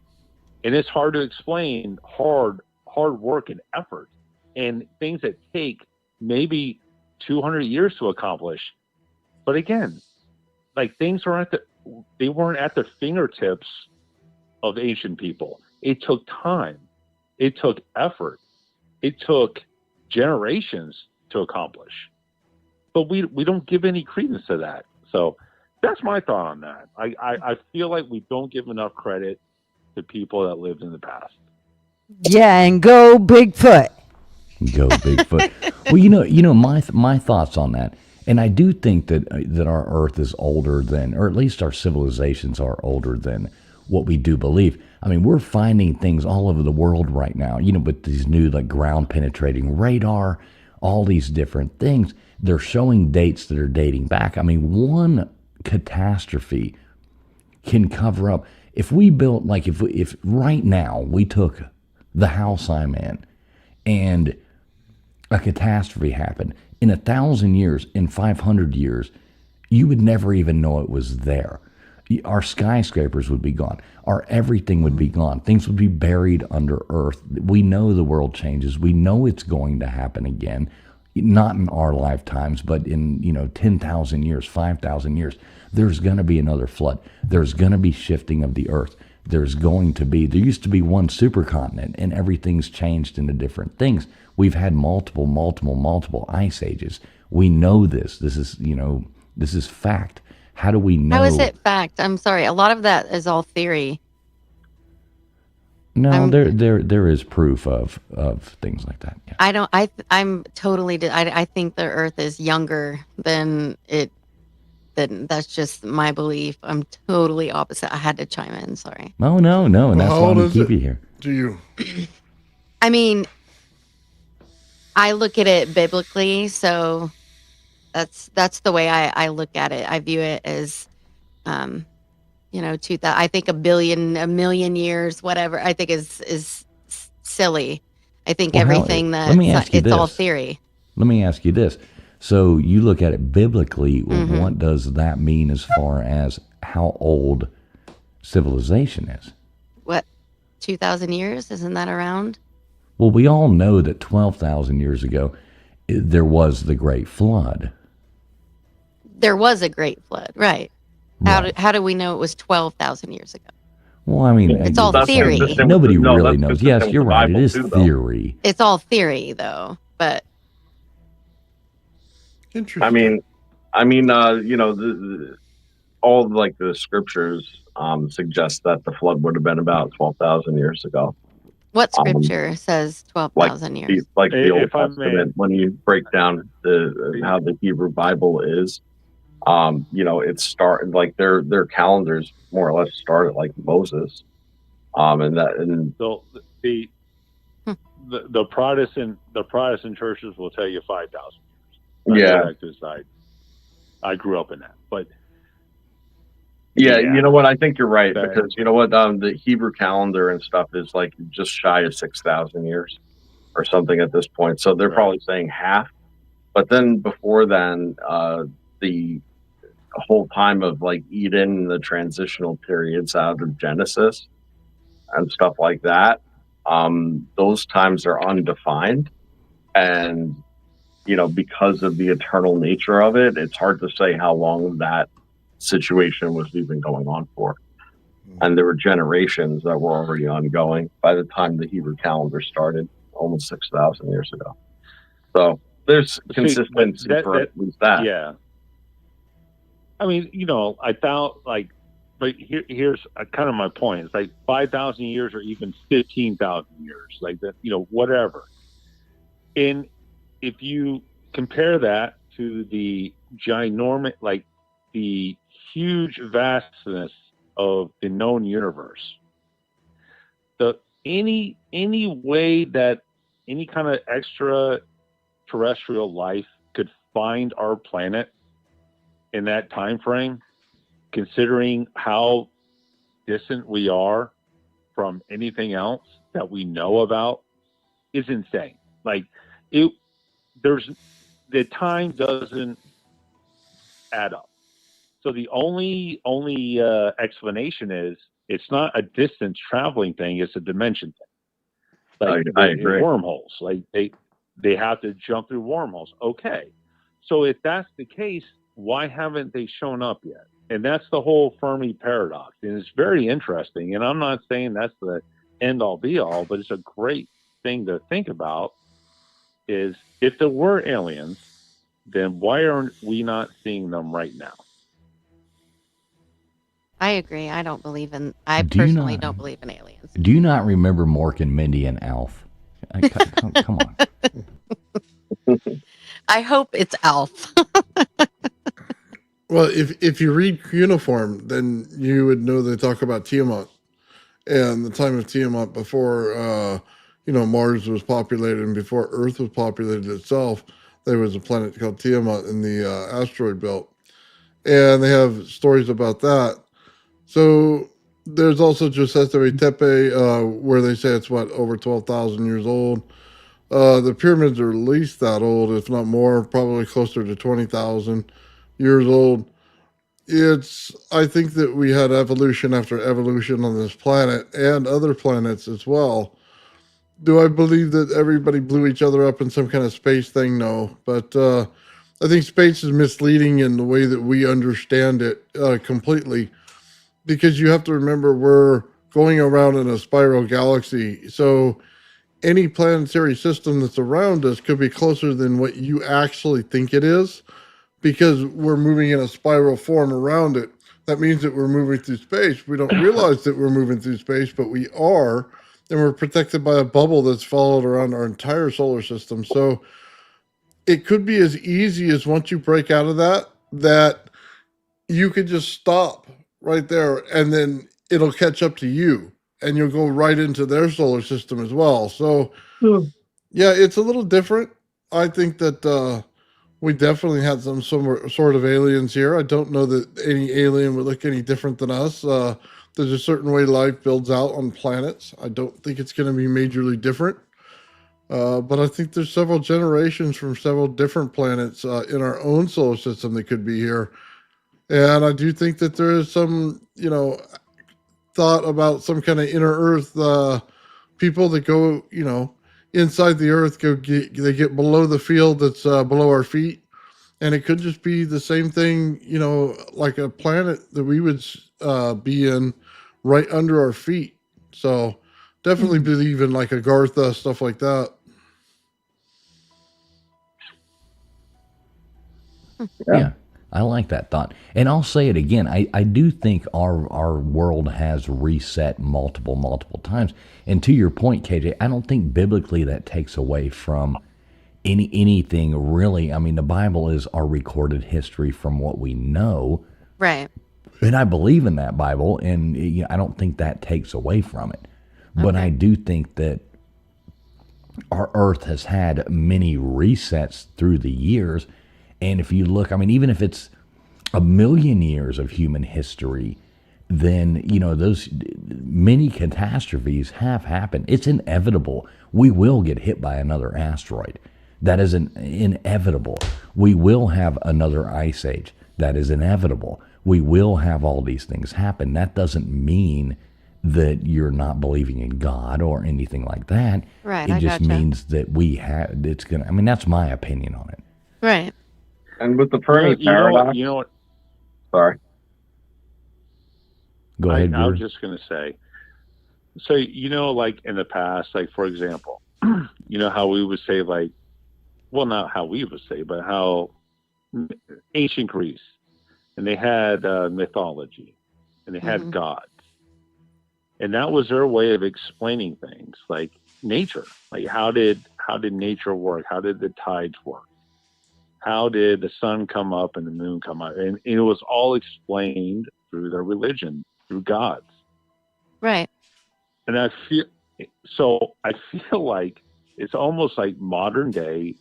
and it's hard to explain hard work and effort. and things that take maybe 200 years to accomplish. But again, like things are they weren't at the fingertips of ancient people. It took time. It took effort. It took generations to accomplish. But we don't give any credence to that. So that's my thought on that. I feel like we don't give enough credit to people that lived in the past. Yeah, and go Bigfoot. Go Bigfoot. Well, you know my thoughts on that, and I do think that our Earth is older than, or at least our civilizations are older than what we do believe. I mean, we're finding things all over the world right now. You know, with these new like ground penetrating radar, all these different things. They're showing dates that are dating back. I mean, one catastrophe can cover up. If we built, like, if right now we took the house I'm in and a catastrophe happened, in 1,000 years, in 500 years, you would never even know it was there. Our skyscrapers would be gone. Our everything would be gone. Things would be buried under earth. We know the world changes. We know it's going to happen again. Not in our lifetimes, but in, 10,000 years, 5,000 years, there's going to be another flood. There's going to be shifting of the earth. There used to be one supercontinent, and everything's changed into different things. We've had multiple ice ages. We know this. This is fact. How do we know? How is it fact? I'm sorry. A lot of that is all theory. No, there is proof of things like that. Yeah. I'm totally. I think the Earth is younger than it. That's just my belief. I'm totally opposite. I had to chime in. Sorry. Oh no, and that's why we keep you here. Do you? I mean, I look at it biblically, so that's the way I look at it. I view it as, 2000. I think a million years, whatever. I think is silly. I think everything it's all theory. Let me ask you this. So you look at it biblically, what does that mean as far as how old civilization is? What, 2,000 years? Isn't that around? Well, we all know that 12,000 years ago, there was the Great Flood. There was a Great Flood, right? How do we know it was 12,000 years ago? Well, I mean, it's all theory. Nobody really knows. Yes, you're right. It is theory. It's all theory, though, but. Interesting. I mean, all like the scriptures suggest that the flood would have been about 12,000 years ago. What scripture says 12,000 years? Like the Old Testament, when you break down how the Hebrew Bible is, it started like their calendars more or less started like Moses, so the Protestant churches will tell you 5,000. Yeah, I grew up in that, but yeah, you know what? I think you're right, because you know what? The Hebrew calendar and stuff is like just shy of 6,000 years or something at this point. So they're probably saying half. But then before then, the whole time of like Eden, the transitional periods out of Genesis and stuff like that, those times are undefined, and because of the eternal nature of it, it's hard to say how long that situation was even going on for. And there were generations that were already ongoing by the time the Hebrew calendar started, almost 6,000 years ago. So there's consistency for at least that. Yeah. I mean, I thought but here's kind of my point. It's like 5,000 years or even 15,000 years, like that, whatever. And if you compare that to the ginormous, like the huge vastness of the known universe, any way that any kind of extraterrestrial life could find our planet in that time frame, considering how distant we are from anything else that we know about, is insane. Like the time doesn't add up. So the only explanation is it's not a distance traveling thing; it's a dimension thing. Like I agree. Wormholes, like they have to jump through wormholes. Okay. So if that's the case, why haven't they shown up yet? And that's the whole Fermi paradox. And it's very interesting. And I'm not saying that's the end all be all, but it's a great thing to think about is if there were aliens, then why aren't we not seeing them right now? I agree. I personally don't believe in aliens. Do you not remember Mork and Mindy and Alf? Come on. I hope it's Alf. Well, if you read Cuneiform, then you would know they talk about Tiamat and the time of Tiamat before, Mars was populated and before Earth was populated itself. There was a planet called Tiamat in the asteroid belt. And they have stories about that. So there's also Josette Tepe, where they say it's, over 12,000 years old. The pyramids are at least that old, if not more, probably closer to 20,000 years old. I think that we had evolution after evolution on this planet and other planets as well. Do I believe that everybody blew each other up in some kind of space thing? No. But I think space is misleading in the way that we understand it completely. Because you have to remember we're going around in a spiral galaxy. So any planetary system that's around us could be closer than what you actually think it is because we're moving in a spiral form around it. That means that we're moving through space. We don't realize that we're moving through space, but we are. And we're protected by a bubble that's followed around our entire solar system. So it could be as easy as once you break out of that you could just stop right there and then it'll catch up to you and you'll go right into their solar system as well. So yeah, it's a little different. I think that we definitely had some sort of aliens here. I don't know that any alien would look any different than us. There's a certain way life builds out on planets. I don't think it's going to be majorly different. But I think there's several generations from several different planets in our own solar system that could be here. And I do think that there is some, thought about some kind of inner Earth people that go, inside the Earth. They get below the field that's below our feet, and it could just be the same thing, like a planet that we would be in right under our feet. So definitely believe in like Agartha, stuff like that. Yeah. I like that thought. And I'll say it again. I do think our world has reset multiple times. And to your point, KJ, I don't think biblically that takes away from anything really. I mean, the Bible is our recorded history from what we know. Right. And I believe in that Bible, and I don't think that takes away from it. Okay. But I do think that our earth has had many resets through the years. And if you look, I mean, even if it's 1 million years of human history, then, those many catastrophes have happened. It's inevitable. We will get hit by another asteroid. That is inevitable. We will have another ice age. That is inevitable. We will have all these things happen. That doesn't mean that you're not believing in God or anything like that. Right. It just means that that's my opinion on it. Right. And with the Fermi paradox, sorry. Go ahead. I was just going to say, so, like in the past, like, for example, how we would say, like, well, not how we would say, but how ancient Greece, and they had mythology, and they had gods. And that was their way of explaining things, like nature. Like, how did nature work? How did the tides work? How did the sun come up and the moon come up? And it was all explained through their religion, through gods. Right. And I feel like it's almost like modern day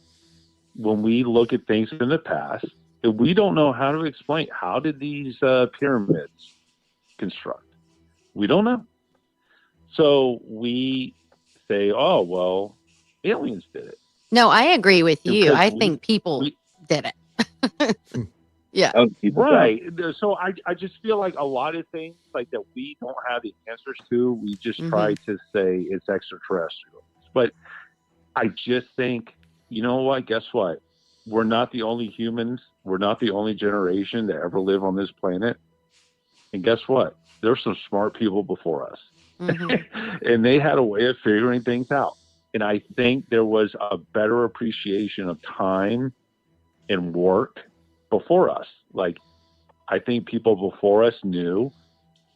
when we look at things in the past, if we don't know how to explain, how did these pyramids construct? We don't know. So we say, oh, well, aliens did it. No, I agree with you. I think people did it. Yeah. Right. So I just feel like a lot of things like that we don't have the answers to, we just try to say it's extraterrestrials. But I just think you know what? Guess what? We're not the only humans. We're not the only generation to ever live on this planet. And guess what? There's some smart people before us. And they had a way of figuring things out. And I think there was a better appreciation of time and work before us. Like, I think people before us knew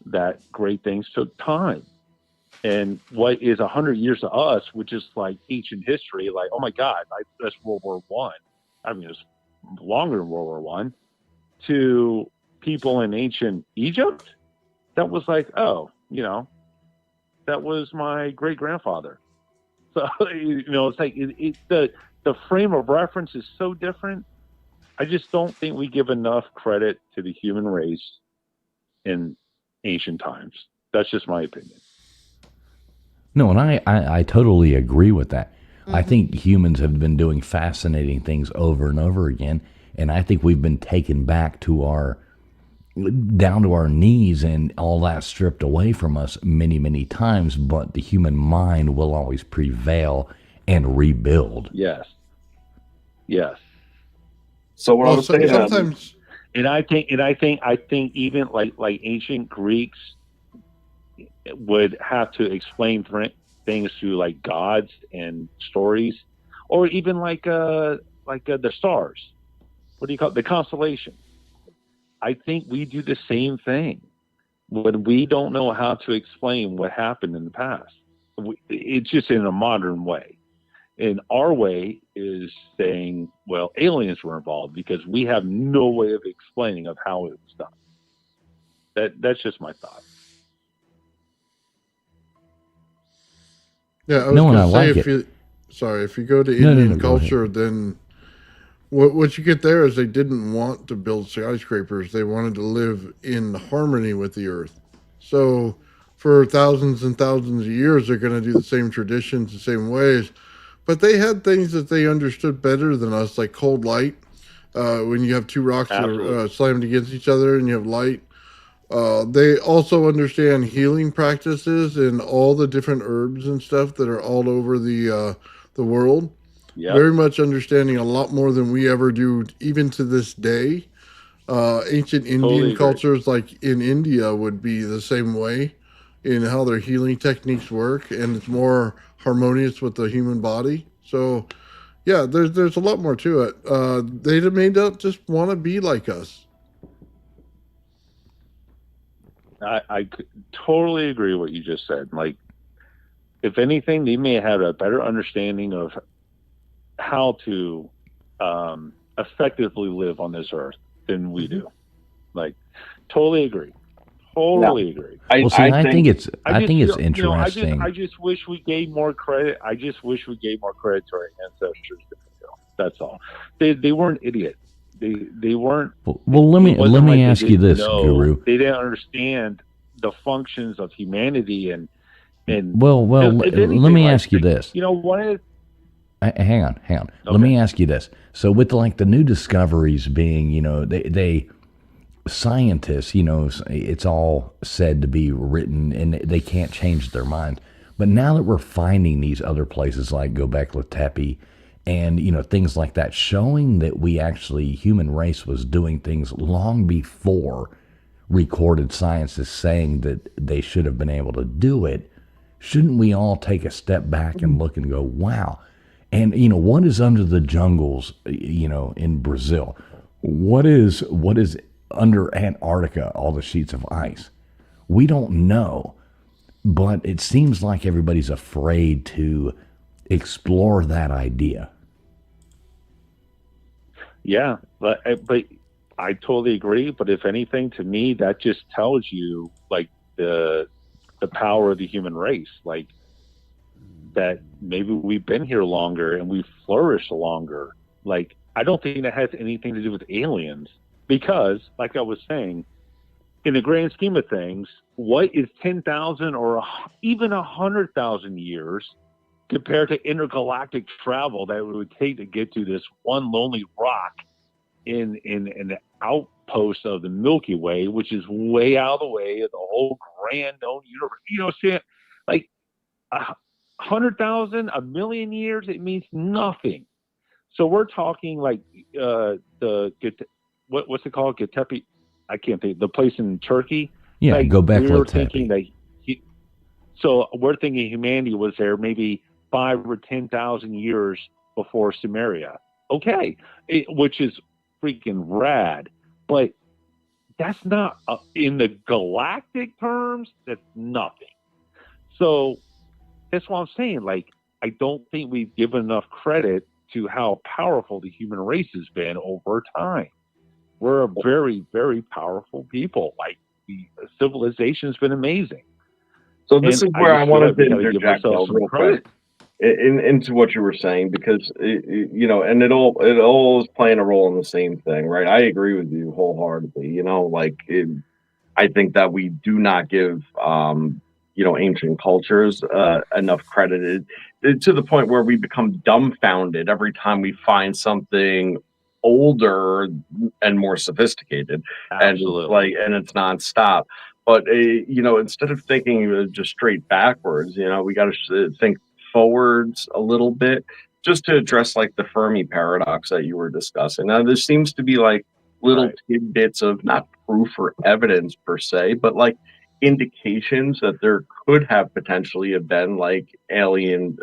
that great things took time. And what is 100 years to us, which is like ancient history, like, oh my God, that's World War I. I mean, it's longer than World War One. To people in ancient Egypt, that was like, oh, you know, that was my great grandfather. So, you know, it's like the frame of reference is so different. I just don't think we give enough credit to the human race in ancient times. That's just my opinion. No, and I totally agree with that. I think humans have been doing fascinating things over and over again, and I think we've been taken back to down to our knees and all that stripped away from us many, many times, but the human mind will always prevail and rebuild. Yes. Yes. So what I was saying, sometimes, and I think even like ancient Greeks would have to explain things to like gods and stories, or even like the stars. What do you call it? The constellation. I think we do the same thing when we don't know how to explain what happened in the past. It's just in a modern way. And our way is saying, well, aliens were involved because we have no way of explaining of how it was done. That's just my thought. Yeah, I was going to say, if you go to Indian culture, then what you get there is they didn't want to build skyscrapers. They wanted to live in harmony with the earth. So for thousands and thousands of years, they're going to do the same traditions, the same ways. But they had things that they understood better than us, like cold light. When you have two rocks that are slammed against each other and you have light. They also understand healing practices and all the different herbs and stuff that are all over the world. Yep. Very much understanding a lot more than we ever do, even to this day. Ancient Indian cultures, like in India, would be the same way in how their healing techniques work, and it's more harmonious with the human body. So, yeah, there's a lot more to it. They may not just want to be like us. I totally agree with what you just said. Like, if anything, they may have a better understanding of how to effectively live on this earth than we do. Like, totally agree. Totally agree. I think it's interesting. I just wish we gave more credit. I just wish we gave more credit to our ancestors. That's all. They weren't idiots. They weren't. Well, let me ask you this, Guru. They didn't understand the functions of humanity and well. Let me ask you this. You know what? Hang on. Okay. Let me ask you this. So with the new discoveries being, they scientists, it's all said to be written and they can't change their mind. But now that we're finding these other places like Göbekli Tepe and, things like that, showing that human race was doing things long before recorded science is saying that they should have been able to do it, shouldn't we all take a step back and look and go, wow? And, what is under the jungles, in Brazil? What is under Antarctica, all the sheets of ice? We don't know, but it seems like everybody's afraid to explore that idea. Yeah, but I totally agree. But if anything, to me, that just tells you like the power of the human race, like that maybe we've been here longer and we've flourished longer. Like, I don't think that has anything to do with aliens, because like I was saying, in the grand scheme of things, what is 10,000 or even 100,000 years compared to intergalactic travel that it would take to get to this one lonely rock in an outpost of the Milky Way, which is way out of the way of the whole grand known universe. Like 100,000, a million years, it means nothing. So we're talking like what's it called? Getepe? I can't think. The place in Turkey. Yeah, like, Göbekli we were Tepe. thinking that. So we're thinking humanity was there maybe 5,000 or 10,000 years before Sumeria. Okay, which is freaking rad, but that's not in the galactic terms. That's nothing. So that's what I'm saying. Like, I don't think we've given enough credit to how powerful the human race has been over time. We're a very, very powerful people. Like, the civilization's been amazing. So this is where I wanted to interject though, real quick, into what you were saying, because and it all is playing a role in the same thing, right? I agree with you wholeheartedly. I think that we do not give ancient cultures enough credit, to the point where we become dumbfounded every time we find something older and more sophisticated. Absolutely. And it's nonstop. But instead of thinking just straight backwards, we got to think forwards a little bit, just to address like the Fermi paradox that you were discussing. Now, there seems to be like little tidbits of not proof or evidence per se, but like indications that there could have potentially have been like alien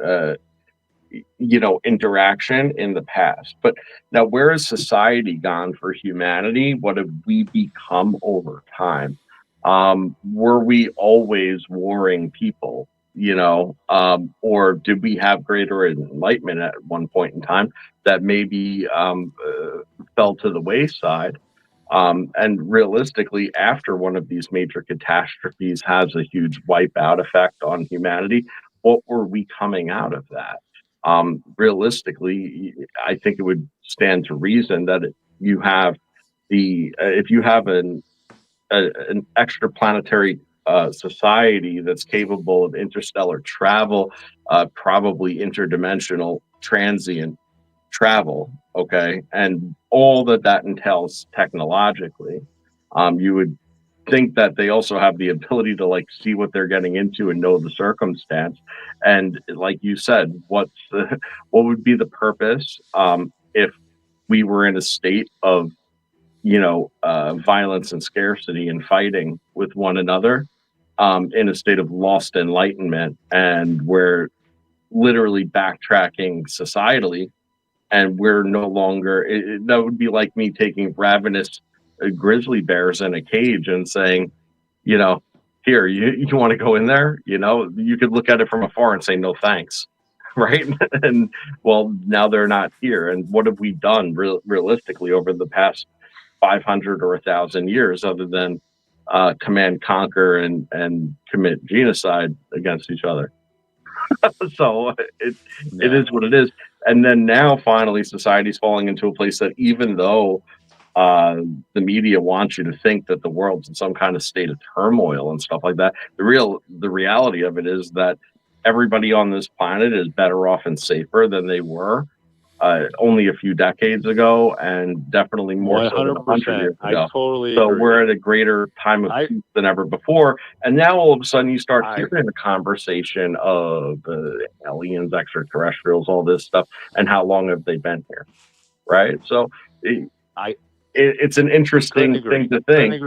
interaction in the past. But now, where has society gone for humanity? What have we become over time? Were we always warring people, or did we have greater enlightenment at one point in time that maybe fell to the wayside? And realistically, after one of these major catastrophes has a huge wipeout effect on humanity, what were we coming out of that? Realistically, I think it would stand to reason that if you have an extraplanetary society that's capable of interstellar travel, probably interdimensional transient travel, okay, and all that entails technologically, you would think that they also have the ability to like see what they're getting into and know the circumstance. And like you said, what would be the purpose if we were in a state of violence and scarcity and fighting with one another, in a state of lost enlightenment, and we're literally backtracking societally, and we're no longer, that would be like me taking ravenous grizzly bears in a cage and saying, here, you want to go in there? You could look at it from afar and say, no, thanks. Right. And well, now they're not here. And what have we done realistically over the past 500 or 1,000 years other than command, conquer, and commit genocide against each other? So it is what it is. And then now finally society's falling into a place that, even though the media wants you to think that the world's in some kind of state of turmoil and stuff like that, the reality of it is that everybody on this planet is better off and safer than they were only a few decades ago, and definitely more so than 100 years ago. I totally so agree. We're at a greater time of peace than ever before, and now all of a sudden you start hearing the conversation of aliens, extraterrestrials, all this stuff, and how long have they been here, right? So it's an interesting thing to think,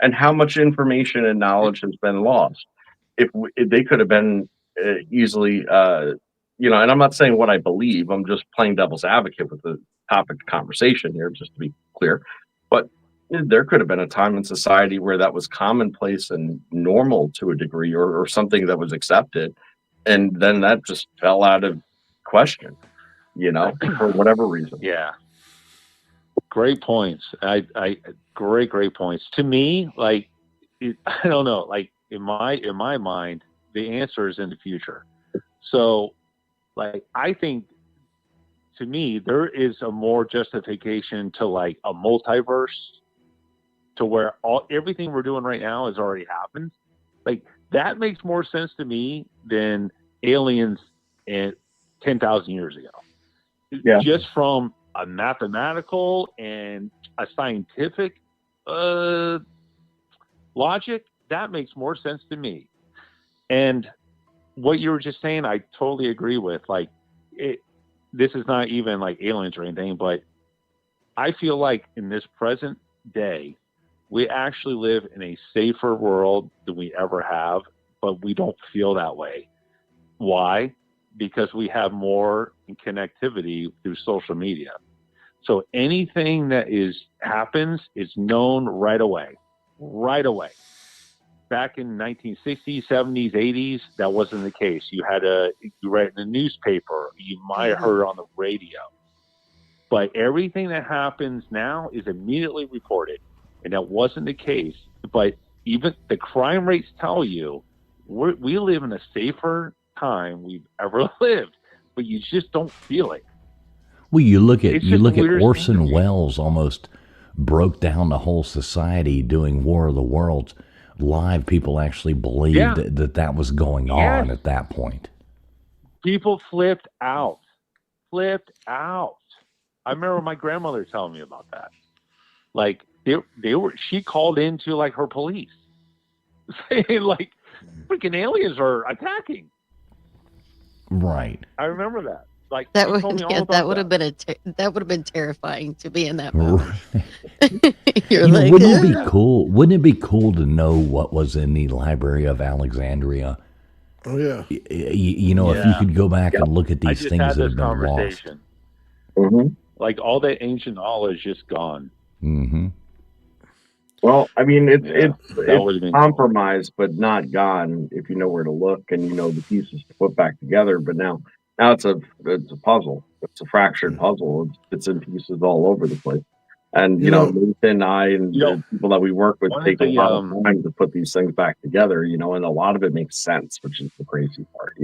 and how much information and knowledge has been lost. If they could have been easily and I'm not saying what I believe, I'm just playing devil's advocate with the topic of conversation here, just to be clear. But there could have been a time in society where that was commonplace and normal to a degree, or something that was accepted. And then that just fell out of question, for whatever reason. Yeah. Great points. Great points. To me, like, I don't know, like in my mind, the answer is in the future. So, like, I think, to me, there is a more justification to like a multiverse, to where everything we're doing right now has already happened. Like, that makes more sense to me than aliens 10,000 years ago. Yeah. Just from a mathematical and a scientific logic, that makes more sense to me. And what you were just saying, I totally agree with. Like, this is not even like aliens or anything, but I feel like in this present day, we actually live in a safer world than we ever have, but we don't feel that way. Why? Because we have more connectivity through social media. So anything that happens is known right away. Back in 1960s, 70s, 80s, that wasn't the case. You read in the newspaper, you might have heard it on the radio. But everything that happens now is immediately reported, and that wasn't the case. But even the crime rates tell you we live in a safer time we've ever lived, but you just don't feel it. Well, you look at weird Orson thing. Welles almost broke down the whole society doing War of the Worlds live. People actually believed that was going on at that point. People flipped out. I remember my grandmother telling me about that. Like she called into like her police, saying like, "Freaking aliens are attacking." Right. I remember that. Like That she would told me all about have been that would have been terrifying to be in that Right. moment. You're You know, like, wouldn't it be cool? Wouldn't it be cool to know what was in the Library of Alexandria? Oh yeah. You know, if you could go back and look at I these just things had that this have been lost. conversation. Like all that ancient knowledge is gone. Mm-hmm. Well, I mean, would've it's been compromised, but not gone if you know where to look and you know the pieces to put back together. But now it's a puzzle. It's a fractured puzzle. It's in pieces all over the place. And Nathan, I, and the people that we work with one take of a the, lot of time to put these things back together. And a lot of it makes sense, which is the crazy part.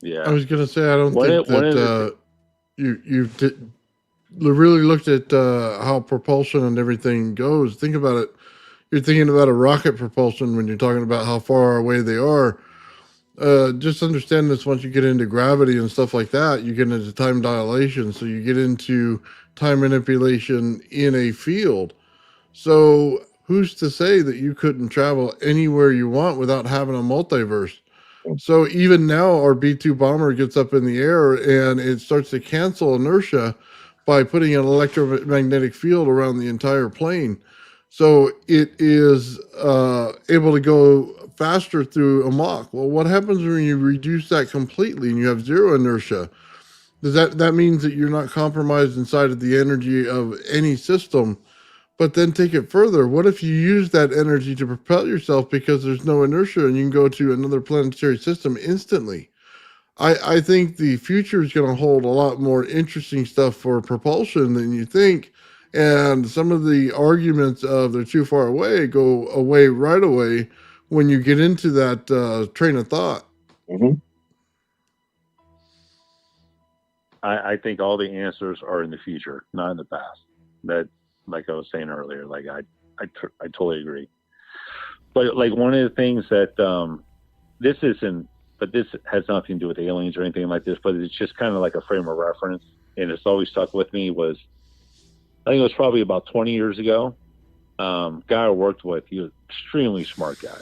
Yeah. I was gonna say I don't think that you really looked at how propulsion and everything goes. Think about it. You're thinking about a rocket propulsion when you're talking about how far away they are. Just understand this: once you get into gravity and stuff like that, you get into time dilation. So you get into time manipulation in a field. So who's to say that you couldn't travel anywhere you want without having a multiverse? So even now, our B-2 bomber gets up in the air and it starts to cancel inertia by putting an electromagnetic field around the entire plane. So it is able to go faster through a Mach. Well, what happens when you reduce that completely and you have zero inertia? Does that means that you're not compromised inside of the energy of any system? But then take it further. What if you use that energy to propel yourself because there's no inertia and you can go to another planetary system instantly? I think the future is going to hold a lot more interesting stuff for propulsion than you think. And some of the arguments of they're too far away go away right away when you get into that train of thought. I think all the answers are in the future, not in the past. That, like I was saying earlier, like I totally agree. But like one of the things that this has nothing to do with aliens or anything like this, but it's just kind of like a frame of reference, and it's always stuck with me. Was I think it was probably about 20 years ago. Guy I worked with, he was an extremely smart guy,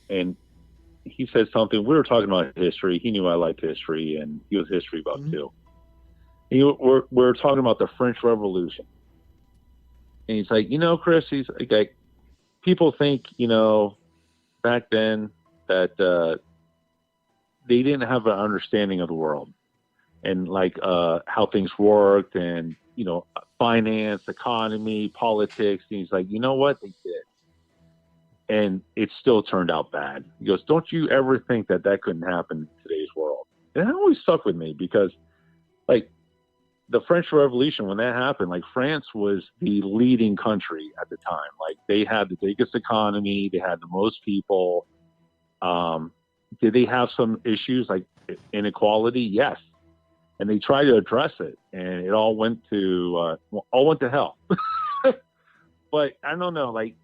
and he said something. We were talking about history. He knew I liked history, and he was a history buff too. And we're talking about the French Revolution. And he's like, Chris, he's like, people think, back then that they didn't have an understanding of the world and like how things worked and, finance, economy, politics. And he's like, you know what? They did. And it still turned out bad. He goes, don't you ever think that couldn't happen in today's world? And that always stuck with me because, like, the French Revolution, when that happened, like France was the leading country at the time. Like they had the biggest economy, they had the most people. Did they have some issues like inequality? Yes, and they tried to address it, and it all went to hell. But I don't know, like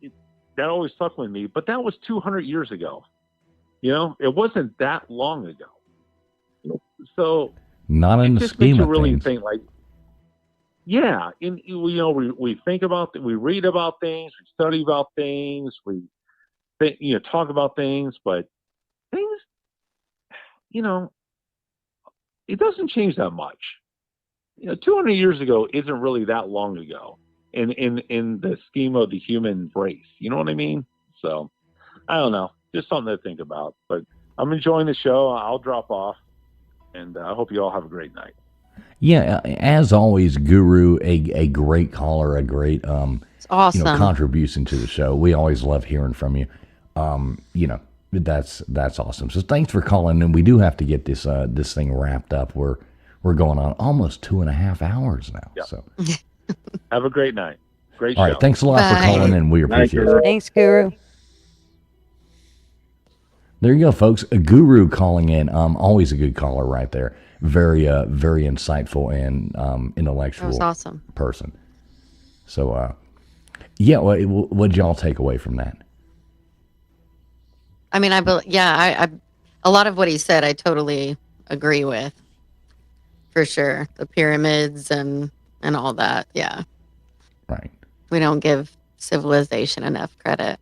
that always stuck with me. But that was 200 years ago. It wasn't that long ago. So not in the scheme of really things. Think like. Yeah, and we think about, we read about things, we study about things, we think, talk about things, but things, it doesn't change that much. 200 years ago isn't really that long ago in the scheme of the human race. You know what I mean? So I don't know, just something to think about. But I'm enjoying the show. I'll drop off, and I hope you all have a great night. Yeah, as always, Guru, a great caller, a great awesome contribution to the show. We always love hearing from you. That's awesome. So thanks for calling, and we do have to get this thing wrapped up. We're going on almost 2.5 hours now. Yep. So have a great night. Great show. all right, thanks a lot for calling in. We appreciate it. Thanks, Guru. There you go, folks. A Guru calling in. Always a good caller right there. Very insightful and intellectual. That was awesome. Person. So, what'd y'all take away from that? I mean, I a lot of what he said, I totally agree with, for sure. The pyramids and all that, yeah. Right. We don't give civilization enough credit.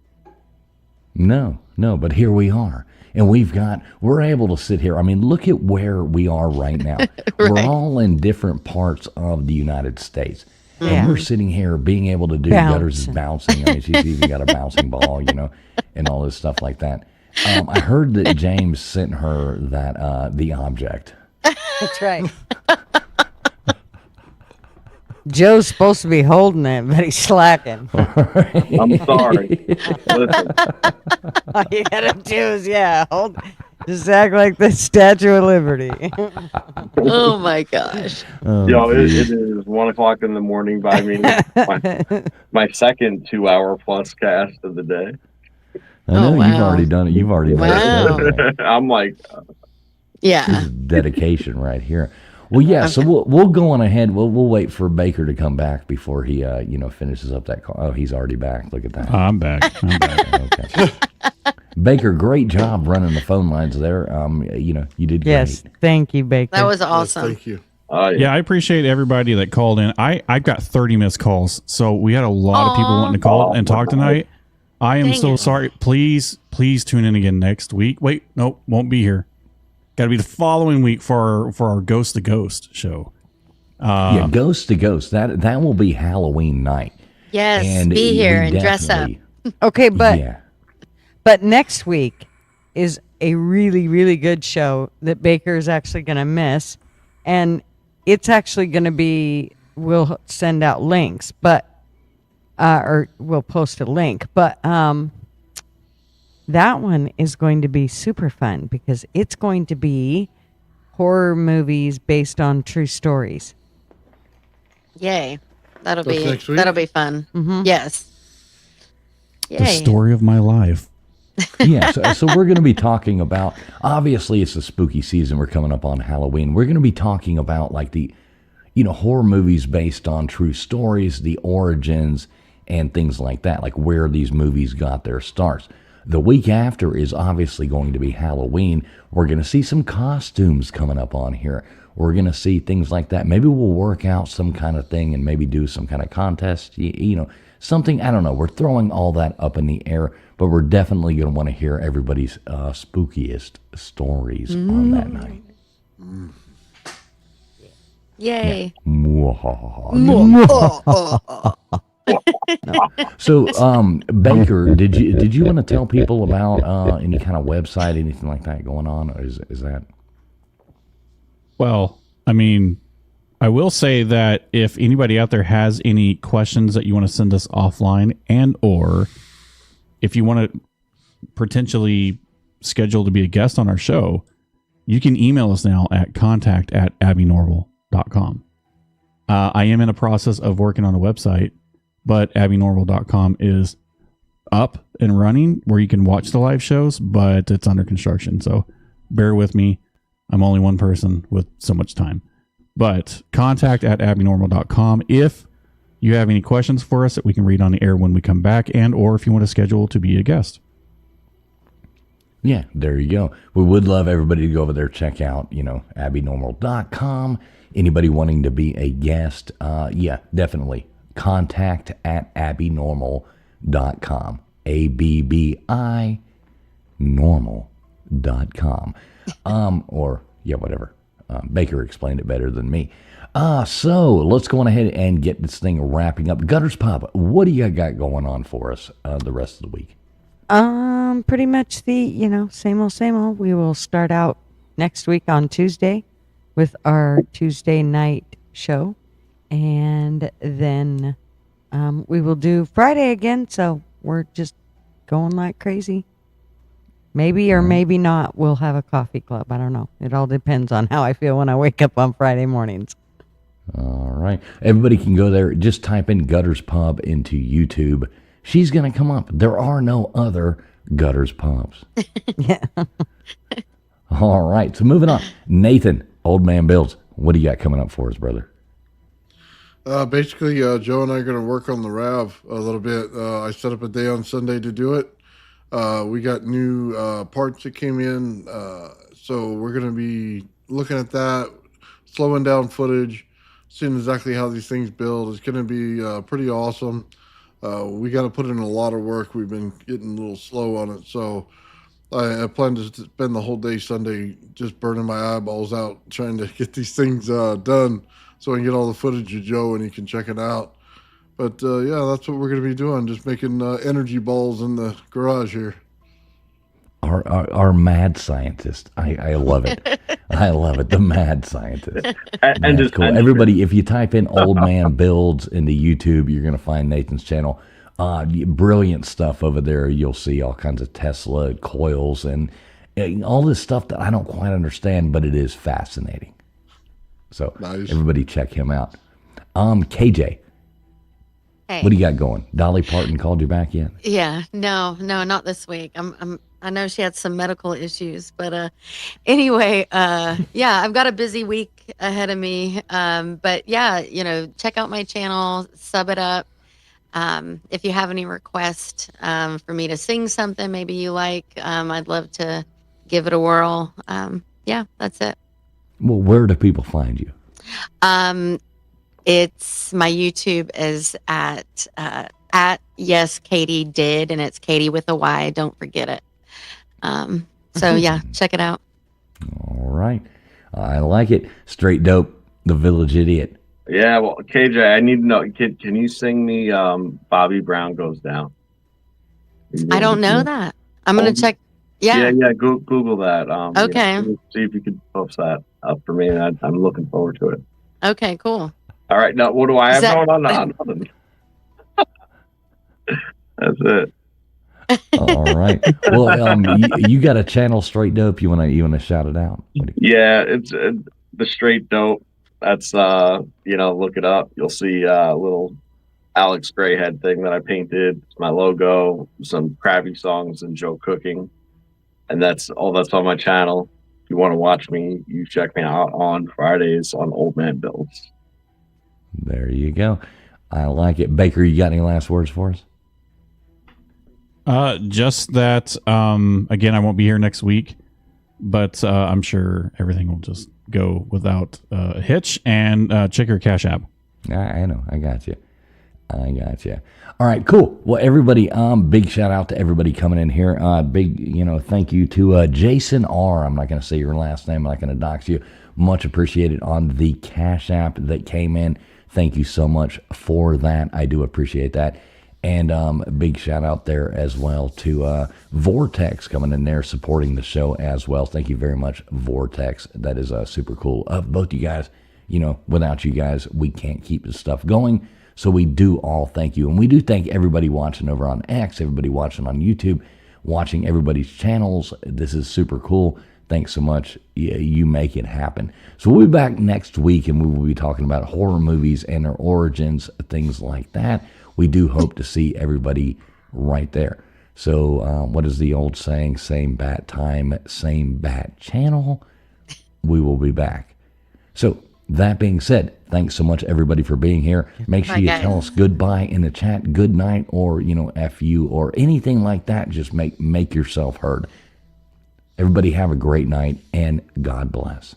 No, but here we are. And we're able to sit here. I mean, look at where we are right now. Right. We're all in different parts of the United States. Yeah. And we're sitting here being able to do Gutters is bouncing. I mean, she's even got a bouncing ball, and all this stuff like that. I heard that James sent her that the object. That's right. Joe's supposed to be holding it, but he's slacking. I'm sorry. Listen. All you gotta do is, hold. Just act like the Statue of Liberty. Oh my gosh. It is 1 o'clock in the morning by me. My second 2-hour plus cast of the day. I know you've already done it. You've already done it. I'm like, yeah. This is dedication right here. Well, yeah. So we'll go on ahead. We'll wait for Baker to come back before he finishes up that call. Oh, he's already back. Look at that. I'm back. Okay. Baker, great job running the phone lines there. You did great. Yes, thank you, Baker. That was awesome. Yes, thank you. Yeah, I appreciate everybody that called in. I've got 30 missed calls, so we had a lot of people wanting to call and talk tonight. I am so sorry. Please tune in again next week. Wait, nope, won't be here. Got to be the following week for our Ghost to Ghost show. Ghost to Ghost. That will be Halloween night. Yes, and be here and dress up. Okay, but next week is a really, really good show that Baker is actually going to miss, and it's actually going to be. We'll send out links, but or we'll post a link, but that one is going to be super fun because it's going to be horror movies based on true stories. Yay. That'll That's be fun. Mm-hmm. Yes. Yay. The story of my life. Yeah, so we're going to be talking about, obviously it's the spooky season. We're coming up on Halloween. We're going to be talking about like the, horror movies based on true stories, the origins and things like that, like where these movies got their starts. The week after is obviously going to be Halloween. We're going to see some costumes coming up on here. We're going to see things like that. Maybe we'll work out some kind of thing and maybe do some kind of contest, something. I don't know. We're throwing all that up in the air, but we're definitely going to want to hear everybody's spookiest stories on that night. Yay. So, Baker, did you want to tell people about any kind of website, anything like that going on, or is that? Well, I mean, I will say that if anybody out there has any questions that you want to send us offline, and or if you want to potentially schedule to be a guest on our show, you can email us now at contact@abbinormal.com. I am in a process of working on a website, but abbinormal.com is up and running where you can watch the live shows, but it's under construction. So bear with me. I'm only one person with so much time. But contact@abbinormal.com if you have any questions for us that we can read on the air when we come back, and or if you want to schedule to be a guest. Yeah, there you go. We would love everybody to go over there, check out, abbinormal.com. Anybody wanting to be a guest, definitely. Contact@abbinormal.com. ABBI normal.com. Whatever. Baker explained it better than me. So let's go on ahead and get this thing wrapping up. gutterspub, what do you got going on for us the rest of the week? Pretty much the, same old. We will start out next week on Tuesday with our Tuesday night show. And then we will do Friday again. So we're just going like crazy. Maybe or maybe not, we'll have a coffee club. I don't know. It all depends on how I feel when I wake up on Friday mornings. All right. Everybody can go there. Just type in Gutters Pub into YouTube. She's going to come up. There are no other Gutters Pubs. Yeah. All right. So moving on. Nathan, Old Man Builds. What do you got coming up for us, brother? Basically, Joe and I are going to work on the RAV a little bit. I set up a day on Sunday to do it. We got new parts that came in, so we're going to be looking at that, slowing down footage, seeing exactly how these things build. It's going to be pretty awesome. We got to put in a lot of work. We've been getting a little slow on it, so I plan to spend the whole day Sunday just burning my eyeballs out trying to get these things done so I can get all the footage of Joe and he can check it out. But yeah, that's what we're going to be doing, just making energy balls in the garage here. Our mad scientist. I love it. I love it. The mad scientist. And just cool. Everybody, if you type in Old Man Builds into YouTube, you're going to find Nathan's channel. Brilliant stuff over there. You'll see all kinds of Tesla coils and all this stuff that I don't quite understand, but it is fascinating. So nice. Everybody check him out. KJ. Hey. What do you got going? Dolly Parton called you back yet? Yeah, no, not this week. I know she had some medical issues, but anyway, yeah, I've got a busy week ahead of me. But yeah, check out my channel, sub it up. If you have any requests for me to sing something maybe you like, I'd love to give it a whirl. Yeah, that's it. Well, where do people find you? It's my YouTube is at Yes Katie Did, and it's Katie with a Y. Don't forget it. So yeah, check it out. All right, I like it. Straight Dope, the Village Idiot. Yeah, well, KJ, I need to know. Can you sing me "Bobby Brown Goes Down"? I don't know that. I'm gonna check. Yeah. Google that. Okay. See if you could post that up for me. I'm looking forward to it. Okay, cool. All right. Now, what do I have going on? Nothing. That's it. All right. Well, you got a channel, Straight Dope. You wanna shout it out? Yeah, it's the Straight Dope. That's look it up. You'll see a little Alex Grayhead thing that I painted. It's my logo, some crappy songs, and Joe cooking, and that's all that's on my channel. If you want to watch me, you check me out on Fridays on Old Man Builds. There you go. I like it. Baker, you got any last words for us? Just that, again, I won't be here next week, but I'm sure everything will just go without a hitch, and check your Cash App. I know. I got you. All right, cool. Well, everybody, big shout out to everybody coming in here. Big, thank you to Jason R. I'm not going to say your last name. I'm not going to dox you. Much appreciated on the Cash App that came in. Thank you so much for that. I do appreciate that. And a big shout out there as well to Vortex coming in there supporting the show as well. Thank you very much, Vortex. That is super cool. Both you guys, without you guys, we can't keep this stuff going. So we do all thank you. And we do thank everybody watching over on X, everybody watching on YouTube, watching everybody's channels. This is super cool. Thanks so much. You make it happen. So we'll be back next week, and we will be talking about horror movies and their origins, things like that. We do hope to see everybody right there. So what is the old saying? Same bat time, same bat channel. We will be back. So that being said, thanks so much, everybody, for being here. Make sure you tell us goodbye in the chat, good night, or, F you, or anything like that. Just make yourself heard. Everybody have a great night, and God bless.